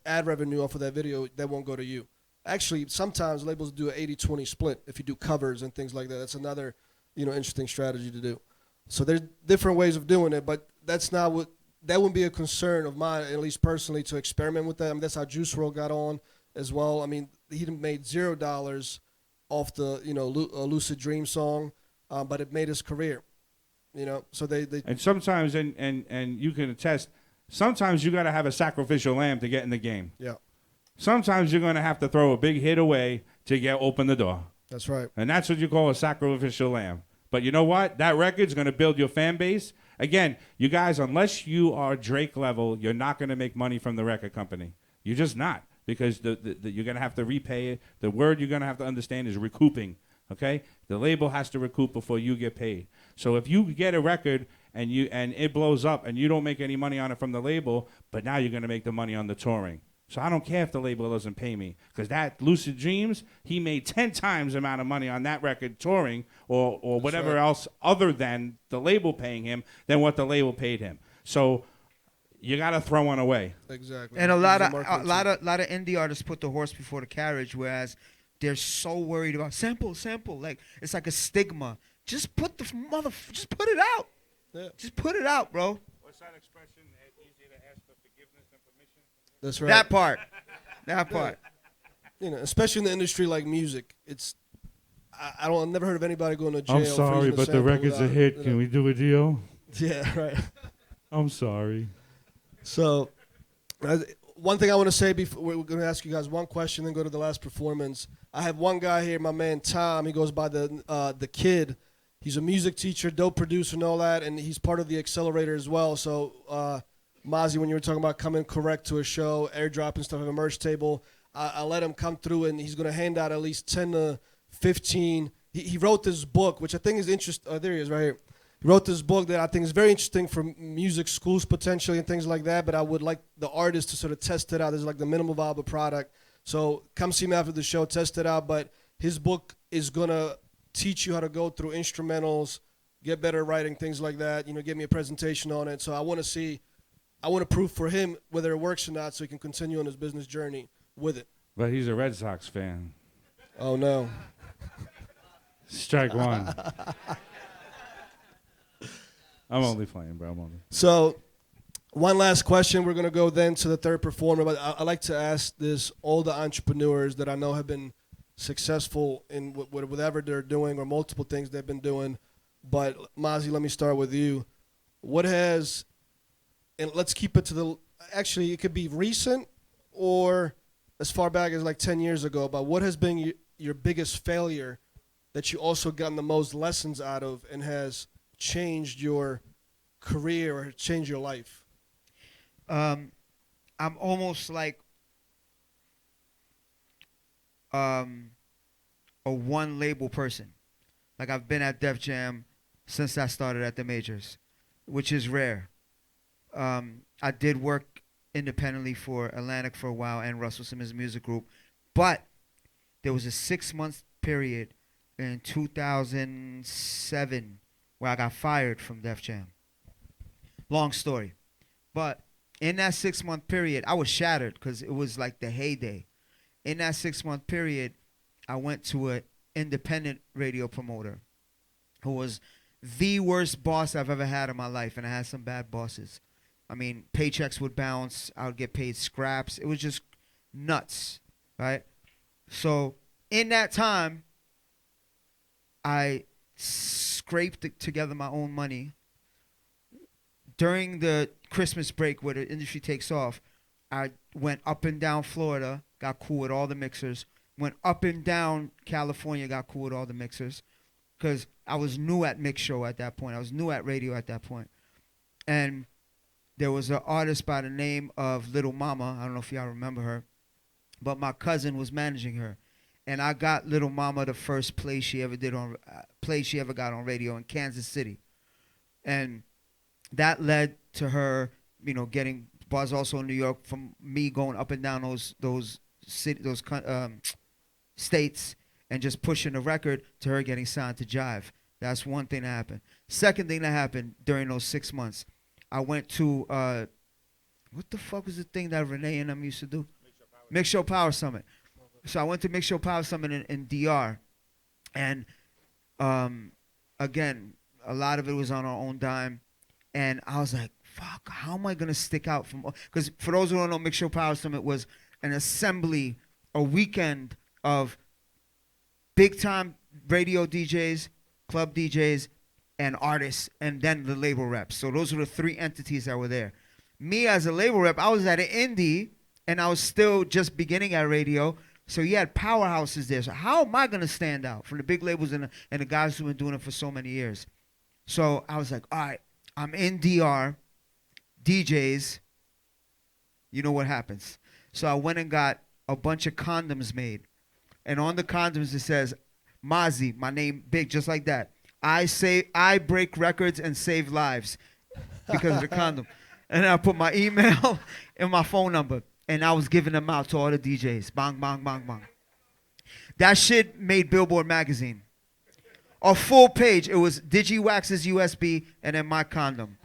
ad revenue off of that video, that won't go to you. Actually, sometimes labels do an 80-20 split if you do covers and things like that. That's another, interesting strategy to do. So there's different ways of doing it, but that wouldn't be a concern of mine, at least personally, to experiment with that. I mean, that's how Juice WRLD got on as well. I mean, he made $0 off the, Lucid Dream song, but it made his career. So they and sometimes and you can attest. Sometimes you got to have a sacrificial lamb to get in the game. Yeah. Sometimes you're going to have to throw a big hit away to open the door. That's right. And that's what you call a sacrificial lamb. But you know what? That record's going to build your fan base. Again, you guys, unless you are Drake level, you're not going to make money from the record company. You're just not, because you're going to have to repay it. The word you're going to have to understand is recouping. Okay? The label has to recoup before you get paid. So if you get a record and it blows up and you don't make any money on it from the label, but now you're going to make the money on the touring. So I don't care if the label doesn't pay me, because that Lucid Dreams, he made 10 times the amount of money on that record touring or whatever else other than the label paying him than what the label paid him. So you got to throw one away. Exactly. And a lot of indie artists put the horse before the carriage, whereas they're so worried about sample. Like it's like a stigma. Just put just put it out. Yeah. Just put it out, bro. What's that expression? Easier to ask for forgiveness than permission. That's right. That part. Especially in the industry like music, it's I've never heard of anybody going to jail. I'm sorry, but the record's a hit. Can we do a deal? Yeah, right. I'm sorry. So, one thing I want to say before we're going to ask you guys one question, then go to the last performance. I have one guy here, my man Tom. He goes by the Kid. He's a music teacher, dope producer, and all that, and he's part of the Accelerator as well. So, Mazi, when you were talking about coming correct to a show, airdropping stuff at a merch table, I let him come through, and he's going to hand out at least 10 to 15. He wrote this book, which I think is interesting. There he is right here. He wrote this book that I think is very interesting for music schools potentially and things like that, but I would like the artist to sort of test it out. This is like the minimal viable product. So come see me after the show, test it out. But his book is going to teach you how to go through instrumentals, get better at writing, things like that. Give me a presentation on it. So I want to prove for him whether it works or not so he can continue on his business journey with it. But he's a Red Sox fan. Oh, no. Strike one. I'm only playing, bro. So, one last question. We're going to go then to the third performer. But I like to ask this all the entrepreneurs that I know have been successful in whatever they're doing or multiple things they've been doing. But, Mazi, let me start with you. What has, and let's keep it to actually, it could be recent or as far back as like 10 years ago, but what has been your biggest failure that you also gotten the most lessons out of and has changed your career or changed your life? I'm almost like a one label person. Like I've been at Def Jam since I started at the majors, which is rare. I did work independently for Atlantic for a while and Russell Simmons Music Group, but there was a 6-month period in 2007 where I got fired from Def Jam. Long story. But in that 6-month period, I was shattered because it was like the heyday. In that 6-month period, I went to an independent radio promoter who was the worst boss I've ever had in my life, and I had some bad bosses. I mean, paychecks would bounce. I would get paid scraps. It was just nuts, right? So in that time, I scraped together my own money. During the Christmas break where the industry takes off, I went up and down Florida, got cool with all the mixers. Went up and down California, got cool with all the mixers. Because I was new at mix show at that point. I was new at radio at that point. And there was an artist by the name of Little Mama. I don't know if y'all remember her. But my cousin was managing her. And I got Little Mama the first play she ever got on radio in Kansas City. And that led to her, getting buzz also in New York from me going up and down those states and just pushing the record to her getting signed to Jive. That's one thing that happened. Second thing that happened during those 6 months, I went to, what the fuck was the thing that Renee and them used to do? Mix Show Power Summit. So I went to Mix Show Power Summit in DR. And again, a lot of it was on our own dime. And I was like, fuck, how am I going to stick out from, because for those who don't know, Mix Show Power Summit was an assembly, a weekend of big-time radio DJs, club DJs, and artists, and then the label reps. So those were the three entities that were there. Me as a label rep, I was at an indie, and I was still just beginning at radio, so you had powerhouses there. So how am I going to stand out from the big labels and the guys who've been doing it for so many years? So I was like, all right, I'm in DR, DJs, you know what happens. So I went and got a bunch of condoms made. And on the condoms it says, Mazi, my name big, just like that. I break records and save lives because of the condom. And I put my email and my phone number. And I was giving them out to all the DJs. Bang, bang, bang, bang. That shit made Billboard magazine. A full page. It was DigiWax's USB and then my condom.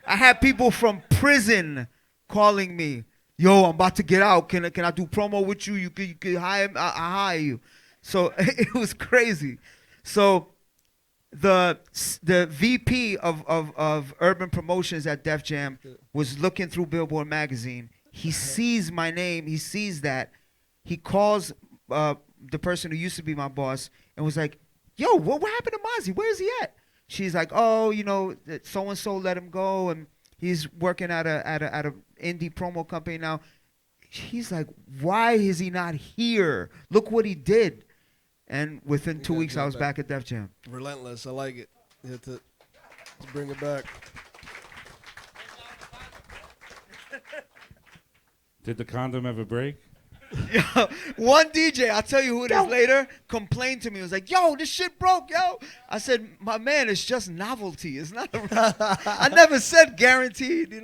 I had people from prison calling me. Yo, I'm about to get out. Can I do promo with you? You could hire me. I hire you. So it was crazy. So the VP of urban promotions at Def Jam was looking through Billboard magazine. He sees my name. He sees that. He calls the person who used to be my boss and was like, yo, what happened to Mazi? Where is he at? She's like, oh, so and so let him go, and he's working at a indie promo company now. He's like, why is he not here? Look what he did. And within 2 weeks, I was back at Def Jam. Relentless. I like it. You have to bring it back. Did the condom ever break? One DJ, I'll tell you who it is later, complained to me. He was like, yo, this shit broke, yo. I said, my man, it's just novelty. It's not I never said guaranteed,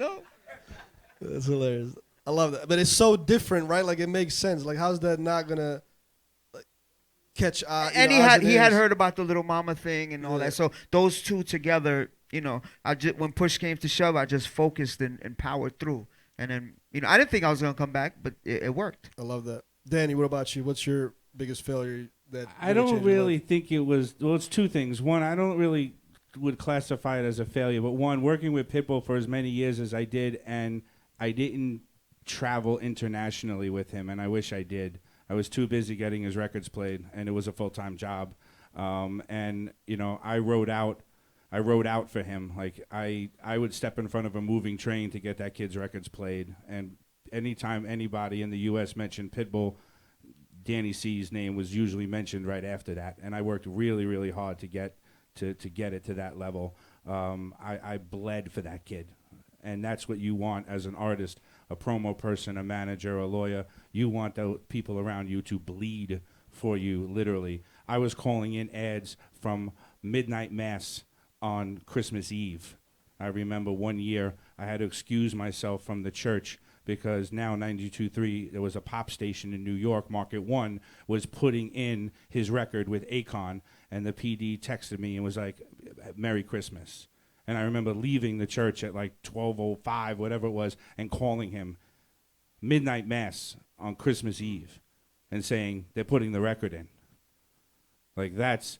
That's hilarious. I love that. But it's so different, right? Like, it makes sense. Like, how's that not going to catch and he had heard about the Little Mama thing and all that. So those two together, when push came to shove, I just focused and powered through. And then, I didn't think I was going to come back, but it worked. I love that. Danny, what about you? What's your biggest failure? I don't really think it was, well, it's two things. One, I don't really would classify it as a failure, but one, working with Pitbull for as many years as I did, and I didn't travel internationally with him, and I wish I did. I was too busy getting his records played, and it was a full-time job. And, I wrote out for him. Like, I would step in front of a moving train to get that kid's records played. And anytime anybody in the U.S. mentioned Pitbull, Danny C's name was usually mentioned right after that. And I worked really, really hard to get it to that level. I bled for that kid. And that's what you want as an artist, a promo person, a manager, a lawyer. You want the people around you to bleed for you, literally. I was calling in ads from midnight mass on Christmas Eve. I remember one year I had to excuse myself from the church because now 92.3, there was a pop station in New York, Market 1, was putting in his record with Akon, and the PD texted me and was like, Merry Christmas. And I remember leaving the church at like 12:05, whatever it was, and calling him midnight mass on Christmas Eve and saying they're putting the record in. Like that's,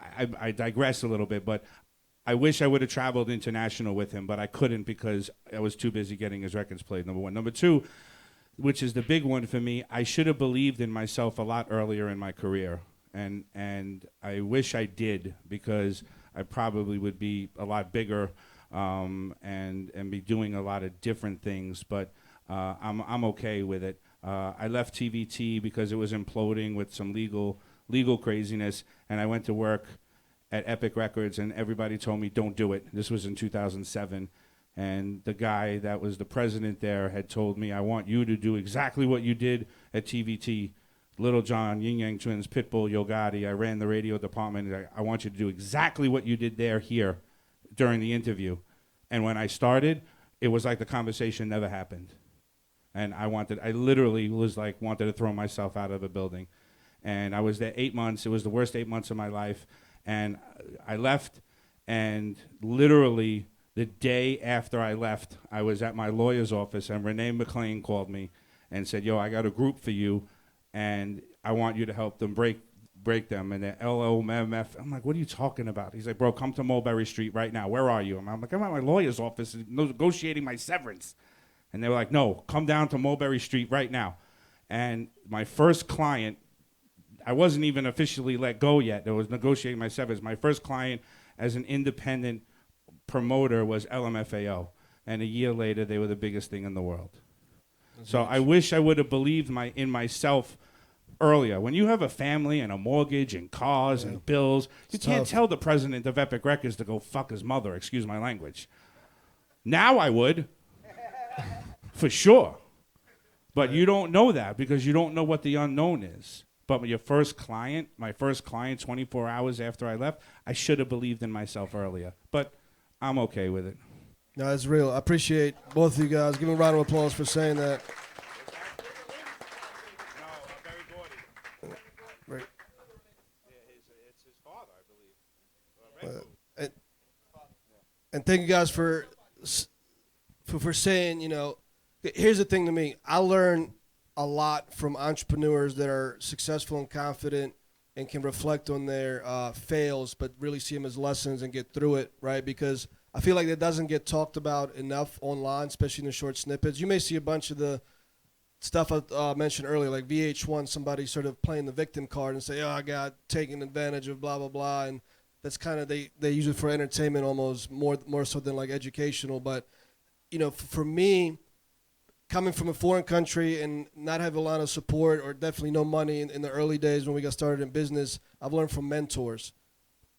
I digress a little bit, but I wish I would have traveled international with him, but I couldn't because I was too busy getting his records played, number one. Number two, which is the big one for me, I should have believed in myself a lot earlier in my career. And I wish I did, because I probably would be a lot bigger and be doing a lot of different things, but I'm okay with it. I left TVT because it was imploding with some legal craziness, and I went to work at Epic Records, and everybody told me, don't do it. This was in 2007, and the guy that was the president there had told me, I want you to do exactly what you did at TVT. Little John, Yin Yang Twins, Pitbull, Yo Gotti. I ran the radio department. I want you to do exactly what you did there here during the interview. And when I started, it was like the conversation never happened. And I literally was like, wanted to throw myself out of the building. And I was there 8 months. It was the worst 8 months of my life. And I left, and literally the day after I left, I was at my lawyer's office, and Renee McLean called me and said, yo, I got a group for you, and I want you to help them break them. And they're LOMF. I'm like, what are you talking about? He's like, bro, come to Mulberry Street right now. Where are you? I'm like, I'm at my lawyer's office negotiating my severance. And they were like, no, come down to Mulberry Street right now. And my first client, I wasn't even officially let go yet. I was negotiating my severance. My first client as an independent promoter was LMFAO. And a year later, they were the biggest thing in the world. So I wish I would have believed in myself earlier. When you have a family and a mortgage and cars and bills, you can't tell the president of Epic Records to go fuck his mother, excuse my language. Now I would, for sure. But you don't know that because you don't know what the unknown is. But my first client, 24 hours after I left, I should have believed in myself earlier. But I'm okay with it. No, it's real. I appreciate both of you guys. Give me a round of applause for saying that. Right. It's his father, I believe. And thank you guys for saying, here's the thing to me. I learn a lot from entrepreneurs that are successful and confident and can reflect on their fails, but really see them as lessons and get through it, right? Because I feel like that doesn't get talked about enough online, especially in the short snippets. You may see a bunch of the stuff I mentioned earlier, like VH1, somebody sort of playing the victim card and say, oh, I got taken advantage of, blah, blah, blah. And that's kind of, they use it for entertainment almost more so than like educational. But, for me, coming from a foreign country and not have a lot of support or definitely no money in the early days when we got started in business, I've learned from mentors.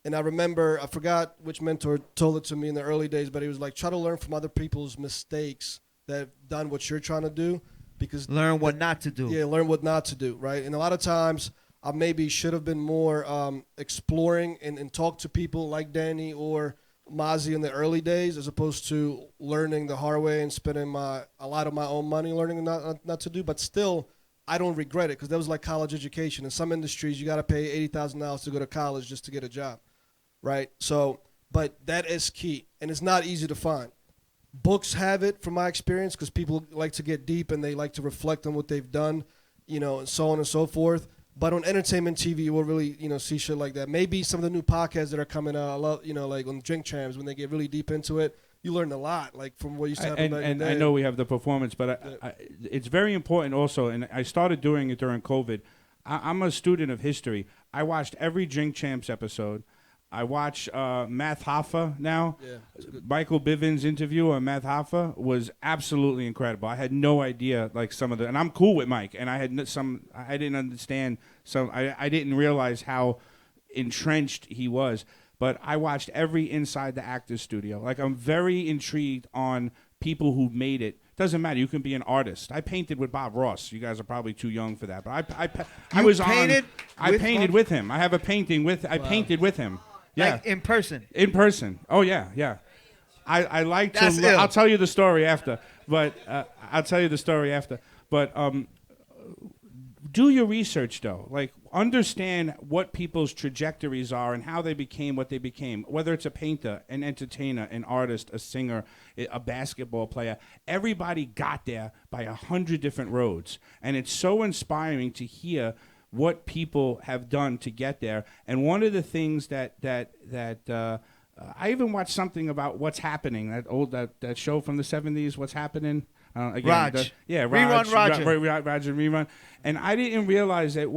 And I remember, I forgot which mentor told it to me in the early days, but he was like, try to learn from other people's mistakes that have done what you're trying to do. Because learn what not to do. Yeah, learn what not to do, right? And a lot of times I maybe should have been more exploring and talk to people like Danny or Mazi in the early days, as opposed to learning the hard way and spending a lot of my own money learning not to do. But still, I don't regret it, because that was like college education. In some industries, you got to pay $80,000 to go to college just to get a job, right? So, but that is key, and it's not easy to find. Books have it, from my experience, because people like to get deep and they like to reflect on what they've done, and so on and so forth. But on entertainment TV, you will really, see shit like that. Maybe some of the new podcasts that are coming out, I love, like on Drink Champs, when they get really deep into it, you learn a lot, like from what you said. And I know we have the performance, but it's very important also, and I started doing it during COVID. I'm a student of history. I watched every Drink Champs episode. I watch Math Hoffa now. Yeah, Michael Bivins' interview on Math Hoffa was absolutely incredible. I had no idea, like some of and I'm cool with Mike, and I didn't understand I didn't realize how entrenched he was. But I watched every Inside the Actors Studio. Like, I'm very intrigued on people who made it. Doesn't matter. You can be an artist. I painted with Bob Ross. You guys are probably too young for that, but I painted with him. I have a painting I painted with him. Yeah. Like in person? In person. Oh, yeah, yeah. I like to... Ill. I'll tell you the story after. But do your research though. Like understand what people's trajectories are and how they became what they became. Whether it's a painter, an entertainer, an artist, a singer, a basketball player, everybody got there by 100 different roads, and it's so inspiring to hear what people have done to get there. And one of the things that I even watched something about What's Happening, that show from the 70s, What's Happening. Raj. Raj. Roger rerun. And I didn't realize that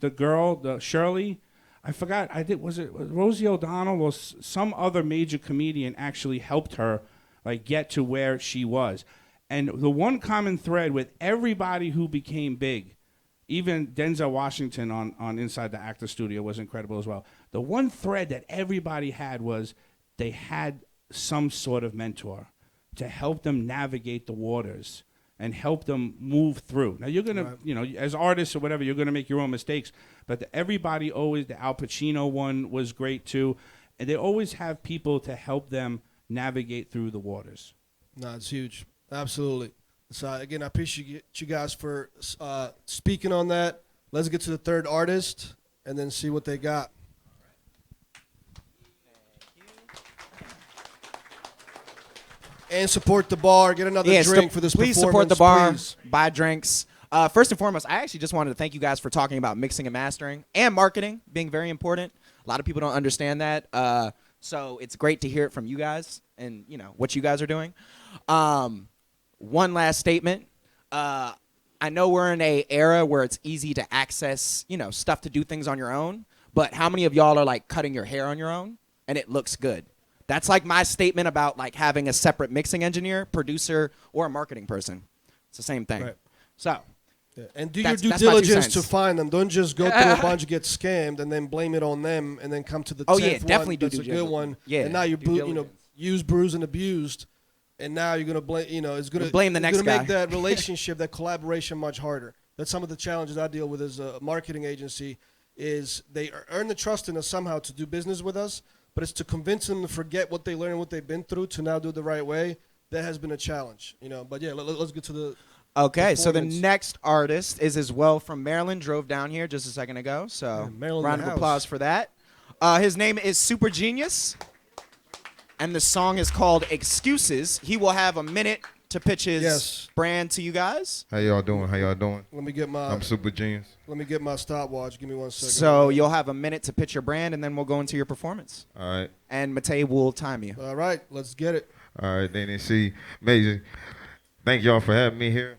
the girl, the Shirley, I forgot, was it Rosie O'Donnell or some other major comedian actually helped her like get to where she was. And the one common thread with everybody who became big, even Denzel Washington on Inside the Actor Studio was incredible as well. The one thread that everybody had was they had some sort of mentor to help them navigate the waters and help them move through. Now you're gonna, as artists or whatever, you're gonna make your own mistakes. But everybody always, the Al Pacino one was great too, and they always have people to help them navigate through the waters. No, it's huge. Absolutely. So again, I appreciate you guys for speaking on that. Let's get to the third artist and then see what they got. And support the bar. Get another drink for this please performance. Support the bar. Please. Buy drinks. First and foremost, I actually just wanted to thank you guys for talking about mixing and mastering and marketing being very important. A lot of people don't understand that. So it's great to hear it from you guys and what you guys are doing. One last statement. I know we're in an era where it's easy to access, stuff to do things on your own. But how many of y'all are like cutting your hair on your own and it looks good? That's like my statement about like having a separate mixing engineer, producer, or a marketing person. It's the same thing. Right. So, and do your due diligence to find them. Don't just go through a bunch, get scammed, and then blame it on them, and then come to the 10th definitely one. Do that's a good one. Yeah, and now you're used, bruised, and abused, and now you're gonna blame. It's gonna blame the next guy. Make that relationship, that collaboration, much harder. That's some of the challenges I deal with as a marketing agency. Is they earn the trust in us somehow to do business with us. But it's to convince them to forget what they learned and what they've been through to now do it the right way. That has been a challenge, But yeah, let's get to the. Okay, so the next artist is as well from Maryland. Drove down here just a second ago, so round of applause for that. His name is Super Genius, and the song is called Excuses. He will have a minute to pitch his brand to you guys. How y'all doing? Let me get my. I'm Super Genius. Let me get my stopwatch. Give me 1 second. So you'll have a minute to pitch your brand, and then we'll go into your performance. All right. And Matej will time you. All right, let's get it. All right, then see, amazing. Thank y'all for having me here.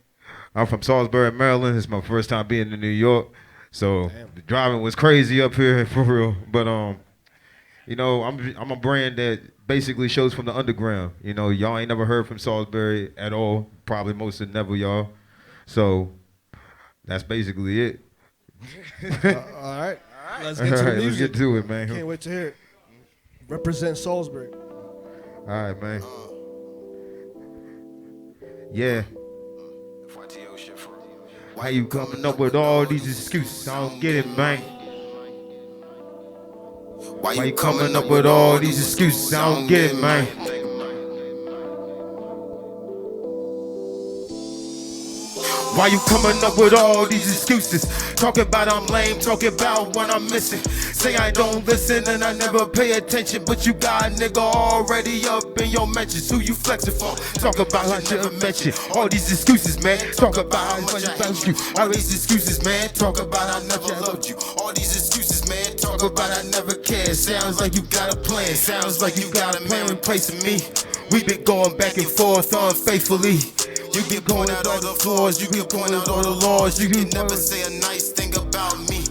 I'm from Salisbury, Maryland. It's my first time being in New York, so the driving was crazy up here for real. But I'm a brand that basically shows from the underground. Y'all ain't never heard from Salisbury at all. Probably most of never, y'all. So that's basically it. All right. Let's get to the music. Let's get to it, man. Can't wait to hear it. Represent Salisbury. All right, man. Yeah. Why you coming up with all these excuses? I don't get it, man. Why you coming up with all these excuses? I don't get it, man. Why you coming up with all these excuses? Talking about I'm lame, talking about what I'm missing. Say I don't listen and I never pay attention, but you got a nigga already up in your mentions. Who you flexing for? Talk about I never mentioned all these excuses, man. Talk about how much I love you. All these excuses, man. Talk about I never loved you. All these excuses, man. Talk about I never cared. Sounds like you got a plan. Sounds like you got a man replacing me. We've been going back and forth unfaithfully. You can point out all the flaws, you can point out all the laws, you can never say a nice thing about me.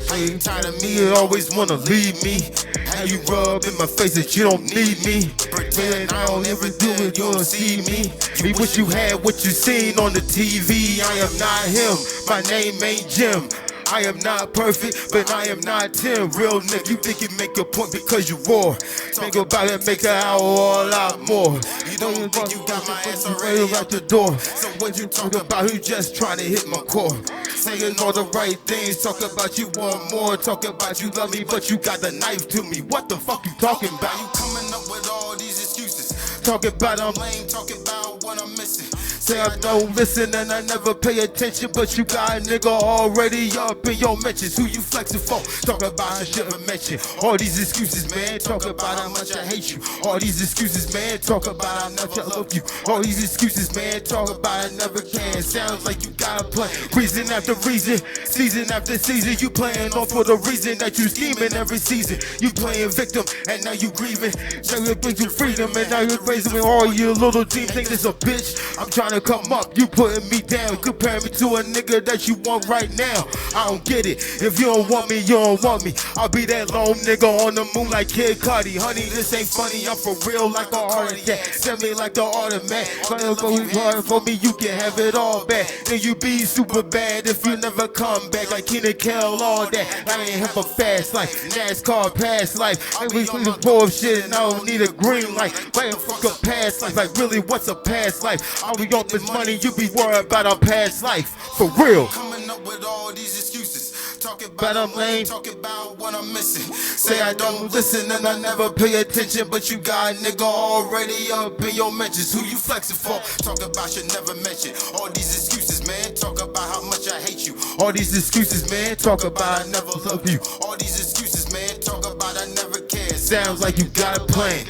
How you tired of me, you always wanna leave me. How you rub in my face that you don't need me. Pretend I don't ever do it, you don't see me. Me wish you had what you seen on the TV. I am not him, my name ain't Jim. I am not perfect, but I am not Tim. Real nigga, you think you make a point because you raw. Think about it, make an hour or a lot more. You don't think you got my ass already out the door. So what you talk about, you just trying to hit my core. Saying all the right things, talk about you want more. Talk about you love me, but you got the knife to me. What the fuck you talking about? You coming up with all these excuses. Talking about I'm lame, talking about what I'm missing. Say I don't listen and I never pay attention, but you got a nigga already up in your mentions. Who you flexing for? Talk about I should've mentioned. All these excuses, man. Talk about how much I hate you. All these excuses, man. Talk about how much I love you. All these excuses, man. Talk about I never can. Sounds like you gotta play reason after reason, season after season. You playing off for the reason that you scheming every season. You playing victim and now you grieving. Now it brings you freedom and now you're raising me. All your little team think this a bitch. I'm trying to come up, you putting me down. Compare me to a nigga that you want right now. I don't get it. If you don't want me, you don't want me. I'll be that lone nigga on the moon like Kid Cudi. Honey, this ain't funny. I'm for real like a heart attack. Send me like the automat. Go for me, you can have it all back. Then you be super bad if you never come back. Like Keenan Kell, all that. I ain't here for fast life. NASCAR past life. I be cleaning poor shit and I don't need a green light. Wait, fuck a past life. Like really, what's a past life? All we got is money. You be worried about our past life. For real. Coming up with all these excuses. Talking about I'm lame, talking about what I'm missing. Say I don't listen and I never pay attention, but you got a nigga already up in your mentions. Who you flexing for? Talk about should never mention. All these excuses, man. Talk about how much I hate you. All these excuses, man. Talk about I never love you. All these excuses, man. Talk about I never care. Sounds like you got a plan.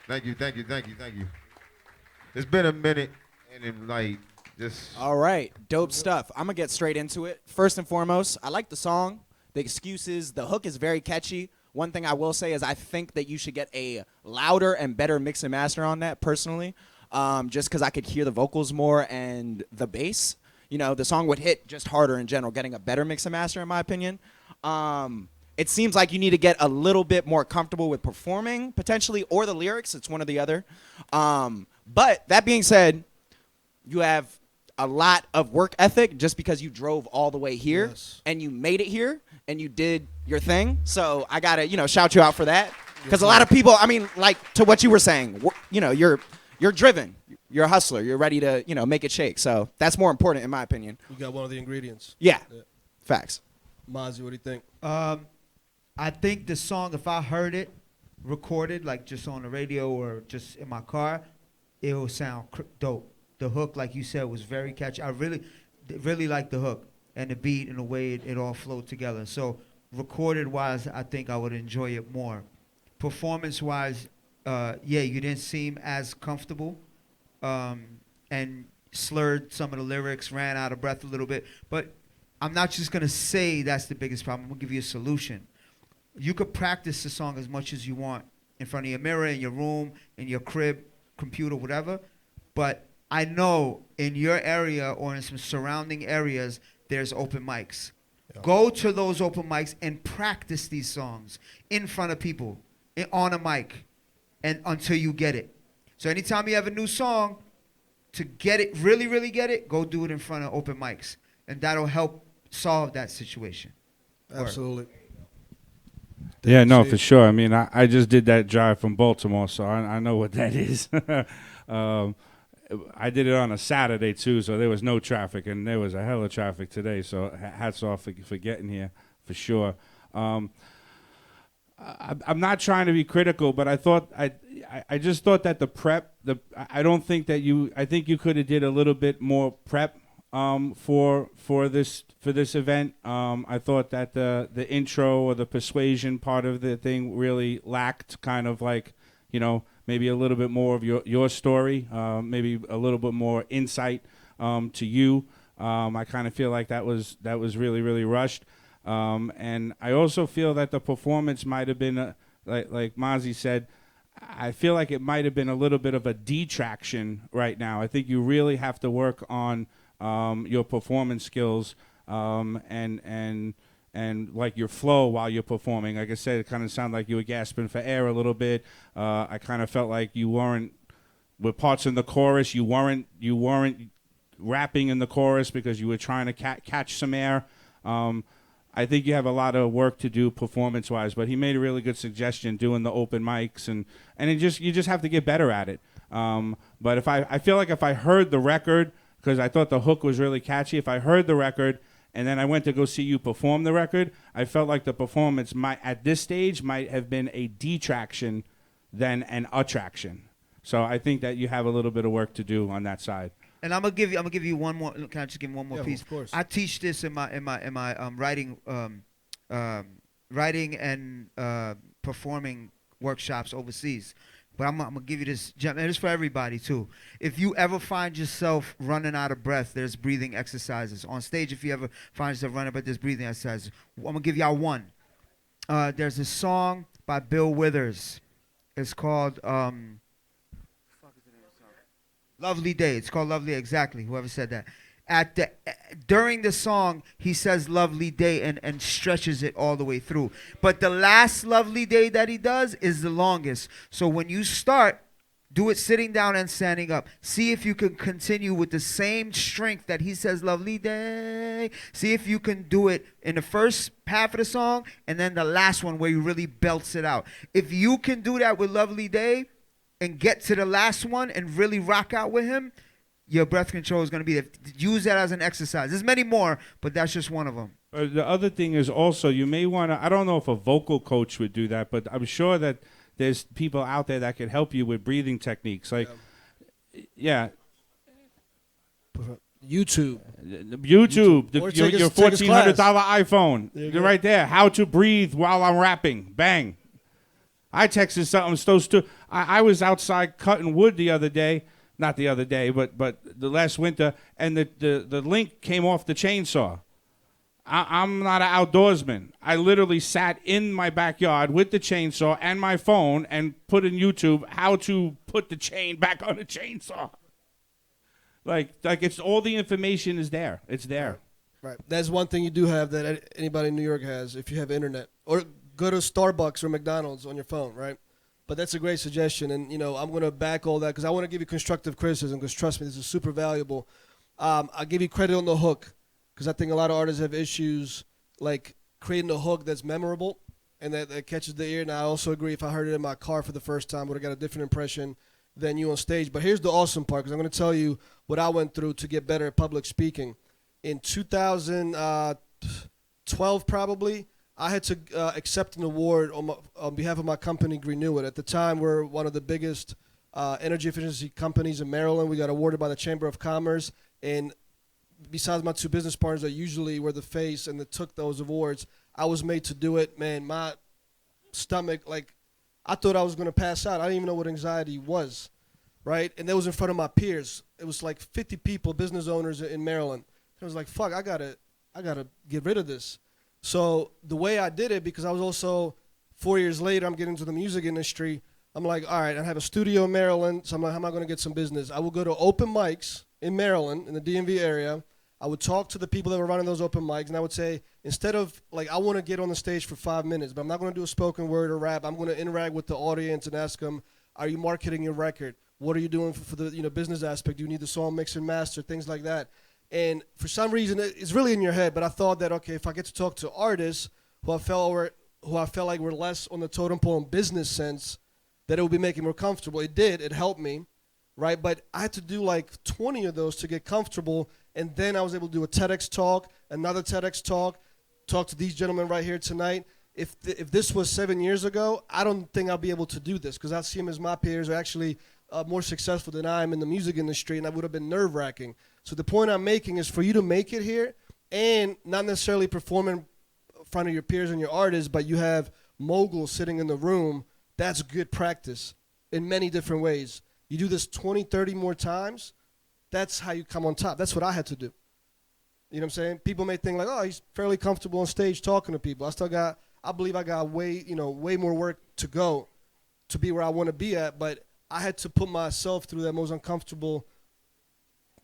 Thank you, thank you, thank you, thank you. It's been a minute, and then like just. All right, dope stuff. I'm gonna get straight into it. First and foremost, I like the song, the excuses. The hook is very catchy. One thing I will say is I think that you should get a louder and better mix and master on that personally, just because I could hear the vocals more and the bass. You know, the song would hit just harder in general. Getting a better mix and master, in my opinion. It seems like you need to get a little bit more comfortable with performing, potentially, or the lyrics. It's one or the other. But that being said, you have a lot of work ethic just because you drove all the way here and you made it here and you did your thing. So I got to, shout you out for that. Because a lot of people, I mean, like to what you were saying, you're driven. You're a hustler. You're ready to, make it shake. So that's more important in my opinion. You got one of the ingredients. Yeah. Facts. Mazzi, what do you think? I think the song, if I heard it recorded, like just on the radio or just in my car, it will sound dope. The hook, like you said, was very catchy. I really like the hook and the beat and the way it all flowed together. So recorded-wise, I think I would enjoy it more. Performance-wise, you didn't seem as comfortable and slurred some of the lyrics, ran out of breath a little bit. But I'm not just going to say that's the biggest problem. I'm going to give you a solution. You could practice the song as much as you want in front of your mirror, in your room, in your crib, computer, whatever. But I know in your area or in some surrounding areas, there's open mics. Yeah. Go to those open mics and practice these songs in front of people, on a mic, and until you get it. So anytime you have a new song, to get it, really, really get it, go do it in front of open mics. And that'll help solve that situation. Absolutely. Yeah, no, for sure. I mean, I just did that drive from Baltimore, so I know what that is. I did it on a Saturday, too, so there was no traffic, and there was a hell of traffic today, so hats off for getting here, for sure. I'm not trying to be critical, but I just thought that the prep, I don't think that I think you could have did a little bit more prep for this event. I thought that the intro or the persuasion part of the thing really lacked kind of like, maybe a little bit more of your story, maybe a little bit more insight to you. I kind of feel like that was really, really rushed. And I also feel that the performance might have been, like Mazi said, I feel like it might have been a little bit of a detraction right now. I think you really have to work on your performance skills and like your flow while you're performing. Like I said, it kind of sounded like you were gasping for air a little bit. I kind of felt like you weren't, with parts in the chorus, you weren't rapping in the chorus because you were trying to catch some air. I think you have a lot of work to do performance-wise, but he made a really good suggestion doing the open mics, and you just have to get better at it. But I feel like if I heard the record, because I thought the hook was really catchy, if I heard the record and then I went to go see you perform the record, I felt like the performance at this stage might have been a detraction than an attraction. So I think that you have a little bit of work to do on that side. And I'm gonna give you one more. Can I just give one more piece? Of course. I teach this in my writing and performing workshops overseas. But I'm gonna give you this gem, and it's for everybody too. If you ever find yourself running out of breath, there's breathing exercises on stage. If you ever find yourself running, but there's breathing exercises. I'm gonna give y'all one. There's a song by Bill Withers. It's called Lovely Day. It's called Lovely Day. Exactly. Whoever said that. During the song, he says lovely day and stretches it all the way through. But the last lovely day that he does is the longest. So when you start, do it sitting down and standing up. See if you can continue with the same strength that he says lovely day. See if you can do it in the first half of the song and then the last one where he really belts it out. If you can do that with lovely day and get to the last one and really rock out with him, your breath control is going to be there. Use that as an exercise. There's many more, but that's just one of them. The other thing is also you may want to, I don't know if a vocal coach would do that, but I'm sure that there's people out there that could help you with breathing techniques. Like, yeah. YouTube, your $1,400 iPhone. You're right there. How to breathe while I'm rapping. Bang. I texted something so stupid. I was outside cutting wood the other day. Not the other day, but the last winter, and the link came off the chainsaw. I'm not an outdoorsman. I literally sat in my backyard with the chainsaw and my phone and put in YouTube how to put the chain back on the chainsaw. Like it's all the information is there. It's there. Right. That's one thing you do have that anybody in New York has if you have internet. Or go to Starbucks or McDonald's on your phone, right? But that's a great suggestion, and I'm going to back all that because I want to give you constructive criticism because trust me, this is super valuable. I'll give you credit on the hook because I think a lot of artists have issues like creating a hook that's memorable and that catches the ear. And I also agree if I heard it in my car for the first time, I would have got a different impression than you on stage. But here's the awesome part because I'm going to tell you what I went through to get better at public speaking. In 2012 probably, I had to accept an award on behalf of my company, Renew It. At the time, we're one of the biggest energy efficiency companies in Maryland. We got awarded by the Chamber of Commerce. And besides my two business partners that usually were the face and that took those awards, I was made to do it. Man, my stomach, I thought I was going to pass out. I didn't even know what anxiety was, right? And that was in front of my peers. It was like 50 people, business owners in Maryland. I was like, fuck, I gotta get rid of this. So the way I did it, because I was also 4 years later, I'm getting into the music industry. I'm like, all right, I have a studio in Maryland. So I'm like, how am I going to get some business? I would go to open mics in Maryland, in the DMV area. I would talk to the people that were running those open mics, and I would say, instead of, I want to get on the stage for 5 minutes, but I'm not going to do a spoken word or rap. I'm going to interact with the audience and ask them, are you marketing your record? What are you doing for the business aspect? Do you need the song mix and master, things like that? And for some reason, it's really in your head, but I thought that, okay, if I get to talk to artists who I felt like were less on the totem pole in business sense, that it would be making me more comfortable. It did. It helped me, right? But I had to do 20 of those to get comfortable, and then I was able to do a TEDx talk, another TEDx talk to these gentlemen right here tonight. If this was 7 years ago, I don't think I'll be able to do this because I see them as my peers are actually more successful than I am in the music industry, and that would have been nerve-wracking. So the point I'm making is for you to make it here and not necessarily perform in front of your peers and your artists, but you have moguls sitting in the room, that's good practice in many different ways. You do this 20, 30 more times, that's how you come on top. That's what I had to do. You know what I'm saying? People may think oh, he's fairly comfortable on stage talking to people. I believe I got way more work to go to be where I want to be at, but I had to put myself through that most uncomfortable,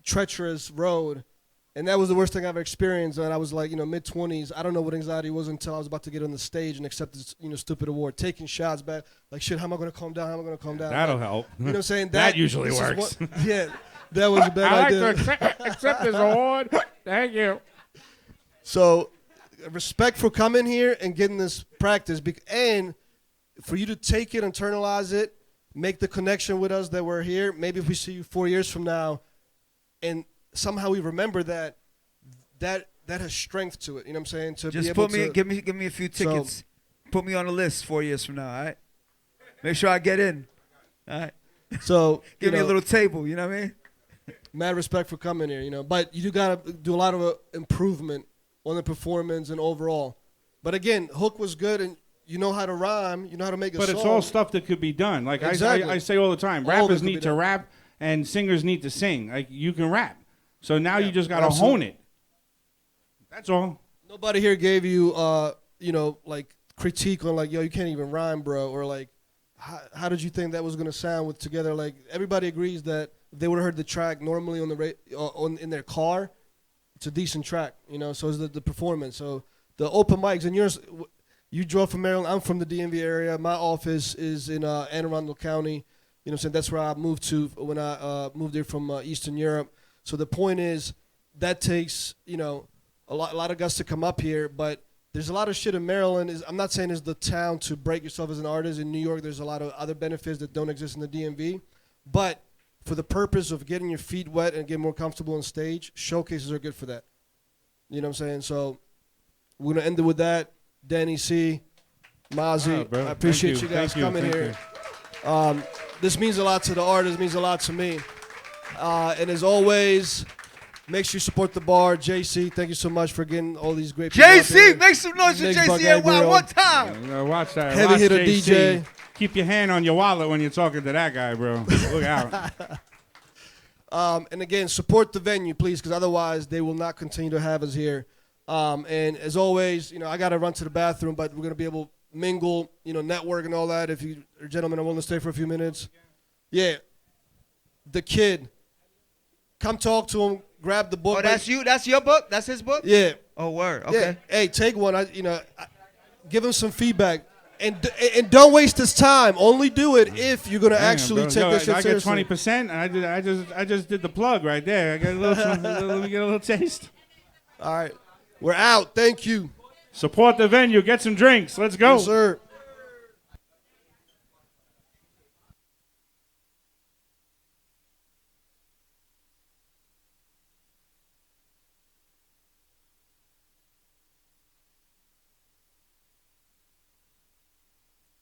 treacherous road, and that was the worst thing I've ever experienced. And I was mid-20s. I don't know what anxiety was until I was about to get on the stage and accept this stupid award, taking shots back. Shit, how am I going to calm down? How am I going to calm down? That'll help. You know what I'm saying? That usually works. That was a bad idea. I like to accept this award. Thank you. So, respect for coming here and getting this practice, and for you to take it, internalize it, make the connection with us that we're here. Maybe if we see you 4 years from now, and somehow we remember that has strength to it. You know what I'm saying? Just give me a few tickets. Put me on the list 4 years from now, all right? Make sure I get in. All right. So Give me a little table, you know what I mean? mad respect for coming here, But you do gotta do a lot of improvement on the performance and overall. But again, hook was good, and you know how to rhyme, you know how to make a song. But it's all stuff that could be done. Like Exactly. I say all the time, All rappers that could be need to done. rap and singers need to sing. Like you can rap. So now you just gotta absolutely. hone it. That's all. Nobody here gave you, like critique on like, yo, you can't even rhyme, bro, or like, how did you think that was gonna sound with together? Like everybody agrees that if they would have heard the track normally on the in their car, it's a decent track, So is the performance. So the open mics, and you drove from Maryland. I'm from the DMV area. My office is in Anne Arundel County. So that's where I moved to when I moved here from Eastern Europe. So the point is that takes a lot of guts to come up here, but there's a lot of shit in Maryland. I'm not saying it's the town to break yourself as an artist. In New York, there's a lot of other benefits that don't exist in the DMV. But for the purpose of getting your feet wet and getting more comfortable on stage, showcases are good for that. You know what I'm saying? So we're going to end it with that. Danny C., Mazi, bro. I appreciate Thank you guys coming Thank here. you. This means a lot to the artist, means a lot to me. And as always, make sure you support the bar. JC, thank you so much for getting all these great people out JC, there. make some noise for Nick JC Buckeye and Grill. one time. Watch that. Heavy Watch hitter JC. DJ. Keep your hand on your wallet when you're talking to that guy, bro. Look out. And again, support the venue, please, because otherwise they will not continue to have us here. And as always, I got to run to the bathroom, but we're going to be able to mingle, network and all that. If you gentlemen are willing to stay for a few minutes. Yeah. The Kid. Come talk to him. Grab the book. Oh, that's you? That's your book? That's his book? Yeah. Oh, word. Okay. Yeah. Hey, take one. Give him some feedback. And don't waste his time. Only do it if you're gonna actually take this shit I seriously. get 20%. And I just did the plug right there. I got a little. Let me get a little taste. All right, we're out. Thank you. Support the venue. Get some drinks. Let's go. Yes, sir.